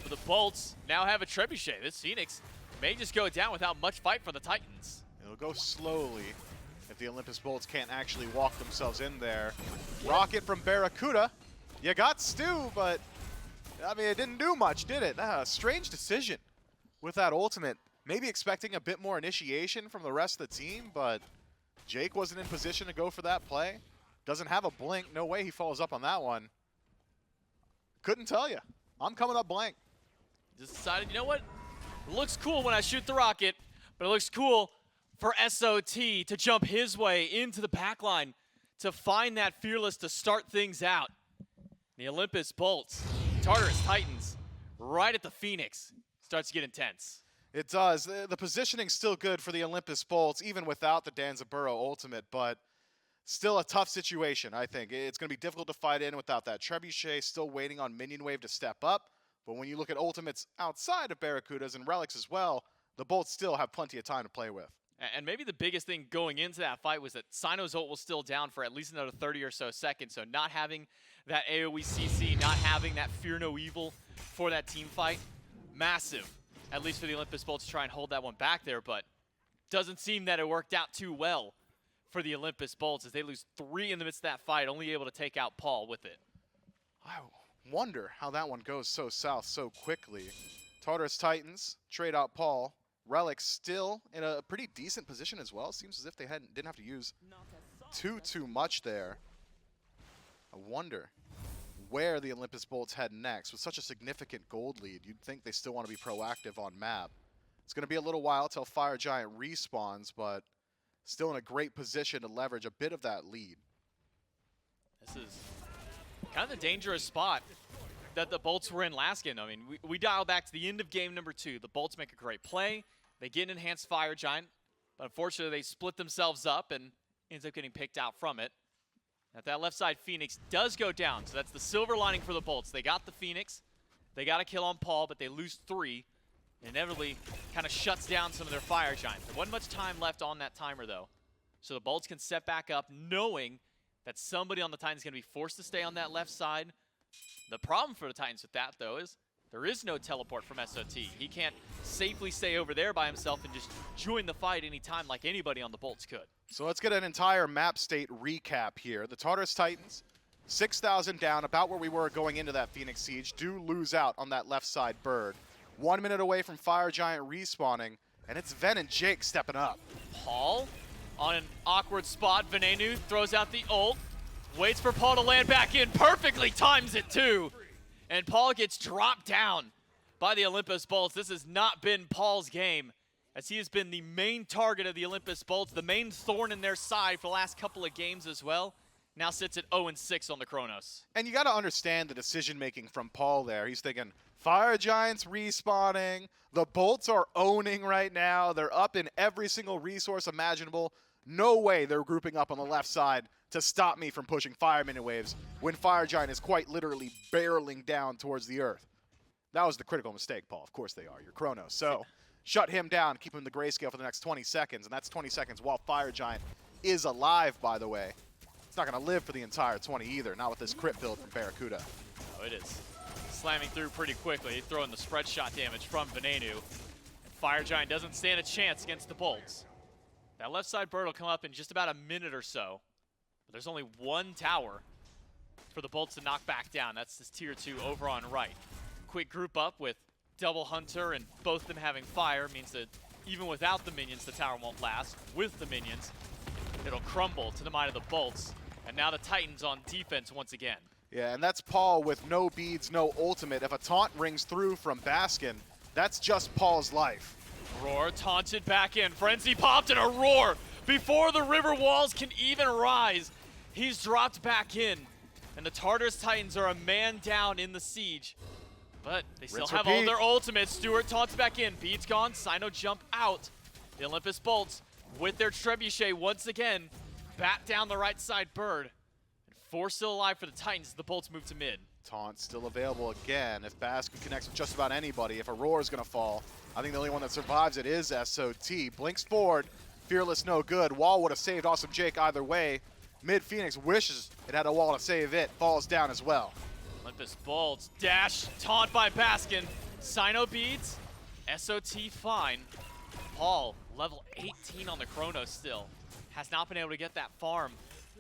But the Bolts now have a trebuchet. This Phoenix may just go down without much fight for the Titans. It'll go slowly if the Olympus Bolts can't actually walk themselves in there. Rocket from BaRRaCCuDDa. You got Stu, but I mean, it didn't do much, did it? Strange decision with that ultimate. Maybe expecting a bit more initiation from the rest of the team, but Jake wasn't in position to go for that play. Doesn't have a blink. No way he follows up on that one. Couldn't tell you. I'm coming up blank. Just decided, you know what? It looks cool when I shoot the rocket, but it looks cool for SOT to jump his way into the backline to find that Fearless to start things out. The Olympus Bolts, Tartarus Titans, right at the Phoenix. Starts to get intense. It does. The positioning's still good for the Olympus Bolts, even without the Danzaburou ultimate, but Still a tough situation, I think. It's going to be difficult to fight in without that. Trebuchet still waiting on Minion Wave to step up. But when you look at ultimates outside of BaRRaCCuDDa's and Relics as well, the Bolts still have plenty of time to play with. And maybe the biggest thing going into that fight was that Cyno's ult was still down for at least another 30 or so seconds. So not having that AoE CC, not having that Fear No Evil for that team fight, massive. At least for the Olympus Bolts to try and hold that one back there, but doesn't seem that it worked out too well for the Olympus Bolts as they lose 3 in the midst of that fight, only able to take out Paul with it. I wonder how that one goes so south so quickly. Tartarus Titans trade out Paul. Relics still in a pretty decent position as well. Seems as if they didn't have to use too much there. I wonder where the Olympus Bolts head next. With such a significant gold lead, you'd think they still want to be proactive on map. It's going to be a little while till Fire Giant respawns, but still in a great position to leverage a bit of that lead. This is kind of the dangerous spot that the Bolts were in last game. I mean, we dial back to the end of game number 2. The Bolts make a great play. They get an enhanced Fire Giant, but unfortunately they split themselves up and ends up getting picked out from it. Now that left side Phoenix does go down, so that's the silver lining for the Bolts. They got the Phoenix. They got a kill on Paul, but they lose 3. Inevitably kind of shuts down some of their Fire Giants. There wasn't much time left on that timer, though. So the Bolts can set back up knowing that somebody on the Titans is going to be forced to stay on that left side. The problem for the Titans with that, though, is there is no teleport from SOT. He can't safely stay over there by himself and just join the fight anytime like anybody on the Bolts could. So let's get an entire map state recap here. The Tartarus Titans, 6,000 down, about where we were going into that Phoenix Siege, do lose out on that left side bird. 1 minute away from Fire Giant respawning, and it's Ven and Jake stepping up. Paul on an awkward spot. Venenu throws out the ult, waits for Paul to land back in, perfectly times it too. And Paul gets dropped down by the Olympus Bolts. This has not been Paul's game, as he has been the main target of the Olympus Bolts, the main thorn in their side for the last couple of games as well. Now sits at 0-6 on the Chronos. And you got to understand the decision-making from Paul there. He's thinking, Fire Giants respawning, the Bolts are owning right now, they're up in every single resource imaginable. No way they're grouping up on the left side to stop me from pushing Fire Minion Waves when Fire Giant is quite literally barreling down towards the earth. That was the critical mistake, Paul. Of course they are. You're Chronos. So shut him down, keep him in the grayscale for the next 20 seconds, and that's 20 seconds while Fire Giant is alive, by the way. It's not going to live for the entire 20 either, not with this crit build from BaRRaCCuDDa. Oh, it is slamming through pretty quickly, throwing the spread shot damage from Venenu. And Fire Giant doesn't stand a chance against the Bolts. That left side bird will come up in just about a minute or so. But there's only one tower for the Bolts to knock back down. That's this tier 2 over on right. Quick group up with double Hunter and both of them having fire means that even without the minions, the tower won't last. With the minions, it'll crumble to the might of the Bolts. And now the Titans on defense once again. Yeah, and that's Paul with no beads, no ultimate. If a taunt rings through from Baskin, that's just Paul's life. Roar taunted back in. Frenzy popped and a roar before the river walls can even rise. He's dropped back in. And the Tartarus Titans are a man down in the siege. But they still have all their ultimates. Stuart taunts back in. Beats gone. Cyno jump out. The Olympus Bolts with their trebuchet once again. Bat down the right side bird. And 4 still alive for the Titans. The Bolts move to mid. Taunt still available again. If Baskin connects with just about anybody, if Aror is going to fall, I think the only one that survives it is SOT. Blinks forward. Fearless no good. Wall would have saved Awesome Jake either way. Mid Phoenix wishes it had a wall to save it. Falls down as well. Olympus Bolts dash, taunt by Baskin. Cyno beads, SOT fine. Paul, level 18 on the Chronos still. Has not been able to get that farm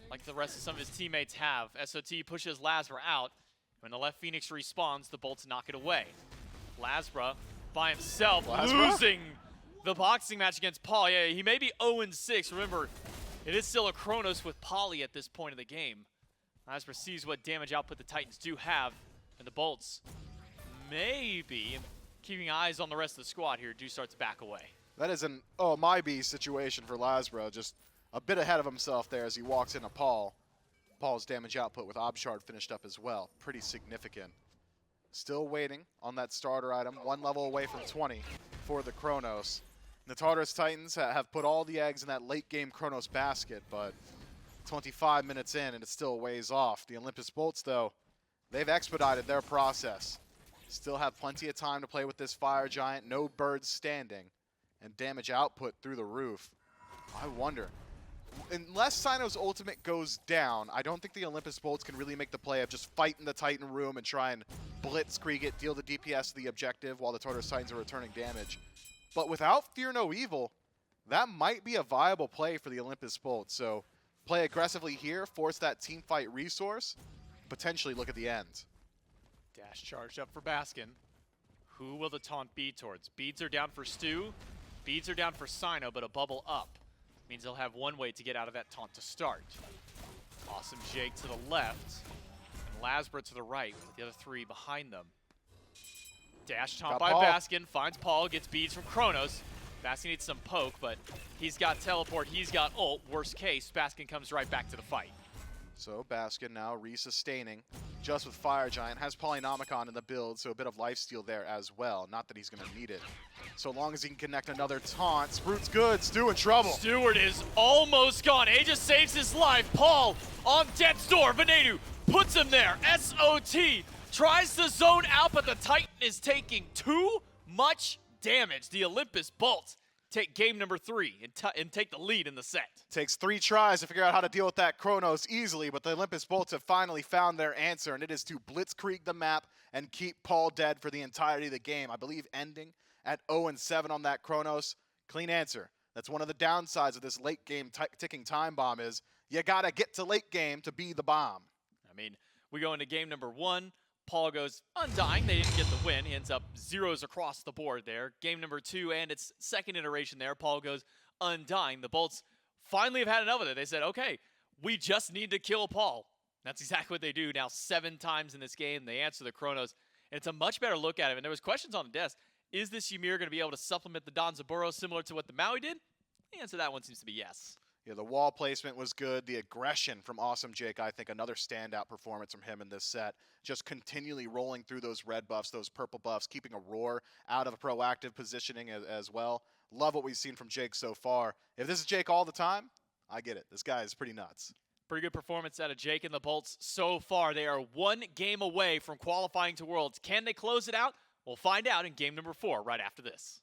like the rest of some of his teammates have. SOT pushes LASBRA out. When the left Phoenix respawns, the Bolts knock it away. LASBRA by himself, losing the boxing match against Paul. Yeah, he may be 0-6. Remember, it is still a Chronos with Polly at this point of the game. LASBRA sees what damage output the Titans do have, and the Bolts maybe keeping eyes on the rest of the squad here do start to back away. That is an oh my beast situation for LASBRA. Just a bit ahead of himself there as he walks into Paul. Paul's damage output with Obshard finished up as well. Pretty significant. Still waiting on that starter item. 1 level away from 20 for the Chronos. The Tartarus Titans have put all the eggs in that late game Chronos basket, but 25 minutes in, and it's still a ways off. The Olympus Bolts, though, they've expedited their process. Still have plenty of time to play with this fire giant. No birds standing, and damage output through the roof. I wonder, unless Cyno's ultimate goes down, I don't think the Olympus Bolts can really make the play of just fight in the Titan room and try and blitzkrieg it, deal the DPS to the objective while the Tartarus Titans are returning damage. But without Fear No Evil, that might be a viable play for the Olympus Bolts. So play aggressively here, force that team fight resource, potentially look at the end. Dash charged up for Baskin. Who will the taunt be towards? Beads are down for Stu. Beads are down for Cyno, but a bubble up means he'll have one way to get out of that taunt to start. Awesome Jake to the left, and LASBRA to the right, with the other three behind them. Dash taunt by Paul. Baskin, finds Paul, gets beads from Chronos. Baskin needs some poke, but he's got teleport, he's got ult. Worst case, Baskin comes right back to the fight. So Baskin now resustaining just with Fire Giant. Has Polynomicon in the build, so a bit of lifesteal there as well. Not that he's going to need it. So long as he can connect another taunt. Sprout's good. Stu in trouble. Stuart is almost gone. Aegis saves his life. Paul on death's door. Venenu puts him there. SOT tries to zone out, but the Titan is taking too much damage. The Olympus Bolts take game number 3 and take the lead in the set. Takes 3 tries to figure out how to deal with that Chronos easily, but the Olympus Bolts have finally found their answer, and it is to blitzkrieg the map and keep Paul dead for the entirety of the game. I believe ending at 0-7 on that Chronos. Clean answer. That's one of the downsides of this late game ticking time bomb is you gotta get to late game to be the bomb. I mean, we go into game number 1. Paul goes undying. They didn't get the win. He ends up zeros across the board there. Game number 2 and its second iteration there. Paul goes undying. The Bolts finally have had enough of it. They said, okay, we just need to kill Paul. That's exactly what they do now 7 times in this game. They answer the Chronos, and it's a much better look at it. And there was questions on the desk. Is this Ymir going to be able to supplement the Danzaburou similar to what the Maui did? The answer to that one seems to be yes. Yeah, the wall placement was good. The aggression from Awesome Jake, I think, another standout performance from him in this set. Just continually rolling through those red buffs, those purple buffs, keeping Aror out of a proactive positioning as well. Love what we've seen from Jake so far. If this is Jake all the time, I get it. This guy is pretty nuts. Pretty good performance out of Jake and the Bolts so far. They are 1 game away from qualifying to Worlds. Can they close it out? We'll find out in game number 4 right after this.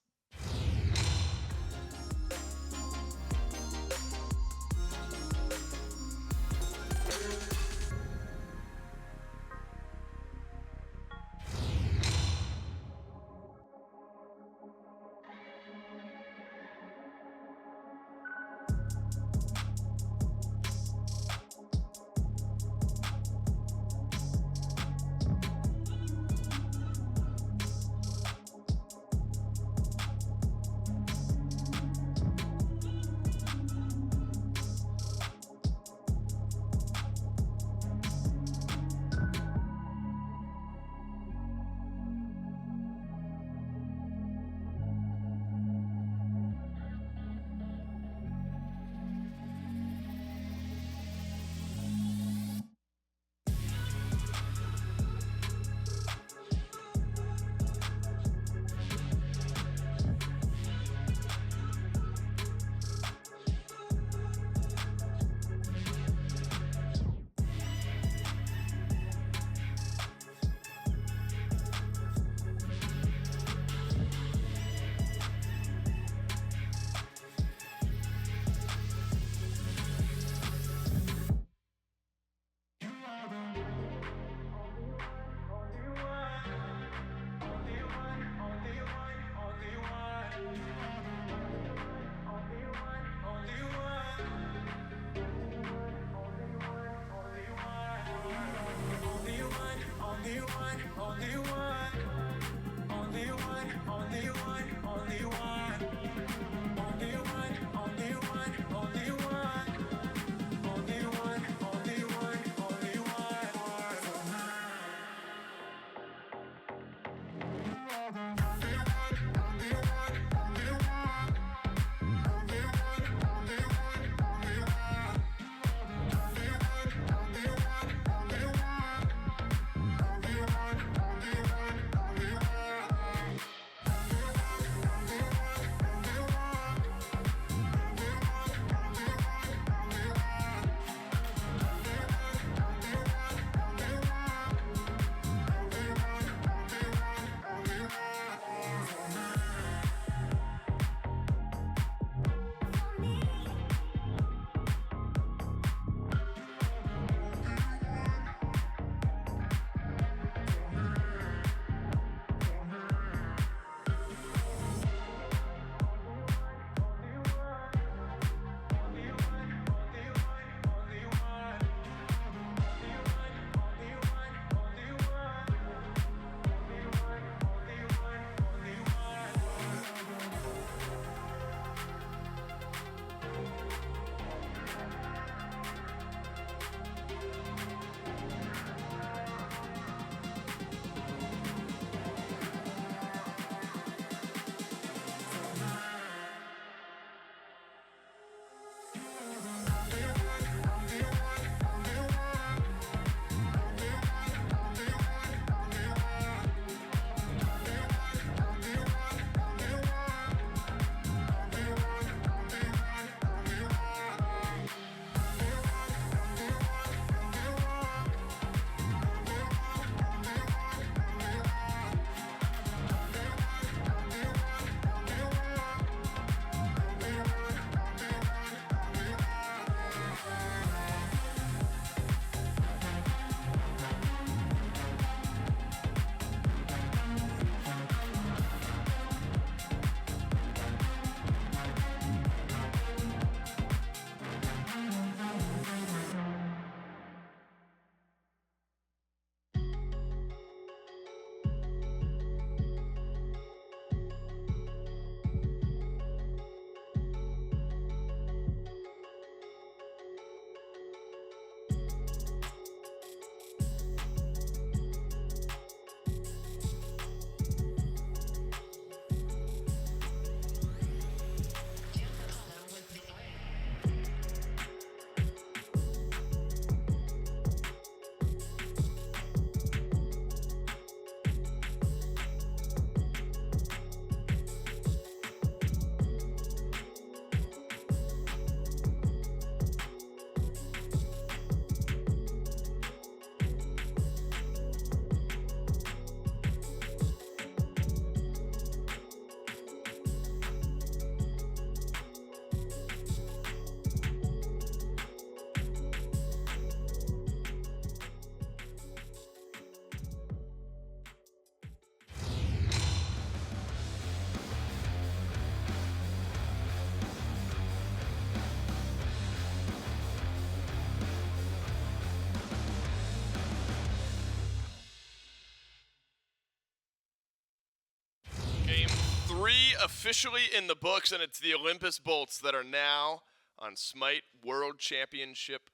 officially in the books, and it's the Olympus Bolts that are now on SMITE World Championship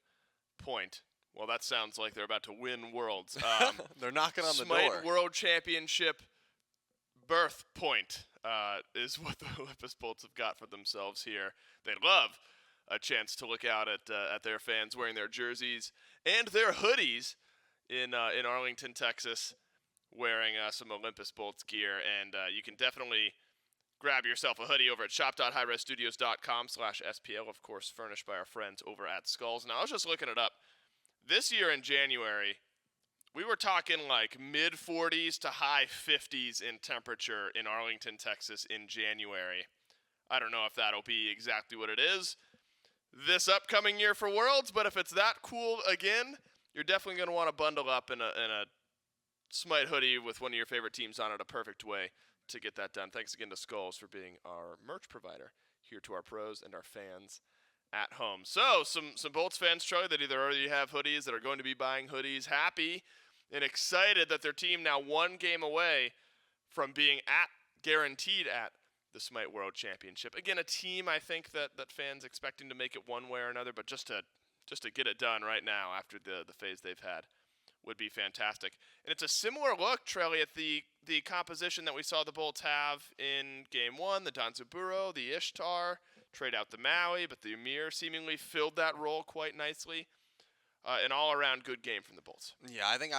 point. Well, that sounds like they're about to win Worlds. They're knocking on the SMITE door. World Championship birth point is what the Olympus Bolts have got for themselves here. They love a chance to look out at their fans wearing their jerseys and their hoodies in Arlington, Texas, wearing some Olympus Bolts gear. And you can definitely grab yourself a hoodie over at shop.hi-rezstudios.com/SPL, of course, furnished by our friends over at Skulls. Now, I was just looking it up. This year in January, we were talking like mid-40s to high 50s in temperature in Arlington, Texas in January. I don't know if that'll be exactly what it is this upcoming year for Worlds, but if it's that cool again, you're definitely going to want to bundle up in a SMITE hoodie with one of your favorite teams on it. A perfect way to get that done. Thanks again to Skulls for being our merch provider here to our pros and our fans at home. So, some Bolts fans, Charlie, that either already have hoodies, that are going to be buying hoodies, happy and excited that their team now one game away from being guaranteed at the SMITE World Championship. Again, a team I think that fans expecting to make it one way or another, but just to get it done right now after the phase they've had would be fantastic. And it's a similar look, Trelly, at the composition that we saw the Bolts have in Game 1, the Danzaburou, the Ishtar, trade out the Maui, but the Ymir seemingly filled that role quite nicely. An all-around good game from the Bolts. Yeah, I think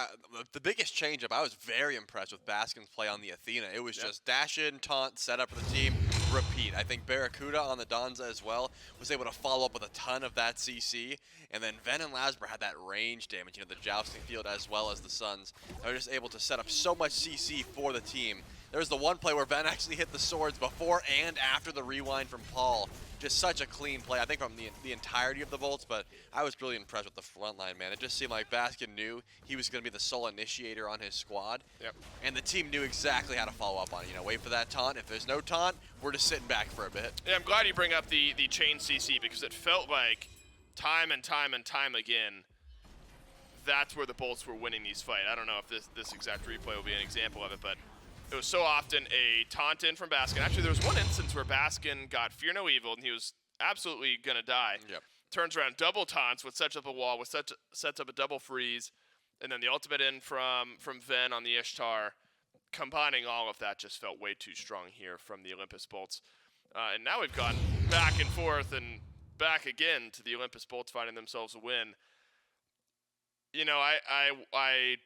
the biggest change-up, I was very impressed with Baskin's play on the Athena. It was just dash in, taunt, set up for the team, repeat. I think BaRRaCCuDDa on the Danza as well was able to follow up with a ton of that CC. And then Ven and LASBRA had that range damage, the jousting field as well as the Suns. They were just able to set up so much CC for the team. There was the one play where Ven actually hit the swords before and after the rewind from Paul. Just such a clean play, I think, from the entirety of the Bolts, but I was really impressed with the front line, man. It just seemed like Baskin knew he was going to be the sole initiator on his squad, and the team knew exactly how to follow up on it. Wait for that taunt. If there's no taunt, we're just sitting back for a bit. Yeah, I'm glad you bring up the chain CC, because it felt like time and time and time again, that's where the Bolts were winning these fights. I don't know if this exact replay will be an example of it, but it was so often a taunt in from Baskin. Actually, there was one instance where Baskin got Fear No Evil, and he was absolutely going to die. Yep. Turns around, double taunts, would set up a wall, sets up a double freeze, and then the ultimate in from Ven on the Ishtar. Combining all of that just felt way too strong here from the Olympus Bolts. And now we've gone back and forth and back again to the Olympus Bolts finding themselves a win. I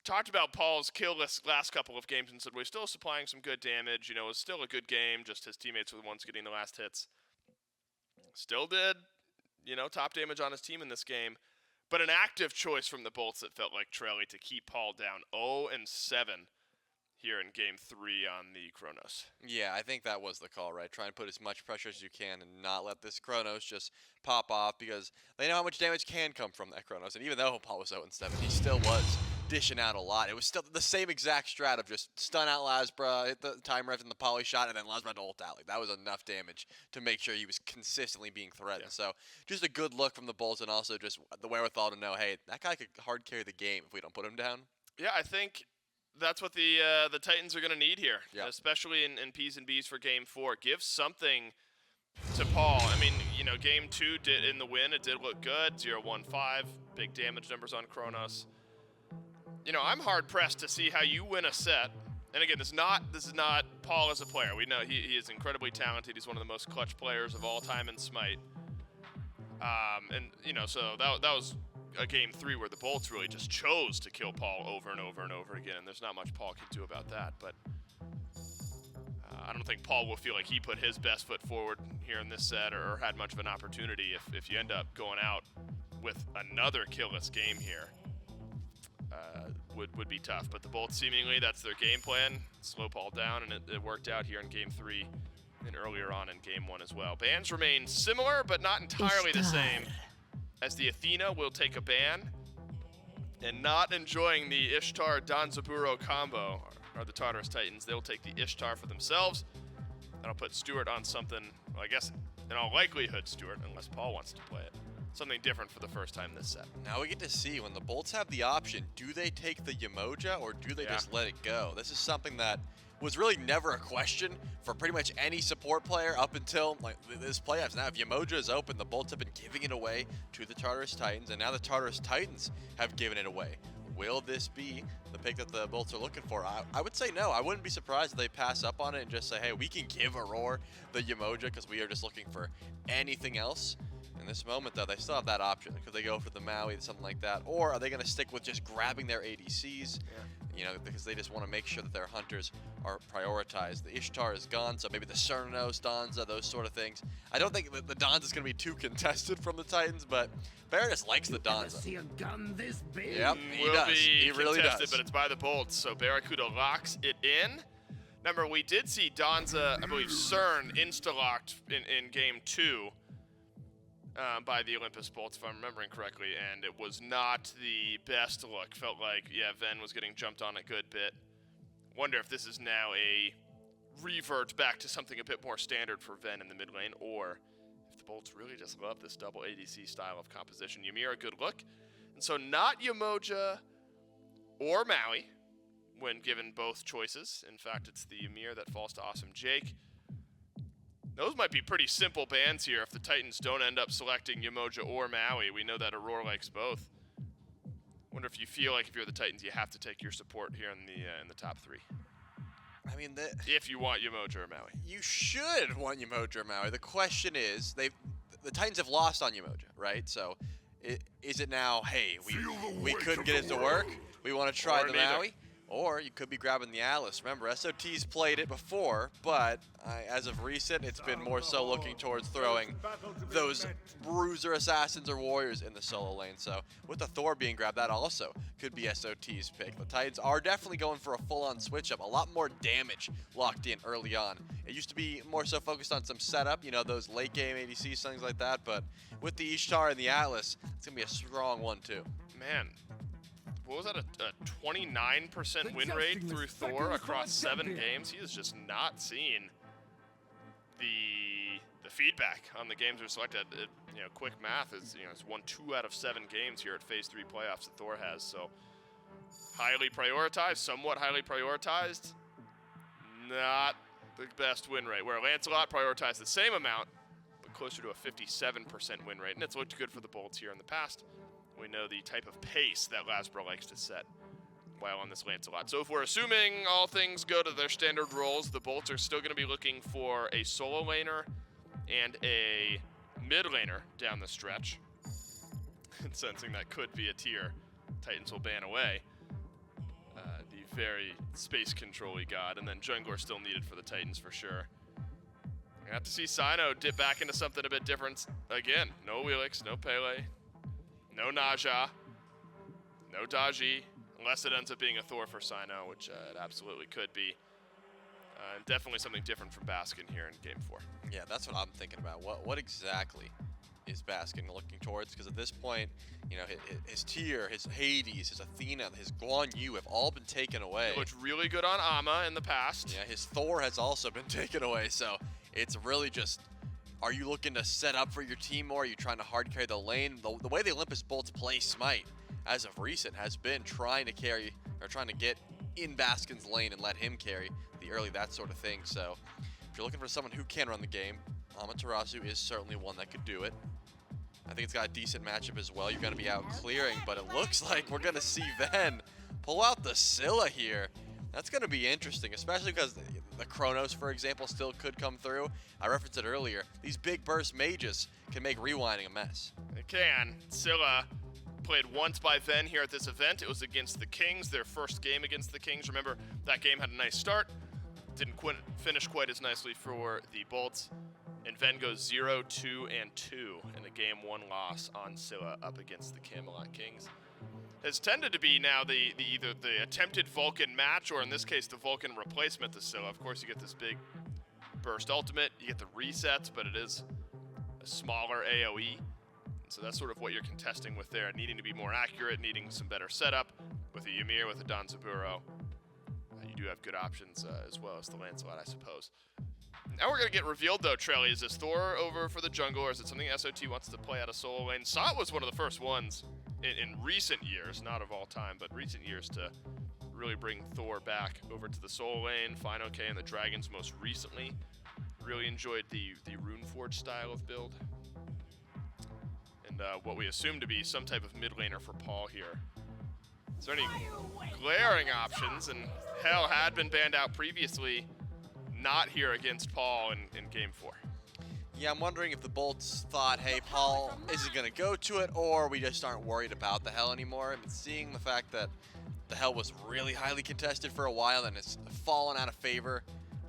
talked about Paul's kill list last couple of games and said we're still supplying some good damage. It was still a good game, just his teammates were the ones getting the last hits. Still did, top damage on his team in this game. But an active choice from the Bolts that felt like Trelly to keep Paul down 0-7 here in Game 3 on the Chronos. Yeah, I think that was the call, right? Try and put as much pressure as you can and not let this Chronos just pop off, because they know how much damage can come from that Chronos. And even though Paul was 0-7, he still was dishing out a lot. It was still the same exact strat of just stun out LASBRA, hit the time ref in the poly shot, and then LASBRA to ult out. That was enough damage to make sure he was consistently being threatened. Yeah. So just a good look from the Bolts, and also just the wherewithal to know, hey, that guy could hard carry the game if we don't put him down. Yeah, I think that's what the Titans are going to need here, especially in P's and B's for Game 4. Give something to Paul. I mean, Game 2 did in the win, it did look good. 0-1-5, big damage numbers on Chronos. I'm hard pressed to see how you win a set. And again, this is not Paul as a player. We know he is incredibly talented. He's one of the most clutch players of all time in SMITE. So that was a Game 3 where the Bolts really just chose to kill Paul over and over and over again, and there's not much Paul can do about that. But I don't think Paul will feel like he put his best foot forward here in this set, or had much of an opportunity if you end up going out with another killless game here. Would be tough. But the Bolts, seemingly that's their game plan. Slow Paul down, and it worked out here in Game 3 and earlier on in Game 1 as well. Bans remain similar, but not entirely the same, as the Athena will take a ban, and not enjoying the Ishtar Danzaburou combo are the Tartarus Titans. They'll take the Ishtar for themselves. That'll put Stuart on something, well, I guess in all likelihood Stuart, unless Paul wants to play it, something different for the first time this set. Now we get to see, when the Bolts have the option, do they take the Yemoja or do they just let it go? This is something that was really never a question for pretty much any support player up until like this playoffs. Now if Yemoja is open, the Bolts have been giving it away to the Tartarus Titans, and now the Tartarus Titans have given it away. Will this be the pick that the Bolts are looking for? I would say no. I wouldn't be surprised if they pass up on it and just say, hey, we can give Aror the Yemoja because we are just looking for anything else. In this moment, though, they still have that option. Could they go for the Maui, something like that? Or are they going to stick with just grabbing their ADCs? You know, because they just want to make sure that their hunters are prioritized. The Ishtar is gone, so maybe the Cernunnos, Danza, those sort of things. I don't think the Danza is going to be too contested from the Titans, but BaRRaCCuDDa likes the Danza. See a gun this big? Yep, he will does. be He really contested, does. but it's by the Bolts, so BaRRaCCuDDa locks it in. Remember, we did see Danza, I believe Cern insta-locked in game 2 by the Olympus Bolts, if I'm remembering correctly, and it was not the best look. Felt like, yeah, Ven was getting jumped on a good bit. Wonder if this is now a revert back to something a bit more standard for Ven in the mid lane, or if the Bolts really just love this double ADC style of composition. Ymir, a good look. And so not Yemoja or Maui when given both choices. In fact, it's the Ymir that falls to Awesome Jake. Those might be pretty simple bans here if the Titans don't end up selecting Yemoja or Maui. We know that Aror likes both. Wonder if you feel like if you're the Titans, you have to take your support here in the top 3. I mean, If you want Yemoja or Maui. you should want Yemoja or Maui. The question is, the Titans have lost on Yemoja, right? So, is it now, hey, we couldn't get it to work, we want to try Or the neither. Maui? Or you could be grabbing the Atlas. Remember, SOT's played it before, but as of recent, it's been more so looking towards throwing those bruiser assassins or warriors in the solo lane. So with the Thor being grabbed, that also could be SOT's pick. The Titans are definitely going for a full-on switch-up. A lot more damage locked in early on. It used to be more so focused on some setup, you know, those late-game ADCs, things like that. But with the Ishtar and the Atlas, it's going to be a strong one, too. Man, what was that, a 29% win rate through Thor across 7 games? He has just not seen the feedback on the games we're selected. You know, quick math is, you know, it's won 2 out of 7 games here at Phase 3 playoffs that Thor has. So highly prioritized, somewhat highly prioritized. Not the best win rate. Where Lancelot prioritized the same amount, but closer to a 57% win rate. And it's looked good for the Bolts here in the past. We know the type of pace that LASBRA likes to set while on this Lancelot. So if we're assuming all things go to their standard roles, the Bolts are still going to be looking for a solo laner and a mid laner down the stretch. And sensing that could be a tier Titans will ban away. The very space control-y god. And then jungler still needed for the Titans for sure. You have to see Cyno dip back into something a bit different. Again, no Wheelix, no Pele. No Naja, no Daji, unless it ends up being a Thor for Cyno, which it absolutely could be. And definitely something different from Baskin here in Game 4. Yeah, that's what I'm thinking about. What exactly is Baskin looking towards? Because at this point, you know, his Tyr, his Hades, his Athena, his Guan Yu have all been taken away. It looked really good on Amma in the past. Yeah, his Thor has also been taken away. So it's really just, are you looking to set up for your team more? Are you trying to hard carry the lane? The way the Olympus Bolts play SMITE, as of recent, has been trying to carry, or trying to get in Baskin's lane and let him carry the early, that sort of thing. So if you're looking for someone who can run the game, Amaterasu is certainly one that could do it. I think it's got a decent matchup as well. You're going to be out clearing, but it looks like we're going to see Ven pull out the Scylla here. That's going to be interesting, especially because the Chronos, for example, still could come through. I referenced it earlier. These big burst mages can make rewinding a mess. It can. Scylla played once by Ven here at this event. It was against the Kings, their first game against the Kings. Remember, that game had a nice start. Didn't finish quite as nicely for the Bolts. And Ven goes 0-2-2 in a Game 1 loss on Scylla up against the Camelot Kings. Has tended to be now either the attempted Vulcan match, or in this case, the Vulcan replacement to Scylla. Of course, you get this big burst ultimate, you get the resets, but it is a smaller AoE. So that's sort of what you're contesting with there, needing to be more accurate, needing some better setup. With a Ymir, with a Danzaburou, you do have good options as well as the Lancelot, I suppose. Now we're going to get revealed, though, Trelly. Is this Thor over for the jungle, or is it something SOT wants to play out of solo lane? Sot was one of the first ones in recent years, not of all time, but recent years to really bring Thor back over to the solo lane. Final K and the Dragons most recently. Really enjoyed the Runeforge style of build. And what we assume to be some type of mid laner for Paul here. Is there any glaring options? And Hell had been banned out previously, not here against Paul in Game 4. Yeah, I'm wondering if the Bolts thought, hey, Paul isn't going to go to it, or we just aren't worried about the Hell anymore. And seeing the fact that the Hell was really highly contested for a while and it's fallen out of favor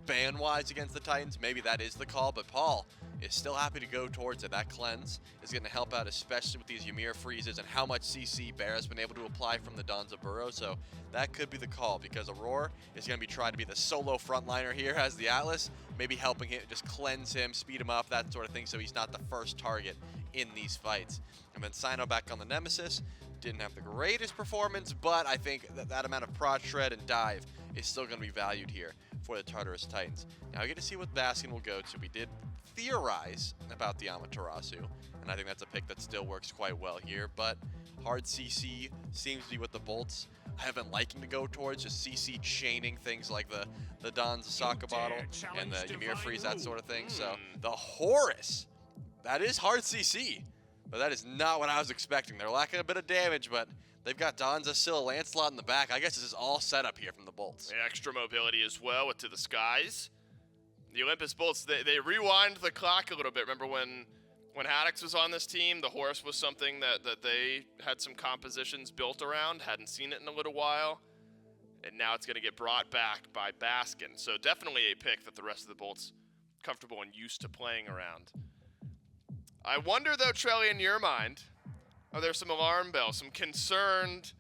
ban-wise against the Titans, maybe that is the call, but Paul is still happy to go towards it. That cleanse is going to help out, especially with these Ymir freezes and how much CC Bear has been able to apply from the Danzaburou, so that could be the call, because Aror is going to be trying to be the solo frontliner here as the Atlas, maybe helping him, just cleanse him, speed him up, that sort of thing, so he's not the first target in these fights. And then Cyno back on the Nemesis, didn't have the greatest performance, but I think that amount of prod shred and dive is still going to be valued here for the Tartarus Titans. Now we get to see what Baskin will go to. We did theorize about the Amaterasu, and I think that's a pick that still works quite well here, but hard CC seems to be what the Bolts have been liking to go towards, just CC chaining things like the Don's Sokka bottle and the Ymir freeze, that sort of thing. So the Horus, that is hard CC, but that is not what I was expecting. They're lacking a bit of damage, but they've got Danza still, Lancelot in the back. I guess this is all set up here from the Bolts. And extra mobility as well with To the Skies. The Olympus Bolts, they rewind the clock a little bit. Remember when Haddix was on this team, the Horse was something that they had some compositions built around, hadn't seen it in a little while, and now it's going to get brought back by Baskin. So definitely a pick that the rest of the Bolts comfortable and used to playing around. I wonder though, Trelly, in your mind, are there some alarm bells, some concerned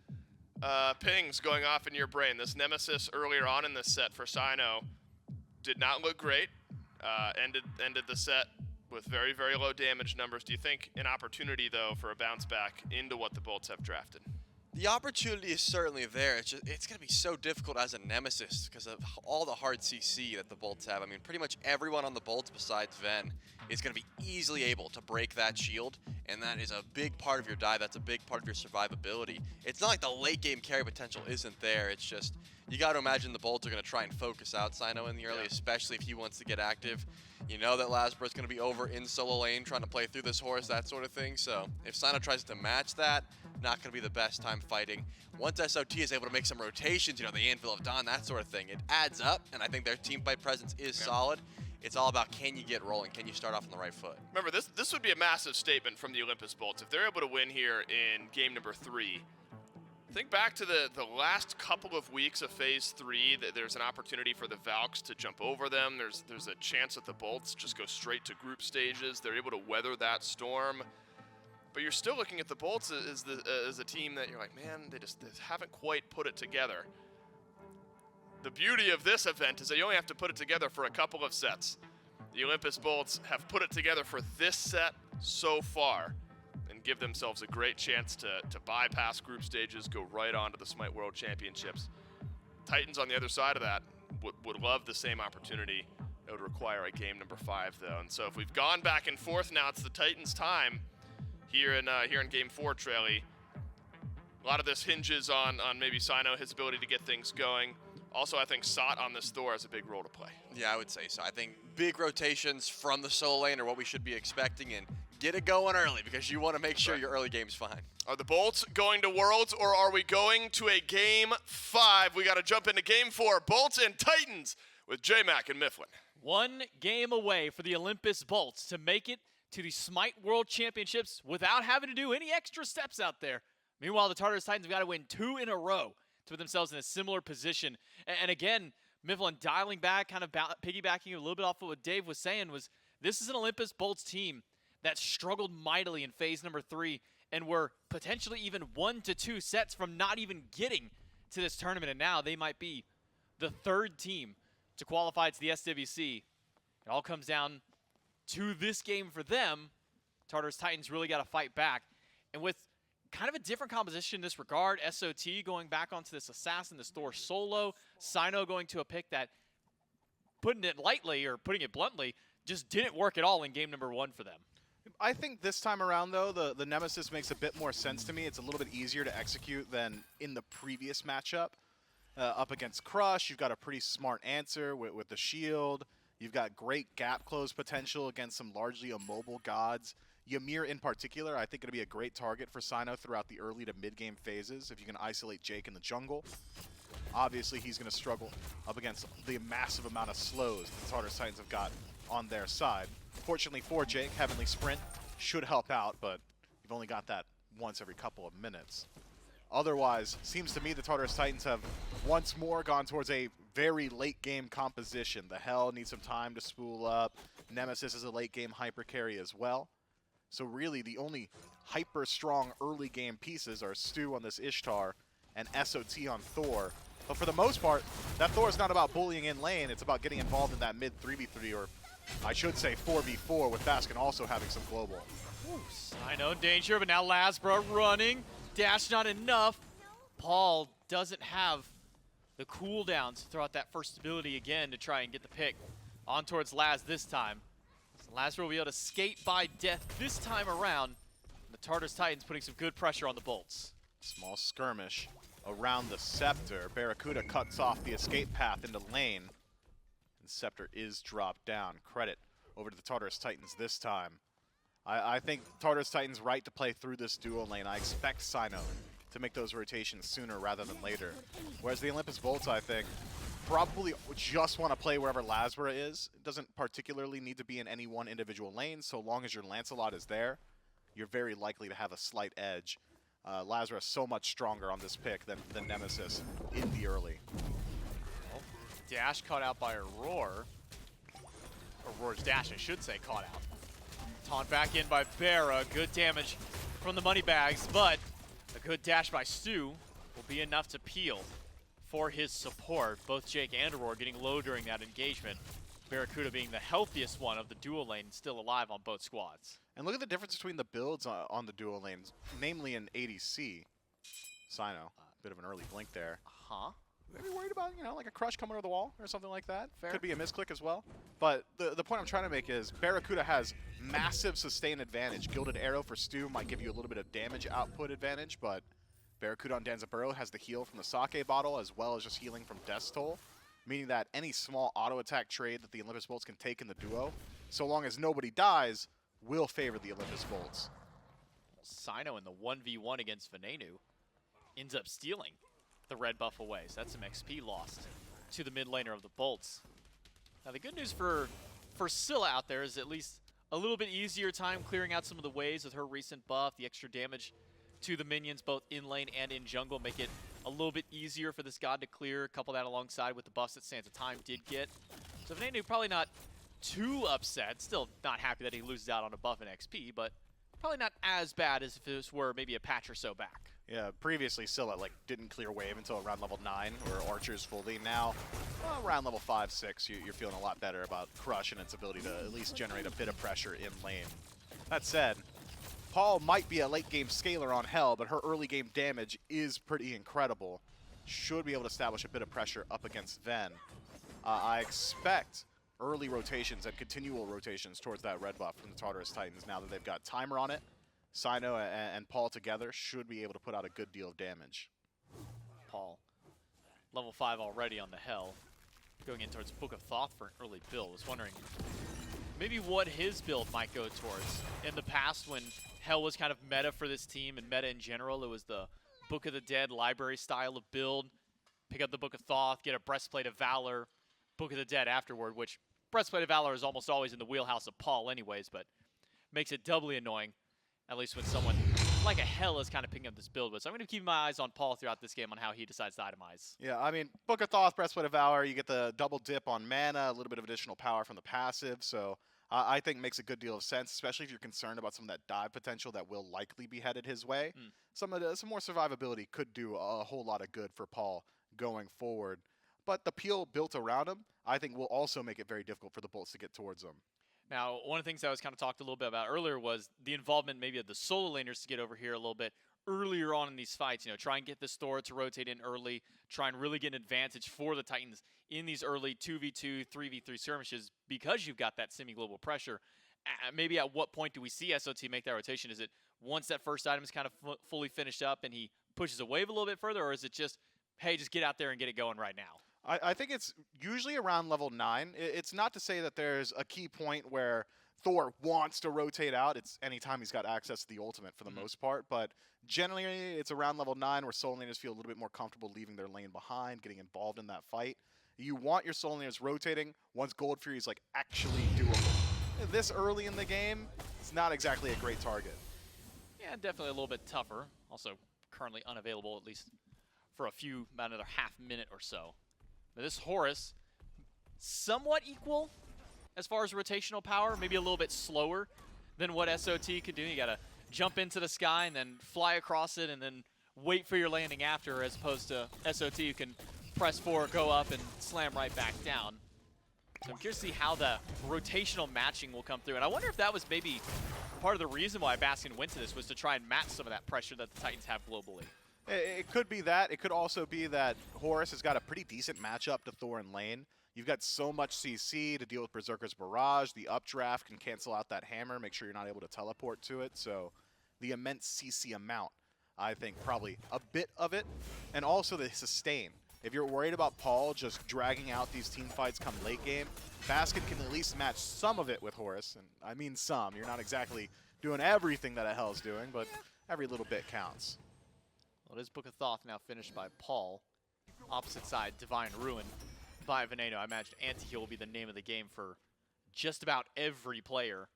pings going off in your brain? This Nemesis earlier on in this set for Cyno did not look great. Ended the set with very, very low damage numbers. Do you think an opportunity, though, for a bounce back into what the Bolts have drafted? The opportunity is certainly there. It's going to be so difficult as a Nemesis because of all the hard CC that the Bolts have. I mean, pretty much everyone on the Bolts besides Ven is going to be easily able to break that shield, and that is a big part of your dive. That's a big part of your survivability. It's not like the late game carry potential isn't there. It's just, you got to imagine the Bolts are going to try and focus out Cyno in the early, especially if he wants to get active. You know that LASBRA is going to be over in solo lane trying to play through this Horse, that sort of thing. So if Cyno tries to match that, not going to be the best time fighting. Once SOT is able to make some rotations, you know, the Anvil of Dawn, that sort of thing, it adds up, and I think their team fight presence is solid. It's all about, can you get rolling? Can you start off on the right foot? Remember, this would be a massive statement from the Olympus Bolts. If they're able to win here in game number 3, think back to the last couple of weeks of Phase 3, that there's an opportunity for the Valks to jump over them. There's a chance that the Bolts just go straight to group stages. They're able to weather that storm. But you're still looking at the Bolts as a team that you're like, man, they haven't quite put it together. The beauty of this event is that you only have to put it together for a couple of sets. The Olympus Bolts have put it together for this set so far and give themselves a great chance to bypass group stages, go right on to the SMITE World Championships. Titans on the other side of that would love the same opportunity. It would require a game number 5, though. And so if we've gone back and forth now, it's the Titans' time. Here in game 4, Trelly, a lot of this hinges on maybe Cyno, his ability to get things going. Also, I think Sot on this Thor has a big role to play. Yeah, I would say so. I think big rotations from the solo lane are what we should be expecting, and get it going early because you want to make sure your early game's fine. Are the Bolts going to Worlds, or are we going to a game 5? We got to jump into game 4, Bolts and Titans with J-Mac and Mifflin. 1 game away for the Olympus Bolts to make it to the SMITE World Championships without having to do any extra steps out there. Meanwhile, the Tartarus Titans have got to win 2 in a row to put themselves in a similar position. And again, Mifflin dialing back, kind of piggybacking a little bit off of what Dave was saying, was this is an Olympus Bolts team that struggled mightily in phase number 3 and were potentially even 1 to 2 sets from not even getting to this tournament. And now they might be the 3rd team to qualify to the SWC. It all comes down to this game for them. Tartarus Titans really got to fight back. And with kind of a different composition in this regard, SOT going back onto this Assassin, this Thor solo, Cyno going to a pick that, putting it lightly or putting it bluntly, just didn't work at all in game number 1 for them. I think this time around, though, the Nemesis makes a bit more sense to me. It's a little bit easier to execute than in the previous matchup. up against Crush. You've got a pretty smart answer with the shield. You've got great gap close potential against some largely immobile gods. Ymir in particular, I think it'll be a great target for Cyno throughout the early to mid-game phases if you can isolate Jake in the jungle. Obviously, he's going to struggle up against the massive amount of slows the Tartarus Titans have got on their side. Fortunately for Jake, Heavenly Sprint should help out, but you've only got that once every couple of minutes. Otherwise, seems to me the Tartarus Titans have once more gone towards a very late game composition. The Hell needs some time to spool up. Nemesis is a late game hyper carry as well. So really the only hyper strong early game pieces are Stu on this Ishtar and SOT on Thor. But for the most part, that Thor is not about bullying in lane, it's about getting involved in that mid 3v3, or I should say 4v4, with Baskin also having some global. Ooh, Cyno in danger, but now LASBRA running. Dash not enough. Paul doesn't have the cooldowns to throw out that first ability again to try and get the pick on towards Laz this time. So LASBRA will be able to skate by death this time around. The Tartarus Titans putting some good pressure on the Bolts. Small skirmish around the Scepter. BaRRaCCuDDa cuts off the escape path into lane. And Scepter is dropped down. Credit over to the Tartarus Titans this time. I think Tartarus Titans right to play through this duo lane. I expect Cyno to make those rotations sooner rather than later. Whereas the Olympus Bolts, I think, probably just want to play wherever LASBRA is. It doesn't particularly need to be in any one individual lane. So long as your Lancelot is there, you're very likely to have a slight edge. LASBRA is so much stronger on this pick than Nemesis in the early. Well, dash caught out by Aror. Auror's dash, I should say, caught out. Taunt back in by BaRRa. Good damage from the money bags, but a good dash by Stu will be enough to peel for his support. Both Jake and Aror getting low during that engagement. BaRRaCCuDDa being the healthiest one of the dual lane, still alive on both squads. And look at the difference between the builds on the dual lanes, namely in ADC. Cyno, bit of an early blink there. Huh? Maybe worried about, like a crush coming over the wall or something like that. Fair. Could be a misclick as well. But the point I'm trying to make is BaRRaCCuDDa has massive sustain advantage. Gilded Arrow for Stu might give you a little bit of damage output advantage, but BaRRaCCuDDa on Danzaburou has the heal from the sake bottle as well as just healing from Death's Toll, meaning that any small auto attack trade that the Olympus Bolts can take in the duo, so long as nobody dies, will favor the Olympus Bolts. Cyno in the 1v1 against Venenu ends up stealing the red buff away. So that's some XP lost to the mid laner of the Bolts. Now the good news for Scylla out there is at least a little bit easier time clearing out some of the waves with her recent buff. The extra damage to the minions both in lane and in jungle make it a little bit easier for this god to clear. Couple that alongside with the buffs that Sands of Time did get. So Venenu probably not too upset. Still not happy that he loses out on a buff in XP, but probably not as bad as if this were maybe a patch or so back. Yeah, previously Scylla didn't clear wave until around level 9, where Archer's fully. Now, around level 5, 6, you're feeling a lot better about Crush and its ability to at least generate a bit of pressure in lane. That said, Paul might be a late game scaler on Hell, but her early game damage is pretty incredible. Should be able to establish a bit of pressure up against Ven. I expect early rotations and continual rotations towards that red buff from the Tartarus Titans now that they've got timer on it. Cyno and Paul together should be able to put out a good deal of damage. Paul, level 5 already on the Hell, going in towards Book of Thoth for an early build. Was wondering maybe what his build might go towards. In the past, when Hell was kind of meta for this team and meta in general, it was the Book of the Dead library style of build. Pick up the Book of Thoth, get a Breastplate of Valor, Book of the Dead afterward, which Breastplate of Valor is almost always in the wheelhouse of Paul anyways, but makes it doubly annoying, at least when someone like a Hell is kind of picking up this build with. So I'm going to keep my eyes on Paul throughout this game on how he decides to itemize. Yeah, I mean, Book of Thoth, Breastplate of Valor, you get the double dip on mana, a little bit of additional power from the passive, so I think makes a good deal of sense, especially if you're concerned about some of that dive potential that will likely be headed his way. Some more survivability could do a whole lot of good for Paul going forward. But the peel built around him, I think, will also make it very difficult for the Bolts to get towards him. Now, one of the things I was kind of talked a little bit about earlier was the involvement maybe of the solo laners to get over here a little bit earlier on in these fights. Try and get the Thor to rotate in early, try and really get an advantage for the Titans in these early 2v2, 3v3 skirmishes because you've got that semi-global pressure. Maybe at what point do we see SOT make that rotation? Is it once that first item is kind of fully finished up and he pushes a wave a little bit further, or is it just, hey, just get out there and get it going right now? I think it's usually around level 9. It's not to say that there's a key point where Thor wants to rotate out. It's anytime he's got access to the ultimate for the most part. But generally, it's around level 9 where soul laners feel a little bit more comfortable leaving their lane behind, getting involved in that fight. You want your soul laners rotating once Gold Fury is like actually doable. This early in the game, it's not exactly a great target. Yeah, definitely a little bit tougher. Also currently unavailable, at least for about another half minute or so. Now this Horus, somewhat equal as far as rotational power, maybe a little bit slower than what SOT could do. You gotta jump into the sky and then fly across it and then wait for your landing after, as opposed to SOT, you can press forward, go up, and slam right back down. So I'm curious to see how the rotational matching will come through. And I wonder if that was maybe part of the reason why Baskin went to this, was to try and match some of that pressure that the Titans have globally. It could be that. It could also be that Horus has got a pretty decent matchup to Thor in lane. You've got so much CC to deal with Berserker's Barrage. The updraft can cancel out that hammer, make sure you're not able to teleport to it. So the immense CC amount, I think, probably a bit of it. And also the sustain. If you're worried about Paul just dragging out these team fights come late game, Baskin can at least match some of it with Horus. And I mean some. You're not exactly doing everything that a Hell's doing, but every little bit counts. Well, it is Book of Thoth now finished by Paul. Opposite side, Divine Ruin by Venenu. I imagine Anti-Heal will be the name of the game for just about every player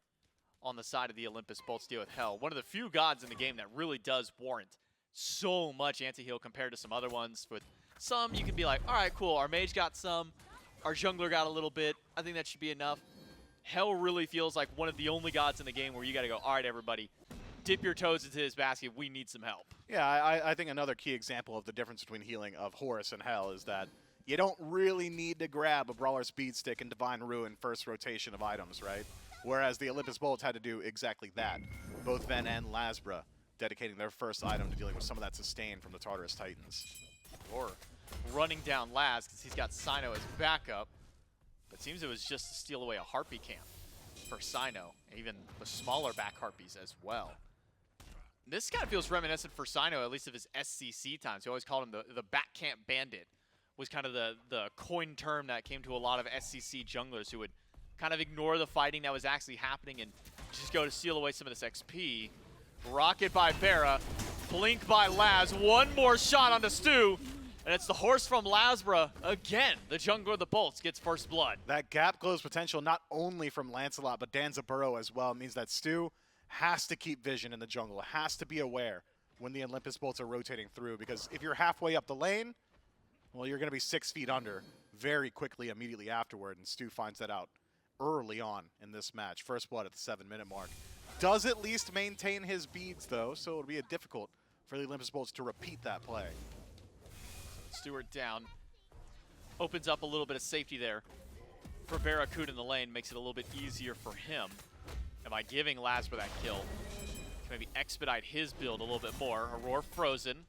on the side of the Olympus Bolts deal with Hell. One of the few gods in the game that really does warrant so much Anti-Heal compared to some other ones. With some, you can be like, all right, cool, our mage got some, our jungler got a little bit. I think that should be enough. Hell really feels like one of the only gods in the game where you got to go, all right, everybody, dip your toes into this basket. We need some help. Yeah, I think another key example of the difference between healing of Horus and Hell is that you don't really need to grab a Brawler Speed Stick and Divine Ruin first rotation of items, right? Whereas the Olympus Bolts had to do exactly that. Both Ven and LASBRA dedicating their first item to dealing with some of that sustain from the Tartarus Titans. Or running down Laz because he's got Cyno as backup. But it seems it was just to steal away a Harpy camp for Cyno, and even the smaller back Harpies as well. This kind of feels reminiscent for Cyno, at least of his SCC times. He always called him the back camp bandit, was kind of the coin term that came to a lot of SCC junglers who would kind of ignore the fighting that was actually happening and just go to steal away some of this XP. Rocket by BaRRa, blink by Laz, one more shot onto Stu, and it's the horse from LASBRA again. The jungler of the Bolts gets first blood. That gap close potential not only from Lancelot, but Danzaburou as well means that Stu has to keep vision in the jungle, has to be aware when the Olympus Bolts are rotating through, because if you're halfway up the lane, well, you're going to be 6 feet under very quickly immediately afterward, and Stu finds that out early on in this match. First blood at the 7-minute mark. Does at least maintain his beads, though, so it'll be difficult for the Olympus Bolts to repeat that play. Stuart down. Opens up a little bit of safety there for BaRRaCCuDDa in the lane, makes it a little bit easier for him. And by giving LASBRA that kill, can maybe expedite his build a little bit more. Aror frozen,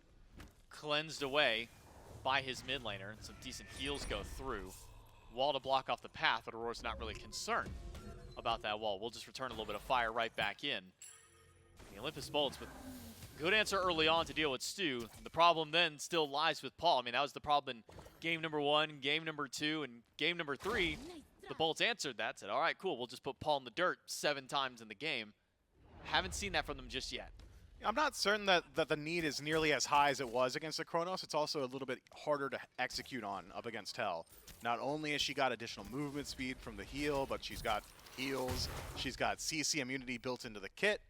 cleansed away by his mid laner, and some decent heals go through. Wall to block off the path, but Auror's not really concerned about that wall. We'll just return a little bit of fire right back in. The Olympus Bolts with good answer early on to deal with Stu. The problem then still lies with Paul. I mean, that was the problem in game number 1, game number 2, and game number 3. The Bolts answered that, said, all right, cool, we'll just put Paul in the dirt 7 times in the game. Haven't seen that from them just yet. I'm not certain that the need is nearly as high as it was against the Chronos. It's also a little bit harder to execute on up against Hell. Not only has she got additional movement speed from the heal, but she's got heals, she's got CC immunity built into the kit,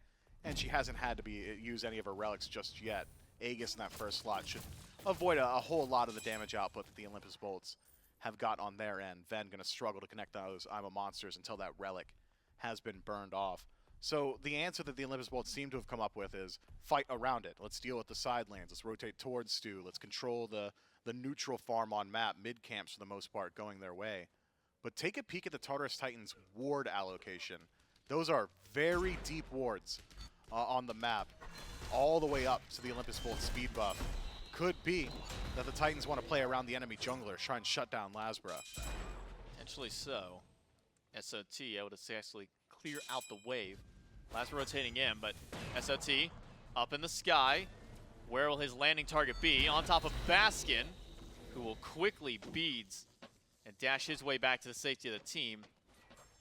and she hasn't had to use any of her relics just yet. Aegis in that first slot should avoid a whole lot of the damage output that the Olympus Bolts have got on their end. Ven going to struggle to connect those I'm a Monsters until that relic has been burned off. So the answer that the Olympus Bolts seem to have come up with is fight around it. Let's deal with the side lanes. Let's rotate towards Stu. Let's control the neutral farm on map, mid camps for the most part going their way. But take a peek at the Tartarus Titans ward allocation. Those are very deep wards on the map, all the way up to the Olympus Bolts speed buff. Could be that the Titans want to play around the enemy jungler, try and shut down LASBRA. Potentially so. SOT able to successfully clear out the wave. LASBRA rotating in, but SOT up in the sky. Where will his landing target be? On top of Baskin. who will quickly beads and dash his way back to the safety of the team.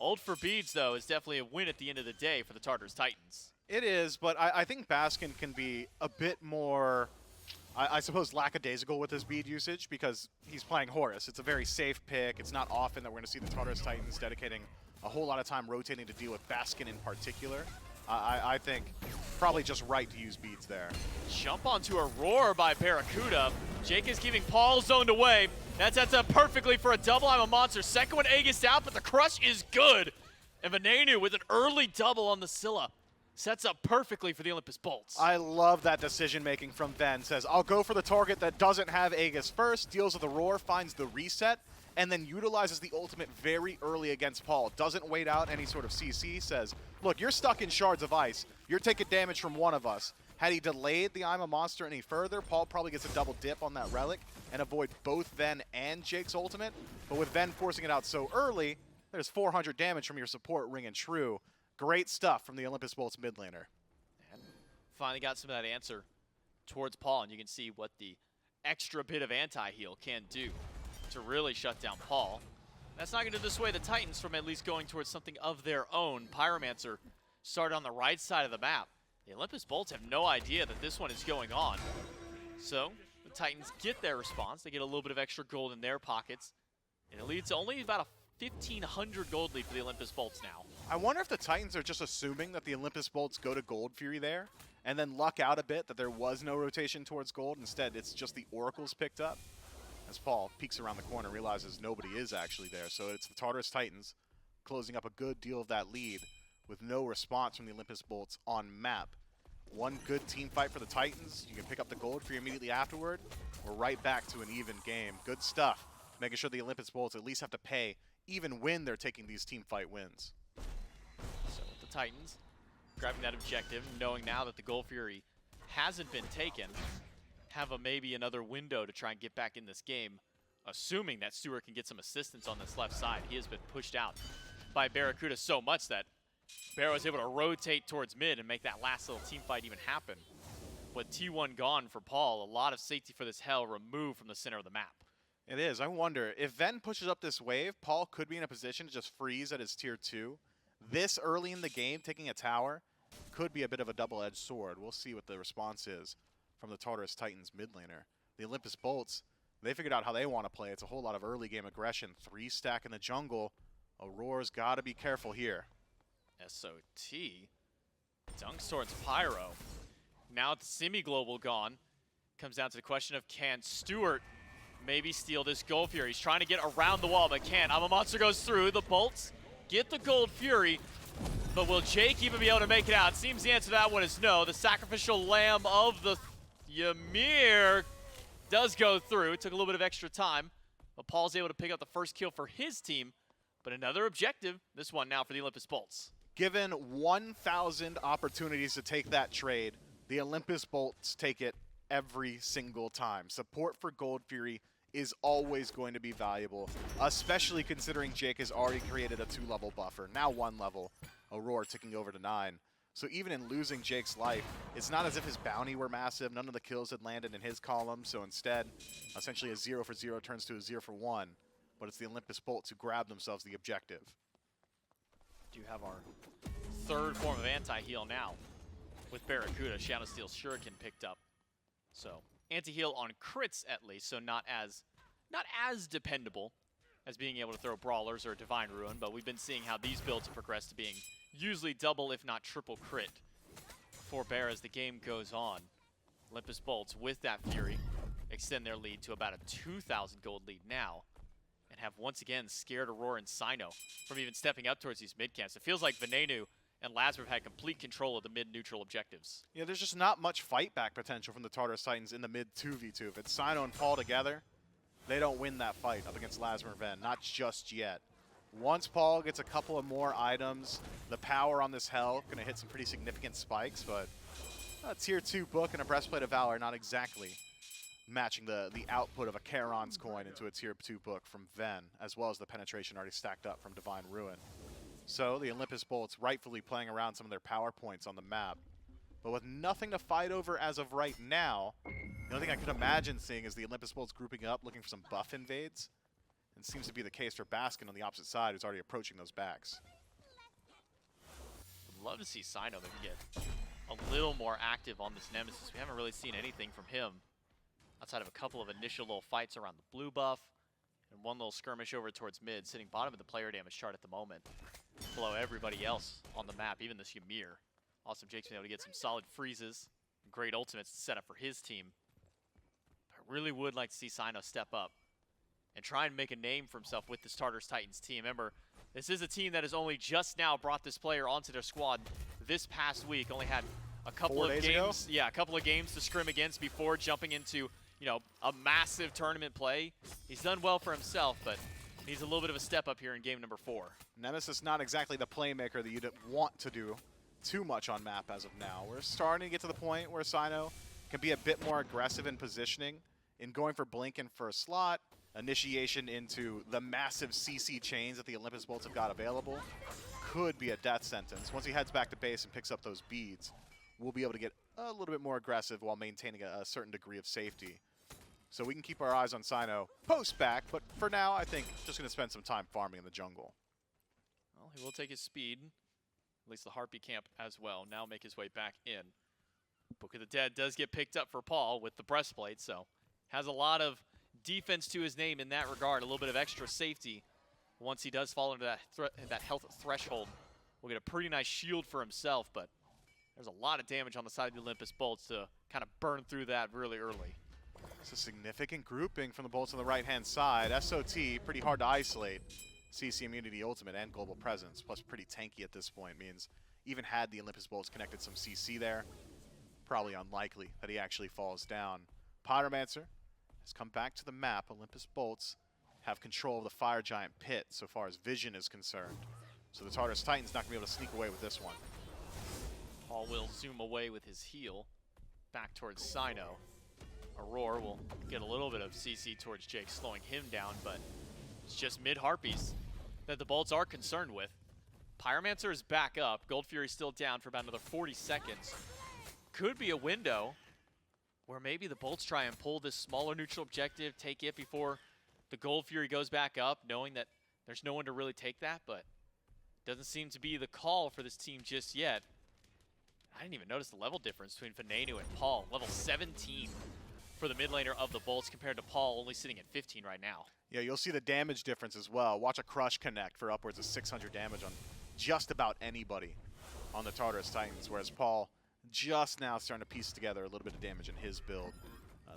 Ult for beads, though, is definitely a win at the end of the day for the Tartarus Titans. It is, but I think Baskin can be a bit more, I suppose, lackadaisical with his bead usage because he's playing Horus. It's a very safe pick. It's not often that we're going to see the Tartarus Titans dedicating a whole lot of time rotating to deal with Baskin in particular. I think probably just right to use beads there. Jump onto Aror by BaRRaCCuDDa. Jake is keeping Paul zoned away. That sets up perfectly for a double. I'm a monster. Second one Aegis out, but the crush is good. And Venenu with an early double on the Scylla. Sets up perfectly for the Olympus Bolts. I love that decision making from Ven. Says, I'll go for the target that doesn't have Aegis first, deals with the roar, finds the reset, and then utilizes the ultimate very early against Paul. Doesn't wait out any sort of CC, says, look, you're stuck in shards of ice. You're taking damage from one of us. Had he delayed the I'm a Monster any further, Paul probably gets a double dip on that relic and avoids both Ven and Jake's ultimate. But with Ven forcing it out so early, there's 400 damage from your support ringing true. Great stuff from the Olympus Bolts mid laner. And finally got some of that answer towards Paul, and you can see what the extra bit of anti-heal can do to really shut down Paul. That's not going to dissuade the Titans from at least going towards something of their own. Pyromancer started on the right side of the map. The Olympus Bolts have no idea that this one is going on. So the Titans get their response. They get a little bit of extra gold in their pockets. And it leads to only about a 1,500 gold lead for the Olympus Bolts now. I wonder if the Titans are just assuming that the Olympus Bolts go to Gold Fury there and then luck out a bit that there was no rotation towards gold. Instead, it's just the Oracles picked up. As Paul peeks around the corner, realizes nobody is actually there. So it's the Tartarus Titans closing up a good deal of that lead with no response from the Olympus Bolts on map. One good team fight for the Titans. You can pick up the Gold Fury immediately afterward. We're right back to an even game. Good stuff. Making sure the Olympus Bolts at least have to pay even when they're taking these team fight wins. So the Titans grabbing that objective, knowing now that the Gold Fury hasn't been taken, have maybe another window to try and get back in this game, assuming that Stuart can get some assistance on this left side. He has been pushed out by BaRRaCCuDDa so much that BaRRa was able to rotate towards mid and make that last little team fight even happen. With T1 gone for Paul, a lot of safety for this hell removed from the center of the map. It is. I wonder, if Ven pushes up this wave, Paul could be in a position to just freeze at his tier 2. This early in the game, taking a tower, could be a bit of a double-edged sword. We'll see what the response is from the Tartarus Titans mid laner. The Olympus Bolts, they figured out how they want to play. It's a whole lot of early game aggression. 3 stack in the jungle. Auror's got to be careful here. SOT dunks towards Pyro. Now with the semi-global gone, comes down to the question of can Stuart maybe steal this Gold Fury. He's trying to get around the wall, but can't. I'm a Monster goes through. The Bolts get the Gold Fury, but will Jake even be able to make it out? It seems the answer to that one is no. The sacrificial lamb of the Ymir does go through. It took a little bit of extra time, but Paul's able to pick up the first kill for his team. But another objective, this one now for the Olympus Bolts. Given 1,000 opportunities to take that trade, the Olympus Bolts take it every single time. Support for Gold Fury is always going to be valuable, especially considering Jake has already created a 2-level buffer, now 1 level, Aurora ticking over to 9. So even in losing Jake's life, it's not as if his bounty were massive, none of the kills had landed in his column, so instead, essentially a 0 for 0 turns to a 0 for 1, but it's the Olympus Bolts who grab themselves the objective. Do have our third form of anti-heal now with BaRRaCCuDDa. Shadow Steel Shuriken picked up. So anti-heal on crits at least, so not as dependable as being able to throw Brawlers or Divine Ruin, but we've been seeing how these builds have progressed to being usually double if not triple crit for BaRRa as the game goes on. Olympus Bolts with that Fury extend their lead to about a 2,000 gold lead now, and have once again scared Aror and Cyno from even stepping up towards these mid camps. It feels like Venenu and LASBRA have had complete control of the mid-neutral objectives. Yeah, there's just not much fight back potential from the Tartarus Titans in the mid 2v2. If it's Cyno and Paul together, they don't win that fight up against LASBRA and Ven, not just yet. Once Paul gets a couple of more items, the power on this hell gonna hit some pretty significant spikes, but a tier 2 book and a Breastplate of Valor not exactly matching the output of a Charon's coin into a tier 2 book from Ven, as well as the penetration already stacked up from Divine Ruin. So the Olympus Bolts rightfully playing around some of their power points on the map. But with nothing to fight over as of right now, The only thing I could imagine seeing is the Olympus Bolts grouping up, looking for some buff invades. And seems to be the case for Baskin on the opposite side, who's already approaching those backs. Would love to see Cyno maybe get a little more active on this Nemesis. We haven't really seen anything from him outside of a couple of initial little fights around the blue buff and one little skirmish over towards mid, sitting bottom of the player damage chart at the moment. Below everybody else on the map, even this Ymir. Awesome Jake's been able to get some solid freezes, great ultimates to set up for his team. I really would like to see Cyno step up and try and make a name for himself with this Tartarus Titans team. Remember, this is a team that has only just now brought this player onto their squad this past week. Only had a couple of games, a couple of games to scrim against before jumping into, you know, a massive tournament play. He's done well for himself, but needs a little bit of a step up here in game number 4. Nemesis not exactly the playmaker that you'd want to do too much on map as of now. We're starting to get to the point where Cyno can be a bit more aggressive in positioning, in going for blink in first slot, initiation into the massive CC chains that the Olympus Bolts have got available. Could be a death sentence. Once he heads back to base and picks up those beads, we'll be able to get a little bit more aggressive while maintaining a certain degree of safety. So we can keep our eyes on Cyno post-back, but for now, I think just going to spend some time farming in the jungle. Well, he will take his speed, at least the Harpy camp as well. Now make his way back in. Book of the Dead does get picked up for Paul with the breastplate, so has a lot of defense to his name in that regard, a little bit of extra safety. Once he does fall into that health threshold, we'll get a pretty nice shield for himself, but there's a lot of damage on the side of the Olympus Bolts to kind of burn through that really early. It's a significant grouping from the Bolts on the right-hand side. SOT, pretty hard to isolate. CC immunity, ultimate, and global presence, plus pretty tanky at this point. Means even had the Olympus Bolts connected some CC there, probably unlikely that he actually falls down. Pyromancer has come back to the map. Olympus Bolts have control of the Fire Giant pit so far as vision is concerned. So the Tartarus Titans not going to be able to sneak away with this one. Paul will zoom away with his heal back towards Cyno. Aror will get a little bit of CC towards Jake, slowing him down, but it's just mid-Harpies that the Bolts are concerned with. Pyromancer is back up. Gold Fury's still down for about another 40 seconds. Could be a window where maybe the Bolts try and pull this smaller neutral objective, take it before the Gold Fury goes back up, knowing that there's no one to really take that, but doesn't seem to be the call for this team just yet. I didn't even notice the level difference between Venenu and Paul. Level 17 for the mid laner of the Bolts compared to Paul only sitting at 15 right now. Yeah, you'll see the damage difference as well. Watch a Crush connect for upwards of 600 damage on just about anybody on the Tartarus Titans, whereas Paul just now starting to piece together a little bit of damage in his build.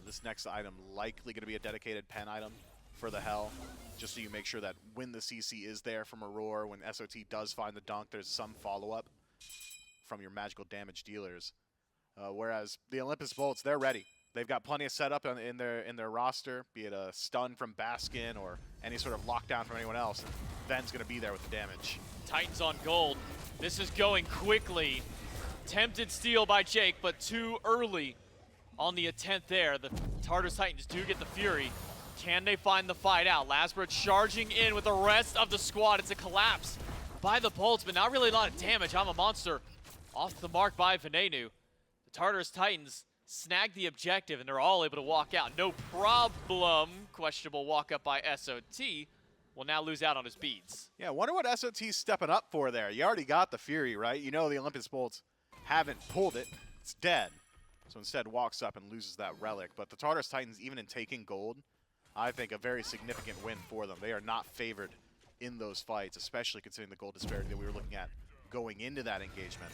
This next item likely going to be a dedicated pen item for the Hell, just so you make sure that when the CC is there from Aror, when SOT does find the dunk, there's some follow-up from your magical damage dealers. Whereas the Olympus Bolts, they're ready. They've got plenty of setup in their roster, be it a stun from Baskin or any sort of lockdown from anyone else. Ven's going to be there with the damage. Titans on gold. This is going quickly. Tempted steal by Jake, but too early on the attempt there. The Tartarus Titans do get the Fury. Can they find the fight out? LASBRA charging in with the rest of the squad. It's a collapse by the Bolts, but not really a lot of damage. I'm a monster off the mark by Venenu. The Tartarus Titans snag the objective, and they're all able to walk out. No problem. Questionable walk up by SOT. Will now lose out on his beads. Yeah, I wonder what SOT's stepping up for there. You already got the Fury, right? You know the Olympus Bolts haven't pulled it. It's dead. So instead walks up and loses that relic. But the Tartarus Titans, even in taking gold, I think a very significant win for them. They are not favored in those fights, especially considering the gold disparity that we were looking at going into that engagement.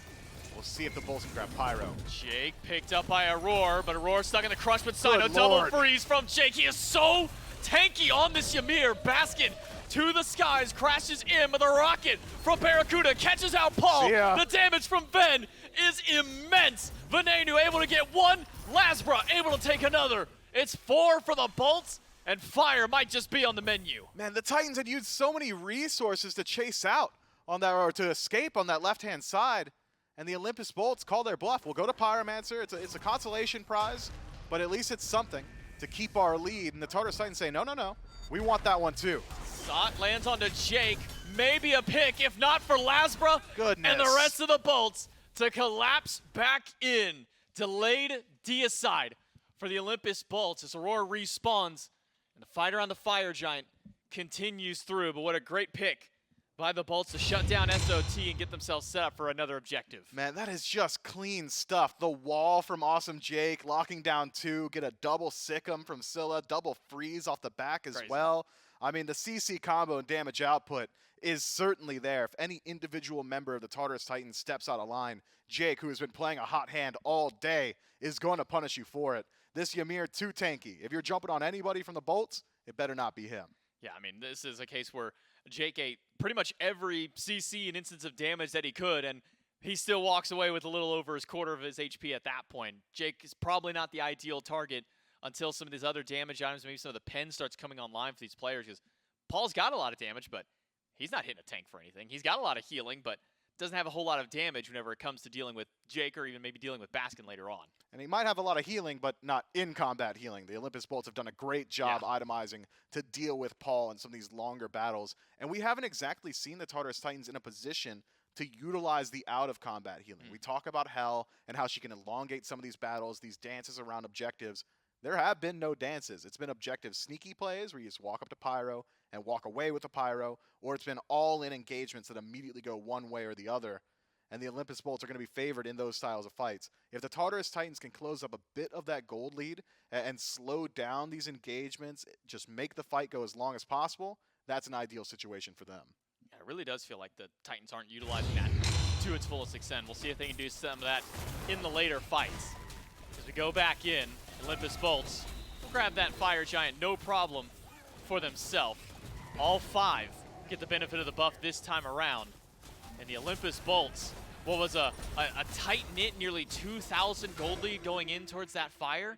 We'll see if the Bolts can grab Pyro. Jake picked up by Aror, but Aror stuck in the crush with Cyno. Double freeze from Jake. He is so tanky on this Ymir. Baskin to the skies, crashes in with a rocket from BaRRaCCuDDa, catches out Paul. The damage from Ven is immense. Venenu able to get one, LASBRA able to take another. It's 4 for the Bolts, and fire might just be on the menu. Man, the Titans had used so many resources to chase out on that, or to escape on that left-hand side, and the Olympus Bolts call their bluff. We'll go to Pyromancer. It's a consolation prize, but at least it's something to keep our lead. And the Tartarus Titans say, no, no, no. We want that one too. Sot lands onto Jake. Maybe a pick, if not for LASBRA. Goodness. And the rest of the Bolts to collapse back in. Delayed deicide for the Olympus Bolts as Aror respawns, and the fight around the Fire Giant continues through. But what a great pick by the Bolts to shut down SOT and get themselves set up for another objective. Man, that is just clean stuff. The wall from Awesome Jake, locking down 2, get a double Sikkim from Scylla, double freeze off the back as well. I mean, the CC combo and damage output is certainly there. If any individual member of the Tartarus Titans steps out of line, Jake, who has been playing a hot hand all day, is going to punish you for it. This Ymir too tanky. If you're jumping on anybody from the Bolts, it better not be him. Yeah, I mean, this is a case where Jake ate pretty much every CC and instance of damage that he could, and he still walks away with a little over his quarter of his HP at that point. Jake is probably not the ideal target until some of these other damage items, maybe some of the pen starts coming online for these players, because Paul's got a lot of damage, but he's not hitting a tank for anything. He's got a lot of healing, but doesn't have a whole lot of damage whenever it comes to dealing with Jake or even maybe dealing with Baskin later on. And he might have a lot of healing, but not in combat healing. The Olympus Bolts have done a great job itemizing to deal with Paul in some of these longer battles. And we haven't exactly seen the Tartarus Titans in a position to utilize the out-of-combat healing. We talk about Hell and how she can elongate some of these battles, these dances around objectives. There have been no dances. It's been objective sneaky plays where you just walk up to Pyro and walk away with the Pyro, or it's been all-in engagements that immediately go one way or the other. And the Olympus Bolts are going to be favored in those styles of fights. If the Tartarus Titans can close up a bit of that gold lead and slow down these engagements, just make the fight go as long as possible, that's an ideal situation for them. Yeah, it really does feel like the Titans aren't utilizing that to its fullest extent. We'll see if they can do some of that in the later fights. As we go back in, Olympus Bolts will grab that Fire Giant, no problem for themselves. All 5 get the benefit of the buff this time around. And the Olympus Bolts, what was a tight-knit, nearly 2,000 gold lead going in towards that fire.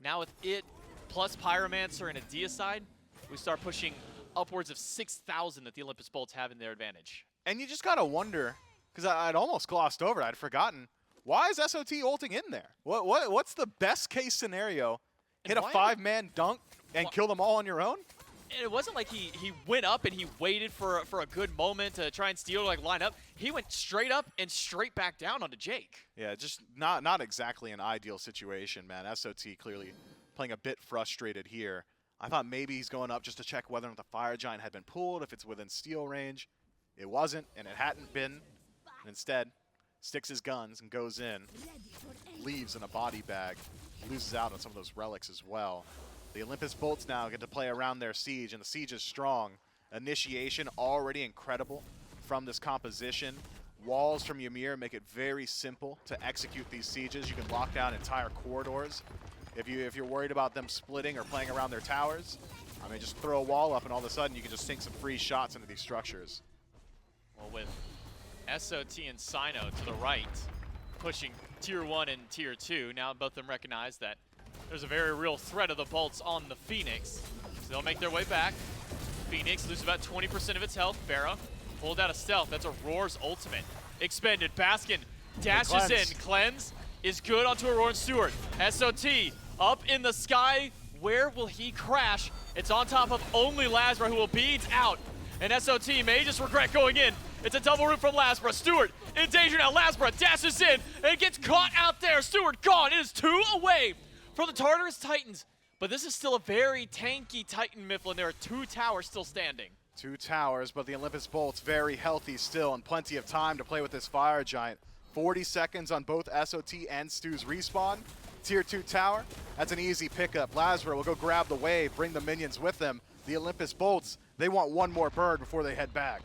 Now with it, plus Pyromancer and a Deicide, we start pushing upwards of 6,000 that the Olympus Bolts have in their advantage. And you just got to wonder, because I'd almost glossed over it, I'd forgotten, why is SOT ulting in there? What's the best-case scenario? Hit a 5-man dunk and kill them all on your own? And it wasn't like he went up and he waited for a good moment to try and steal, like line up. He went straight up and straight back down onto Jake. Yeah, just not exactly an ideal situation, man. SOT clearly playing a bit frustrated here. I thought maybe he's going up just to check whether or not the Fire Giant had been pulled, if it's within steal range. It wasn't, and it hadn't been. And instead, sticks his guns and goes in, leaves in a body bag, loses out on some of those relics as well. The Olympus Bolts now get to play around their siege, and the siege is strong. Initiation already incredible from this composition. Walls from Ymir make it very simple to execute these sieges. You can lock down entire corridors. If you're worried about them splitting or playing around their towers, I mean, just throw a wall up and all of a sudden you can just sink some free shots into these structures. Well, with SOT and Cyno to the right, pushing Tier 1 and Tier 2, now both of them recognize that there's a very real threat of the Bolts on the Phoenix. So they'll make their way back. Phoenix loses about 20% of its health. BaRRa pulled out a stealth. That's Auror's ultimate. Expended. Baskin dashes in. Cleanse is good onto Aror and Stuart. SOT up in the sky. Where will he crash? It's on top of only LASBRA, who will beads out. And SOT may just regret going in. It's a double root from LASBRA. Stuart in danger now. LASBRA dashes in and gets caught out there. Stuart gone. It is 2 away for the Tartarus Titans, but this is still a very tanky Titan Mifflin. There are 2 towers still standing. 2 towers, but the Olympus Bolts very healthy still and plenty of time to play with this Fire Giant. 40 seconds on both SOT and Stu's respawn. Tier 2 tower, that's an easy pickup. LASBRA will go grab the wave, bring the minions with them. The Olympus Bolts, they want one more bird before they head back.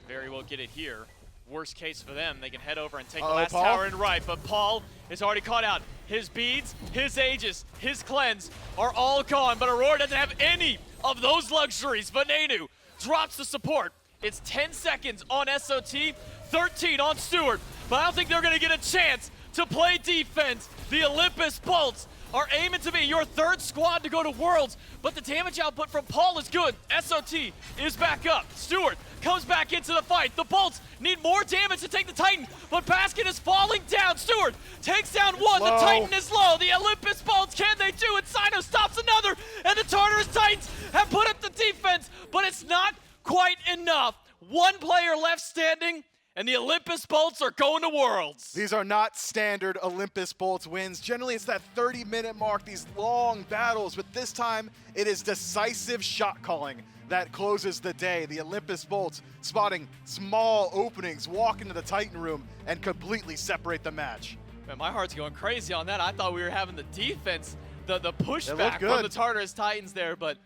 They very well get it here. Worst case for them, they can head over and take the last tower and right, but Paul is already caught out. His beads, his Aegis, his cleanse are all gone, but Aror doesn't have any of those luxuries. Venenu drops the support. It's 10 seconds on SOT, 13 on Stuart, but I don't think they're gonna get a chance to play defense. The Olympus Bolts are aiming to be your 3rd squad to go to Worlds, but the damage output from Paul is good. SOT is back up. Stuart comes back into the fight. The Bolts need more damage to take the Titan, but Baskin is falling down. Stuart takes down one. The Titan is low. The Olympus Bolts, can they do it? Cyno stops another, and the Tartarus Titans have put up the defense, but it's not quite enough. 1 player left standing, and the Olympus Bolts are going to Worlds. These are not standard Olympus Bolts wins. Generally, it's that 30-minute mark, these long battles, but this time it is decisive shot calling that closes the day. The Olympus Bolts spotting small openings, walk into the Titan room, and completely separate the match. Man, my heart's going crazy on that. I thought we were having the defense, the pushback looked from good. the Tartarus Titans there, but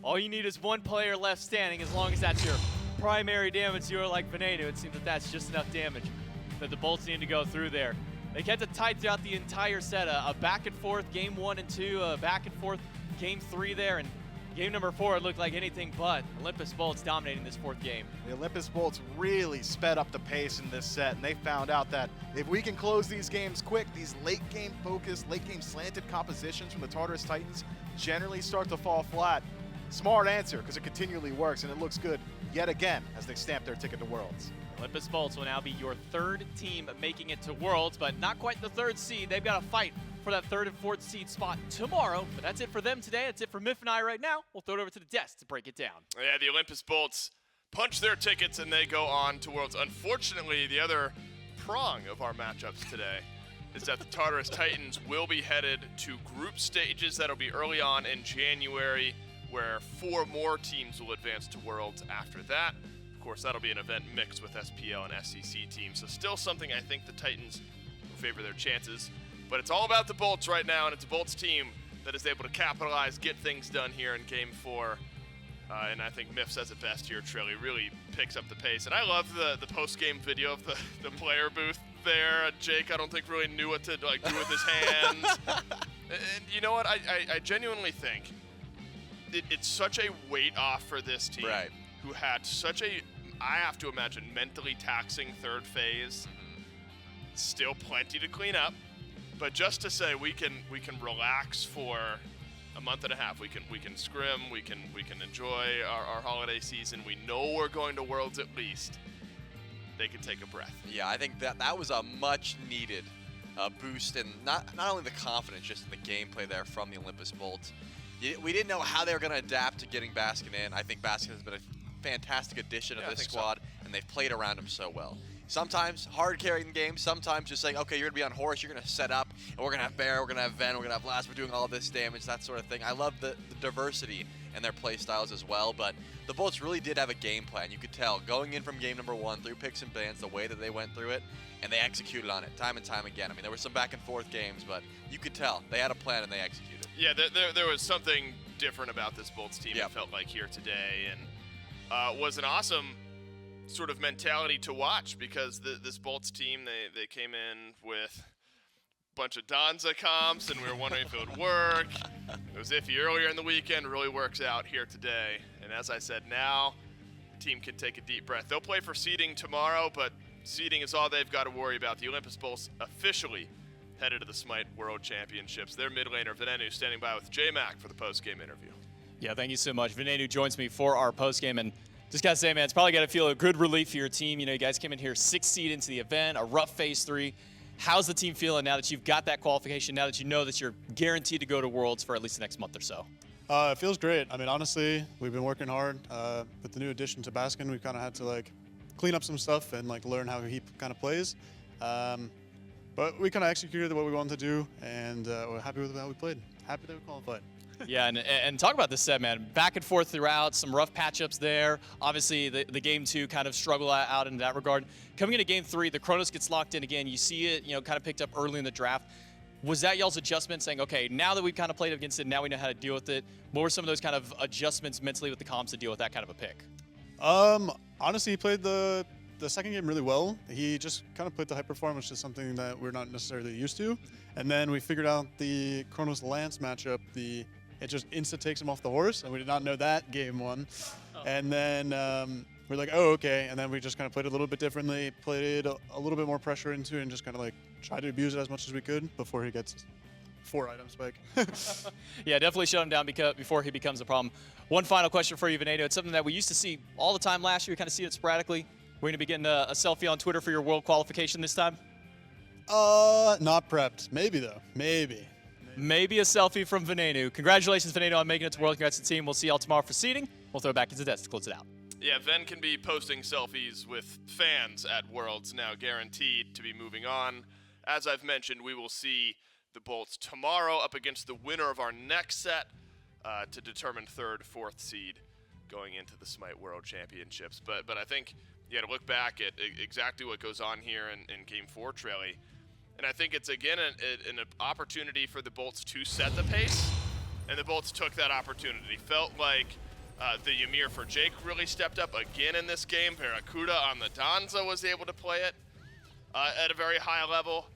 all you need is one player left standing. As long as that's your primary damage dealer like Venenu, it seems that that's just enough damage that the Bolts need to go through there. They kept it tight throughout the entire set. A back and forth game 1 and 2, a back and forth game 3 there, and game number 4 it looked like anything but. Olympus Bolts dominating this 4th game. The Olympus Bolts really sped up the pace in this set, and they found out that if we can close these games quick, these late game focused, late game slanted compositions from the Tartarus Titans generally start to fall flat. Smart answer, because it continually works, and it looks good yet again as they stamp their ticket to Worlds. Olympus Bolts will now be your 3rd team making it to Worlds, but not quite the 3rd seed. They've got to fight for that 3rd and 4th seed spot tomorrow. But that's it for them today. That's it for Miff and I right now. We'll throw it over to the desk to break it down. Yeah, the Olympus Bolts punch their tickets and they go on to Worlds. Unfortunately, the other prong of our matchups today is that the Tartarus Titans will be headed to group stages. That'll be early on in January, where 4 more teams will advance to Worlds after that. Of course, that'll be an event mixed with SPL and SEC teams, so still something I think the Titans will favor their chances. But it's all about the Bolts right now, and it's a Bolts team that is able to capitalize, get things done here in Game 4. And I think Miff says it best here, Trill. He really picks up the pace. And I love the post-game video of the player booth there. Jake, I don't think really knew what to do with his hands. And you know what? I genuinely think it's such a weight off for this team, Right. who had such a, I have to imagine, mentally taxing 3rd phase. Still plenty to clean up, but just to say we can relax for a month and a half. We can scrim. We can enjoy our holiday season. We know we're going to Worlds at least. They can take a breath. Yeah, I think that was a much needed boost in not only the confidence, just in the gameplay there from the Olympus Bolts. We didn't know how they were going to adapt to getting Baskin in. I think Baskin has been a fantastic addition to this squad, and they've played around him so well. Sometimes hard carrying the game, sometimes just saying, okay, you're going to be on horse, you're going to set up, and we're going to have Bear, we're going to have Ven, we're going to have LASBRA doing all this damage, that sort of thing. I love the diversity in their play styles as well, but the Bolts really did have a game plan. You could tell going in from game number 1 through picks and bans, the way that they went through it, and they executed on it time and time again. I mean, there were some back and forth games, but you could tell they had a plan and they executed. Yeah, there was something different about this Bolts team, it felt like, here today, and was an awesome sort of mentality to watch, because this Bolts team, they came in with a bunch of Danza comps, and we were wondering if it would work. It was iffy earlier in the weekend, really works out here today. And as I said, now the team can take a deep breath. They'll play for seeding tomorrow, but seeding is all they've got to worry about. The Olympus Bolts officially headed to the SMITE World Championships. Their mid laner, Venenu, standing by with J-Mac for the post-game interview. Yeah, thank you so much. Venenu joins me for our postgame, and just got to say, man, it's probably got to feel a good relief for your team. You know, you guys came in here 6th seed into the event, a rough phase 3. How's the team feeling now that you've got that qualification, now that you know that you're guaranteed to go to Worlds for at least the next month or so? It feels great. I mean, honestly, we've been working hard. With the new addition to Baskin, we kind of had to clean up some stuff and learn how he kind of plays. But we kind of executed what we wanted to do, and we're happy with how we played. Happy that we qualified. Yeah, and talk about this set, man. Back and forth throughout, some rough patchups there. Obviously, the game 2 kind of struggle out in that regard. Coming into game 3, the Chronos gets locked in again. You see it, kind of picked up early in the draft. Was that y'all's adjustment, saying, okay, now that we've kind of played against it, now we know how to deal with it? What were some of those kind of adjustments mentally with the comms to deal with that kind of a pick? Honestly, he played the second game really well. He just kind of played the hyper farm, which is something that we're not necessarily used to. And then we figured out the Chronos Lance matchup. It just insta takes him off the horse, and we did not know that game 1. Oh. And then we're like, oh, okay. And then we just kind of played it a little bit differently, played a little bit more pressure into it, and just kind of tried to abuse it as much as we could before he gets 4-item spike. Yeah, definitely shut him down before he becomes a problem. One final question for you, Venenu. It's something that we used to see all the time last year. We kind of see it sporadically. We're going to be getting a selfie on Twitter for your world qualification this time? Not prepped. Maybe, though. Maybe. Maybe a selfie from Venenu. Congratulations, Venenu, on making it to World. Congrats to the team. We'll see y'all tomorrow for seeding. We'll throw it back into the desk to close it out. Yeah, Ven can be posting selfies with fans at Worlds now, guaranteed to be moving on. As I've mentioned, we will see the Bolts tomorrow up against the winner of our next set to determine 3rd, 4th seed going into the SMITE World Championships. But I think you got to look back at exactly what goes on here in Game 4, Trelly. And I think it's, again, an opportunity for the Bolts to set the pace, and the Bolts took that opportunity. Felt like the Ymir for Jake really stepped up again in this game. BaRRaCCuDDa on the Danza was able to play it at a very high level.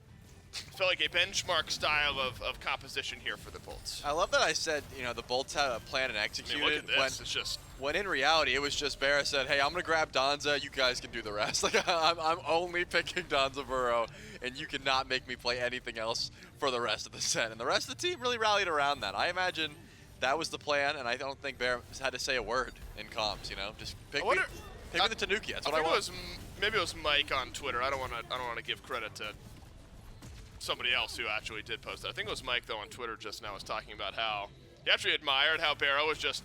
Felt like a benchmark style of composition here for the Bolts. I love that I said, the Bolts had a plan and executed. I mean, look at this. It's just... When in reality, it was just BaRRa said, hey, I'm going to grab Danza, you guys can do the rest. Like, I'm only picking Danzaburou, and you cannot make me play anything else for the rest of the set. And the rest of the team really rallied around that. I imagine that was the plan, and I don't think BaRRa had to say a word in comms, Just pick me the Tanuki. That's what I want. Maybe it was Mike on Twitter. I don't want to give credit to somebody else who actually did post it. I think it was Mike, though, on Twitter just now was talking about how he actually admired how BaRRa was just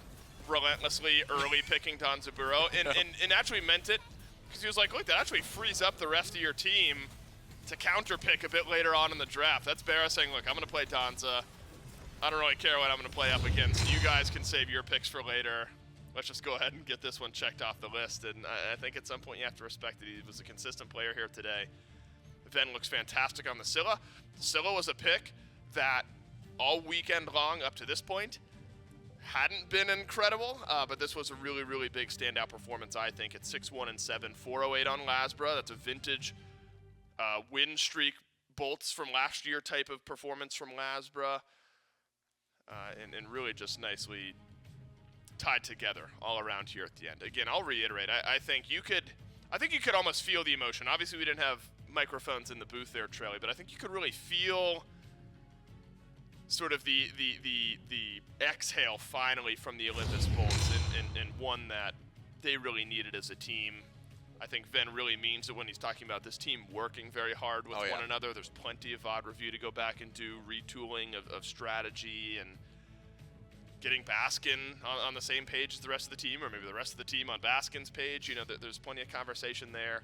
relentlessly early picking Danzaburou and actually meant it, because he was like, look, that actually frees up the rest of your team to counter pick a bit later on in the draft. That's BaRRa saying, look, I'm going to play Danza. I don't really care what I'm going to play up against. You guys can save your picks for later. Let's just go ahead and get this one checked off the list. And I think at some point you have to respect that he was a consistent player here today. Ven looks fantastic on the Scylla. Scylla was a pick that all weekend long up to this point hadn't been incredible, but this was a really, really big standout performance, I think. It's 6-1-7, 408 on LASBRA. That's a vintage win streak Bolts from last year type of performance from LASBRA. And really just nicely tied together all around here at the end. Again, I'll reiterate, I think you could almost feel the emotion. Obviously, we didn't have microphones in the booth there, Trelly, but I think you could really feel sort of the exhale finally from the Olympus Bolts, and one that they really needed as a team. I think Ven really means it when he's talking about this team working very hard with one another. There's plenty of VOD review to go back and do, retooling of strategy, and getting Baskin on the same page as the rest of the team, or maybe the rest of the team on Baskin's page. There's plenty of conversation there.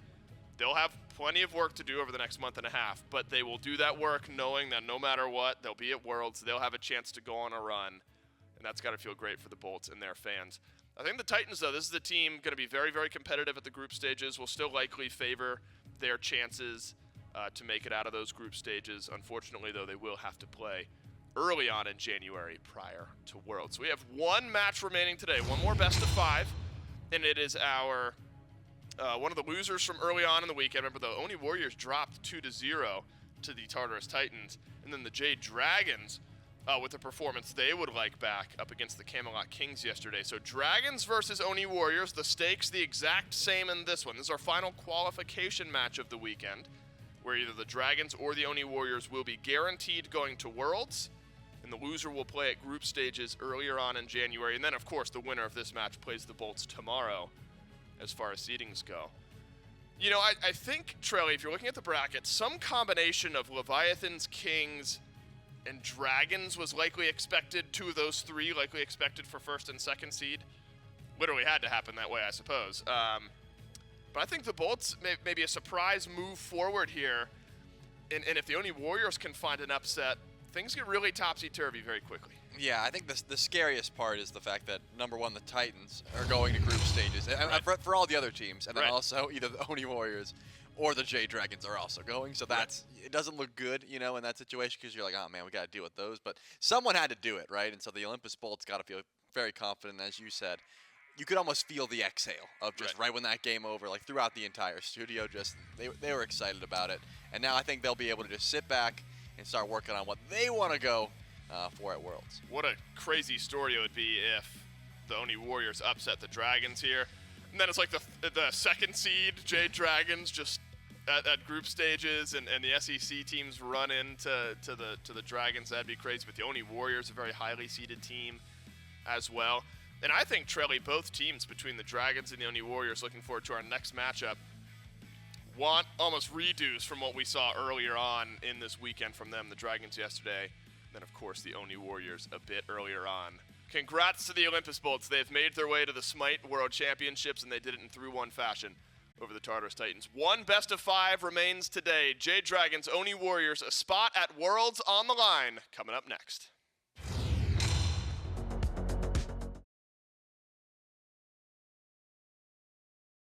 They'll have plenty of work to do over the next month and a half, but they will do that work knowing that no matter what, they'll be at Worlds, they'll have a chance to go on a run, and that's got to feel great for the Bolts and their fans. I think the Titans, though, this is the team going to be very, very competitive at the group stages, will still likely favor their chances to make it out of those group stages. Unfortunately, though, they will have to play early on in January prior to Worlds. So we have one match remaining today, one more best of 5, and it is our one of the losers from early on in the weekend. Remember, the Oni Warriors dropped 2-0 to the Tartarus Titans, and then the Jade Dragons with a performance they would like back up against the Camelot Kings yesterday. So Dragons versus Oni Warriors, the stakes the exact same in this one. This is our final qualification match of the weekend, where either the Dragons or the Oni Warriors will be guaranteed going to Worlds, and the loser will play at group stages earlier on in January. And then, of course, the winner of this match plays the Bolts tomorrow as far as seedings go. I think, Trelly, if you're looking at the bracket, some combination of Leviathans, Kings, and Dragons was likely expected. 2 of those 3 likely expected for 1st and 2nd seed. Literally had to happen that way, I suppose. But I think the Bolts may be a surprise move forward here. And if the Oni Warriors can find an upset, things get really topsy-turvy very quickly. Yeah, I think the scariest part is the fact that, number one, the Titans are going to group stages for all the other teams, and then also either the Oni Warriors or the Jade Dragons are also going. So it doesn't look good, in that situation, because you're like, oh man, we got to deal with those. But someone had to do it, right? And so the Olympus Bolts got to feel very confident, as you said. You could almost feel the exhale of just right when that game over, like throughout the entire studio. Just they were excited about it, and now I think they'll be able to just sit back and start working on what they want to go for at Worlds. What a crazy story it would be if the Oni Warriors upset the Dragons here. And then it's like the 2nd seed Jade Dragons just at group stages, and the SEC teams run into the Dragons. That'd be crazy. But the Oni Warriors, a very highly seeded team as well. And I think, Trelly, both teams between the Dragons and the Oni Warriors, looking forward to our next matchup, want almost redos from what we saw earlier on in this weekend from them. The Dragons yesterday, then of course the Oni Warriors a bit earlier on. Congrats to the Olympus Bolts. They've made their way to the SMITE World Championships, and they did it in 3-1 fashion over the Tartarus Titans. One best of 5 remains today. Jade Dragons, Oni Warriors, a spot at Worlds on the line. Coming up next.